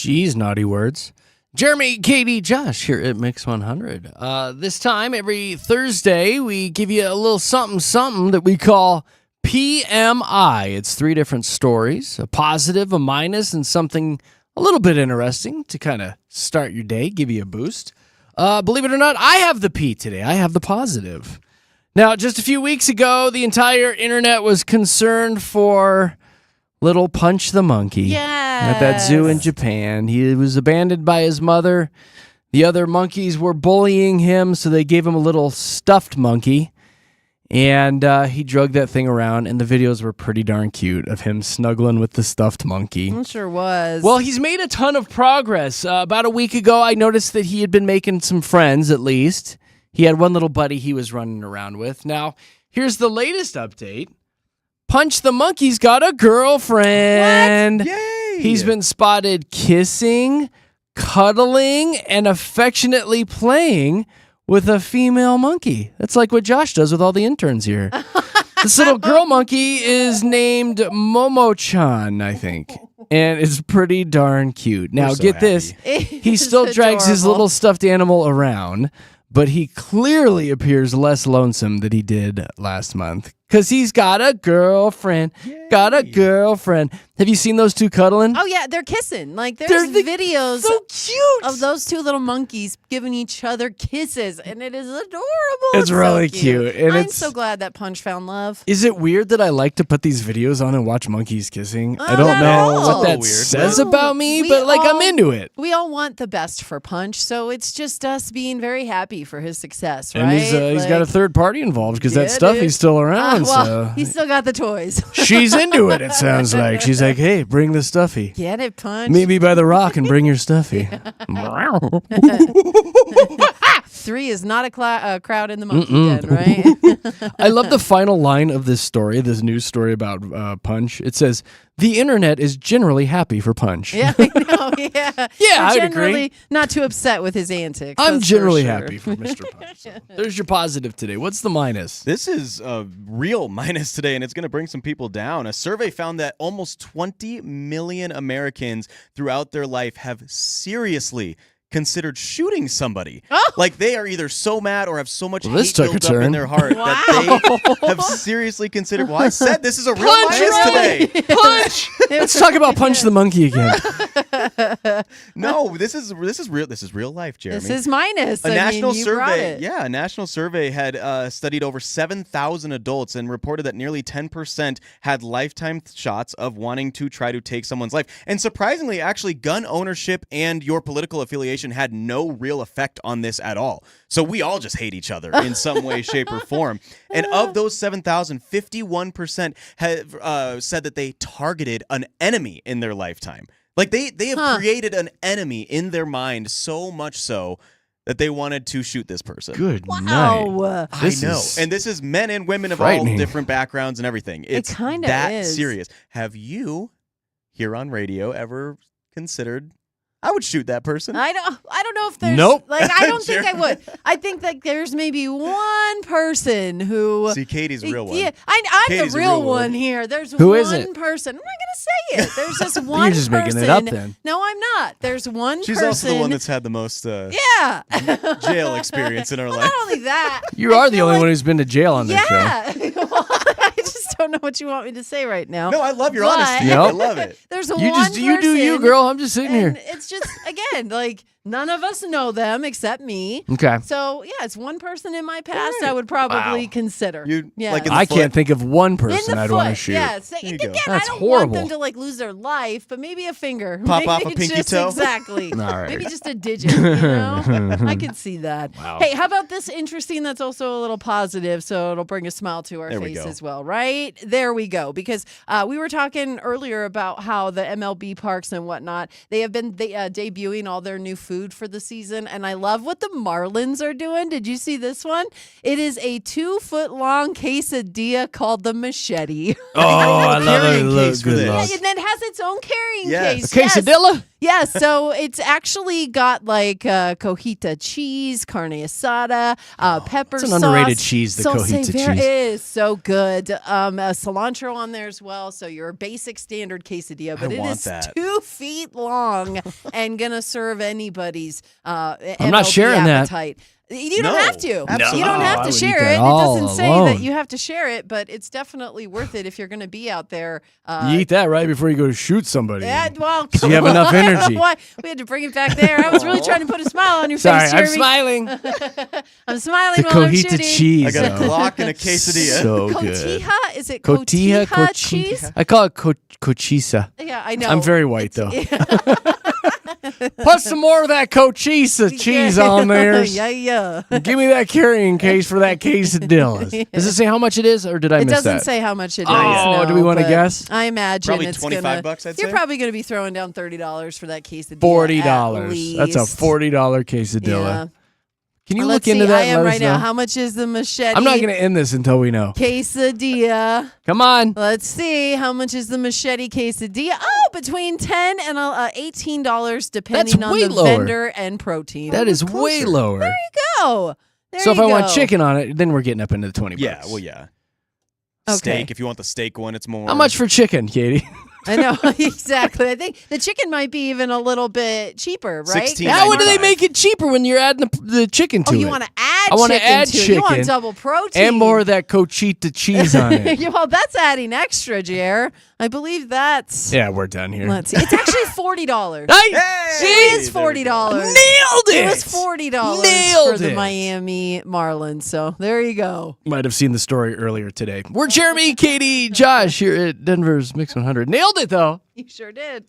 Geez, naughty words. Jeremy, Katy, Josh here at Mix 100. This time, every Thursday, we give you a little something that we call PMI. It's 3 different stories, a positive, a minus, and something a little bit interesting to kind of start your day, give you a boost. Believe it or not, I have the P today. I have the positive. Now, just a few weeks ago, the entire internet was concerned for little Punch the monkey at that zoo in Japan. He was abandoned by his mother. The other monkeys were bullying him, so they gave him a little stuffed monkey. And he drugged that thing around, and the videos were pretty darn cute of him snuggling with the stuffed monkey. It sure was. Well, he's made a ton of progress. About a week ago, I noticed that he had been making some friends, at least. He had one little buddy he was running around with. Now, here's the latest update. Punch the monkey's got a girlfriend. What? Yay! He's been spotted kissing, cuddling, and affectionately playing with a female monkey. That's like what Josh does with all the interns here. This little girl monkey is named Momo-chan, I think. And it's pretty darn cute. Now, so get happy. this. He still drags his little stuffed animal around, but he clearly appears less lonesome than he did last month. Because he's got a girlfriend. Yay. Got a girlfriend. Have you seen those two cuddling? Oh, yeah, they're kissing. Like, there's They're videos so cute. of those two little monkeys giving each other kisses, and it is adorable. It's so really cute. And I'm it's so glad that Punch found love. Is it weird that I like to put these videos on and watch monkeys kissing? I Oh, don't know no. what that Weird. says No, about me, we but like I'm all- into it. We all want the best for Punch, so it's just us being very happy for his success, right? And he's got a third party involved because that Yeah, stuff dude. he's still around. Well, So he's still got the toys. she's into it. It sounds like she's like, "Hey, bring the stuffy. Get it, Punch? Meet me by the rock and bring your stuffy." 3 is not a crowd in the monkey den, right? I love the final line of this story, this news story about Punch. It says, "The internet is generally happy for Punch." Yeah, I know. Yeah, Yeah, We're I would generally agree. not too upset with his antics. I'm that's for generally sure. happy for Mr. Punch. So there's your positive today. What's the minus? This is a real minus today, and it's going to bring some people down. A survey found that almost 20 million Americans throughout their life have seriously considered shooting somebody. Like they are either so mad or have so much Well, this hate took a built up in turn. their heart that they have seriously considered. Well, I said this is a real minus today. Punch! Let's talk about Punch the monkey again. No, this is real. This is real life, Jeremy. This is minus. A national you brought survey, it. yeah, a national survey had studied over 7,000 adults and reported that nearly 10% had lifetime shots of wanting to try to take someone's life. And surprisingly, actually, gun ownership and your political affiliation had no real effect on this at all. So we all just hate each other in some way, shape, or form. And of those 7,000, 51% have said that they targeted an enemy in their lifetime. Like they have created an enemy in their mind so much so that they wanted to shoot this person. Good Wow. night. I This know. is And this is men and women of all frightening. different backgrounds and everything. It's kinda that is. serious. Have you here on radio ever considered I would shoot that person? I don't know if there's Nope. like I don't think I would. I think that there's maybe one person who See, Katie's the real one. Yeah, I'm Katie's the the real real one. one here. There's Who one is it? person. I'm not gonna say it. There's just one. You're just making it up then. No, I'm not. There's one She's person. also the one that's had the most yeah. jail experience in her Well, life. not only that. You I are the feel only like- one who's been to jail on this show. Yeah. Well, I just don't know what you want me to say right now. No, I love your But- honesty. Nope. I love it. There's You one just you do you, person, girl. I'm just sitting and here. it's just again like none of us know them except me. Okay. So yeah, it's one person in my past I would probably Wow. consider. You- yeah. like in the I foot. can't think of one in person the I'd foot. want to shoot. Yeah. So, There you again, go. I That's don't horrible. want them to like lose their life, but maybe a finger. Pop maybe off a pinky just toe? Exactly. All right. Maybe just a digit. You know, I could see that. Wow. Hey, how about this interesting? That's also a little positive, so it'll bring a smile to our There we face go. as well, right? There we go. Because we were talking earlier about how the MLB parks and whatnot, they have been debuting all their new food food for the season, and I love what the Marlins are doing. Did you see this one? It is a 2-foot-long quesadilla called the machete. Oh, I love it. Carrying Look case for good this. luck. Yeah, and it has its own carrying Yes. case. A quesadilla? Yes, so it's actually got like cojita cheese, carne asada, pepper It's an sauce. underrated cheese, the salsa cojita verde. cheese. It is so good. Cilantro on there as well. So your basic standard quesadilla, but I it want is that. 2 feet long and gonna serve anybody's I'm not MLB sharing that. appetite. You don't No, have to. absolutely You don't not. have I to would share eat that it. It all doesn't say alone. that you have to share it, but it's definitely worth it if you're going to be out there. You eat that right before you go to shoot somebody. Yeah, well, So you have come enough on. energy. Why? We had to bring it back there. I was really trying to put a smile on your Sorry, face, I'm Jeremy. smiling. I'm smiling The while I'm cojita shooting. cheese. I got a though. Glock and a quesadilla. So good. Cotija? Is it Cotija, cotija cheese? I call it cochisa. Yeah, I know. I'm very white though. Put some more of that cochisa cheese on there. yeah. Give me that carrying case for that quesadilla. Does it say how much it is, or did I It miss doesn't that? say how much it is. Oh, no, do we wanna but guess? I imagine Probably it's $25 gonna, I'd You're say. probably going to be throwing down $30 for that quesadilla. $40. at That's a least. $40 quesadilla. Yeah. Can you Let's look into see, that? I and am let right us now. know? How much is the machete? I'm not going to end this until we know. Quesadilla. Come on. Let's see. How much is the machete quesadilla? Oh, between $10 and $18 depending That's on way the lower. vendor and protein. That is way lower. There you go. There So if you I want go. chicken on it, then we're getting up into the $20. Yeah, well, yeah. Okay. Steak. If you want the steak one, it's more. How much for chicken, Katie? I know. Exactly. I think the chicken might be even a little bit cheaper, right? $16.95. How do they make it cheaper when you're adding the chicken to Oh, it? you want to add I wanna chicken add to it. You want chicken double protein. and more of that cochita cheese on it. Yeah, well, that's adding extra, Jer. I believe that's... Yeah, we're done here. Let's see. It's actually $40. Hey! It is there we $40. go. Nailed it! It was $40 Nailed for the it. Miami Marlins. So there you go. Might have seen the story earlier today. We're Jeremy, Katie, Josh here at Denver's Mix 100. Nailed it, though. You sure did.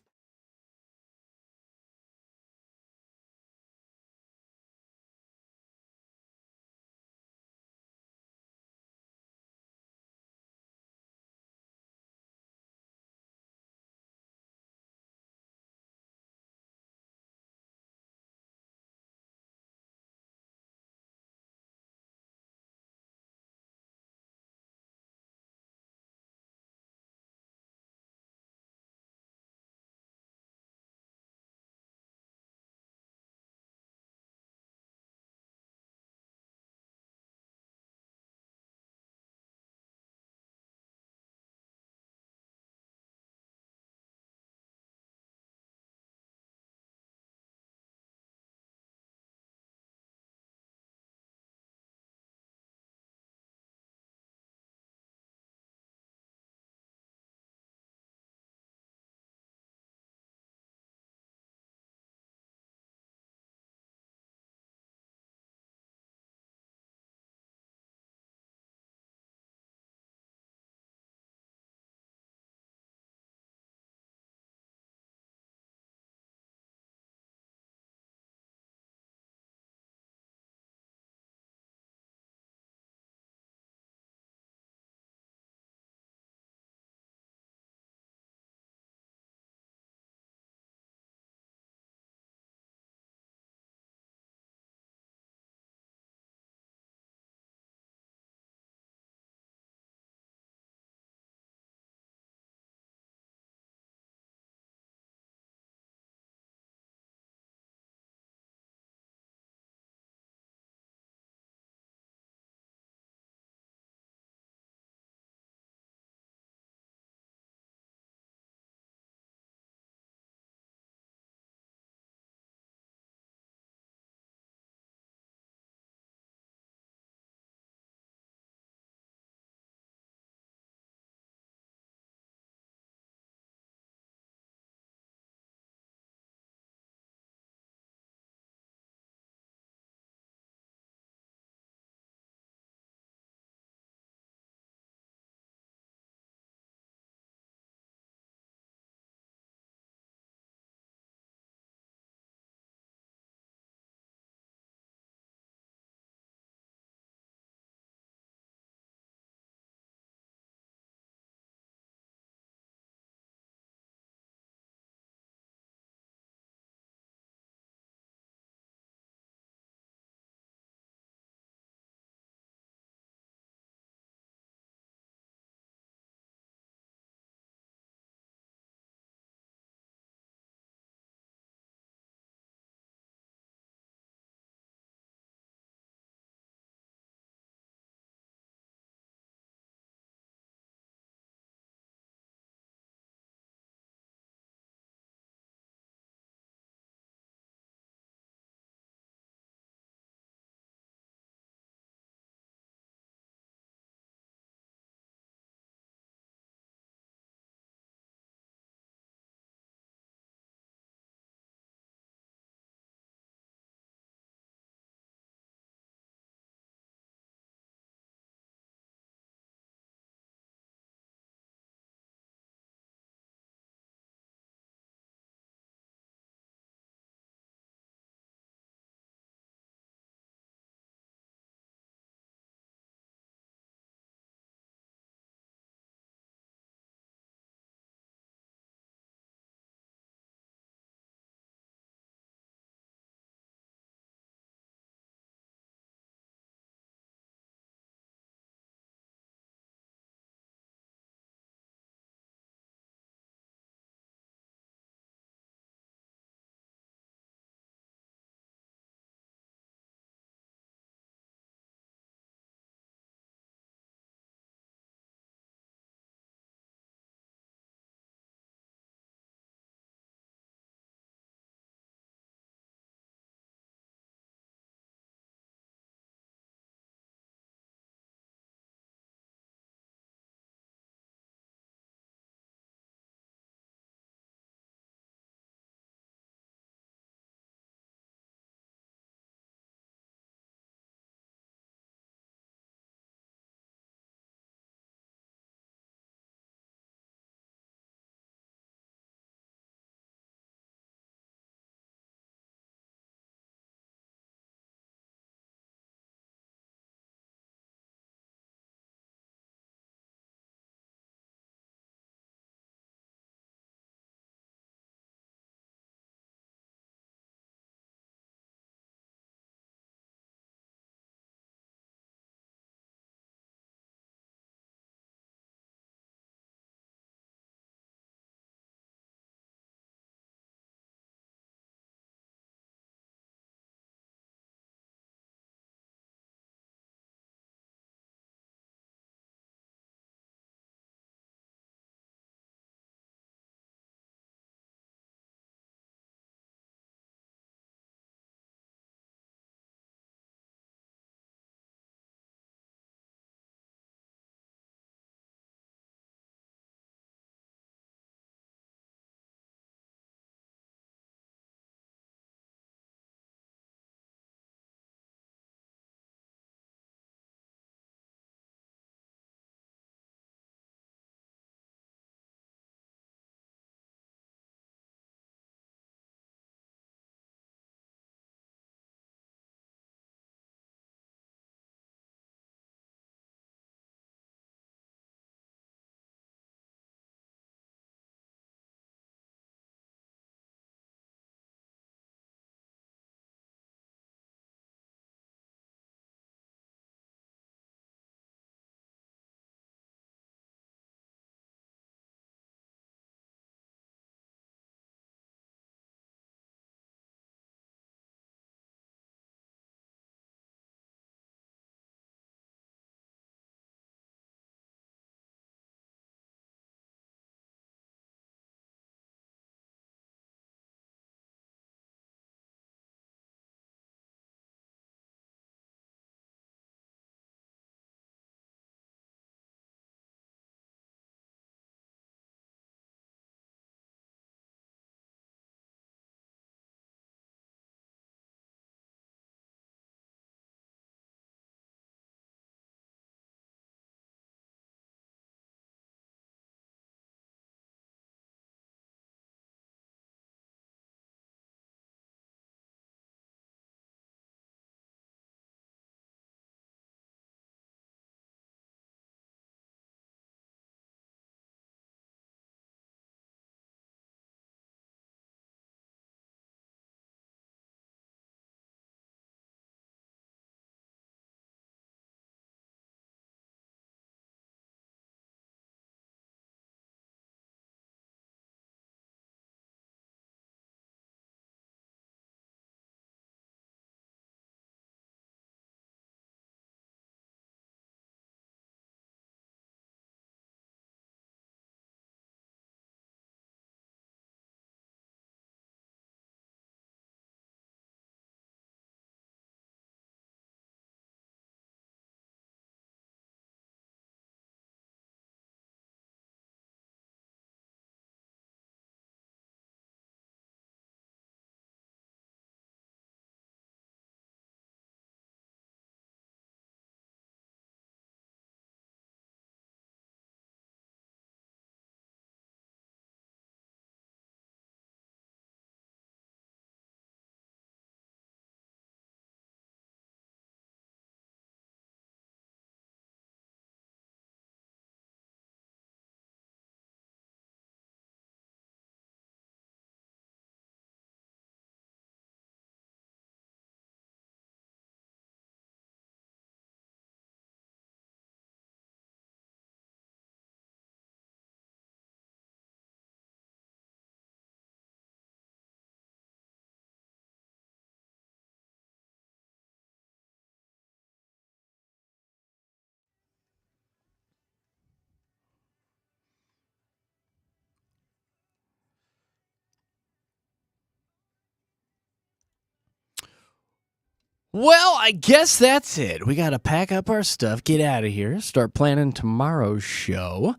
Well, I guess that's it. We got to pack up our stuff, get out of here, start planning tomorrow's show.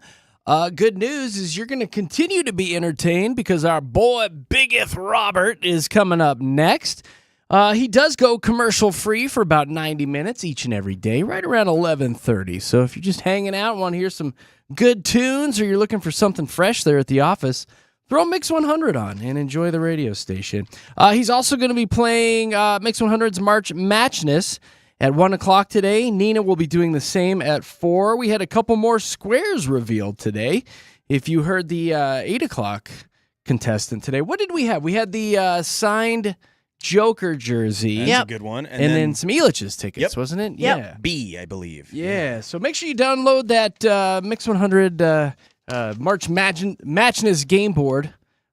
Good news is you're going to continue to be entertained because our boy Biggeth Robert is coming up next. He does go commercial free for about 90 minutes each and every day, right around 11:30. So if you're just hanging out and want to hear some good tunes or you're looking for something fresh there at the office, throw Mix 100 on and enjoy the radio station. He's also going to be playing Mix 100's March Matchness at 1 o'clock today. Nina will be doing the same at 4. We had a couple more squares revealed today. If you heard the 8 o'clock contestant today, what did we have? We had the signed Joker jersey. That's a good one. And then some Elitch's tickets, wasn't it? Yep. Yeah. B, I believe. Yeah. So make sure you download that Mix 100 March Matchness game board.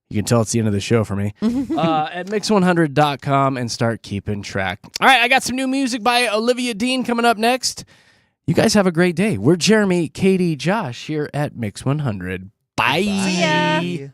You can tell it's the end of the show for me. At mix100.com and start keeping track. All right, I got some new music by Olivia Dean coming up next. You guys have a great day. We're Jeremy, Katy, Josh here at Mix 100. Bye. See ya.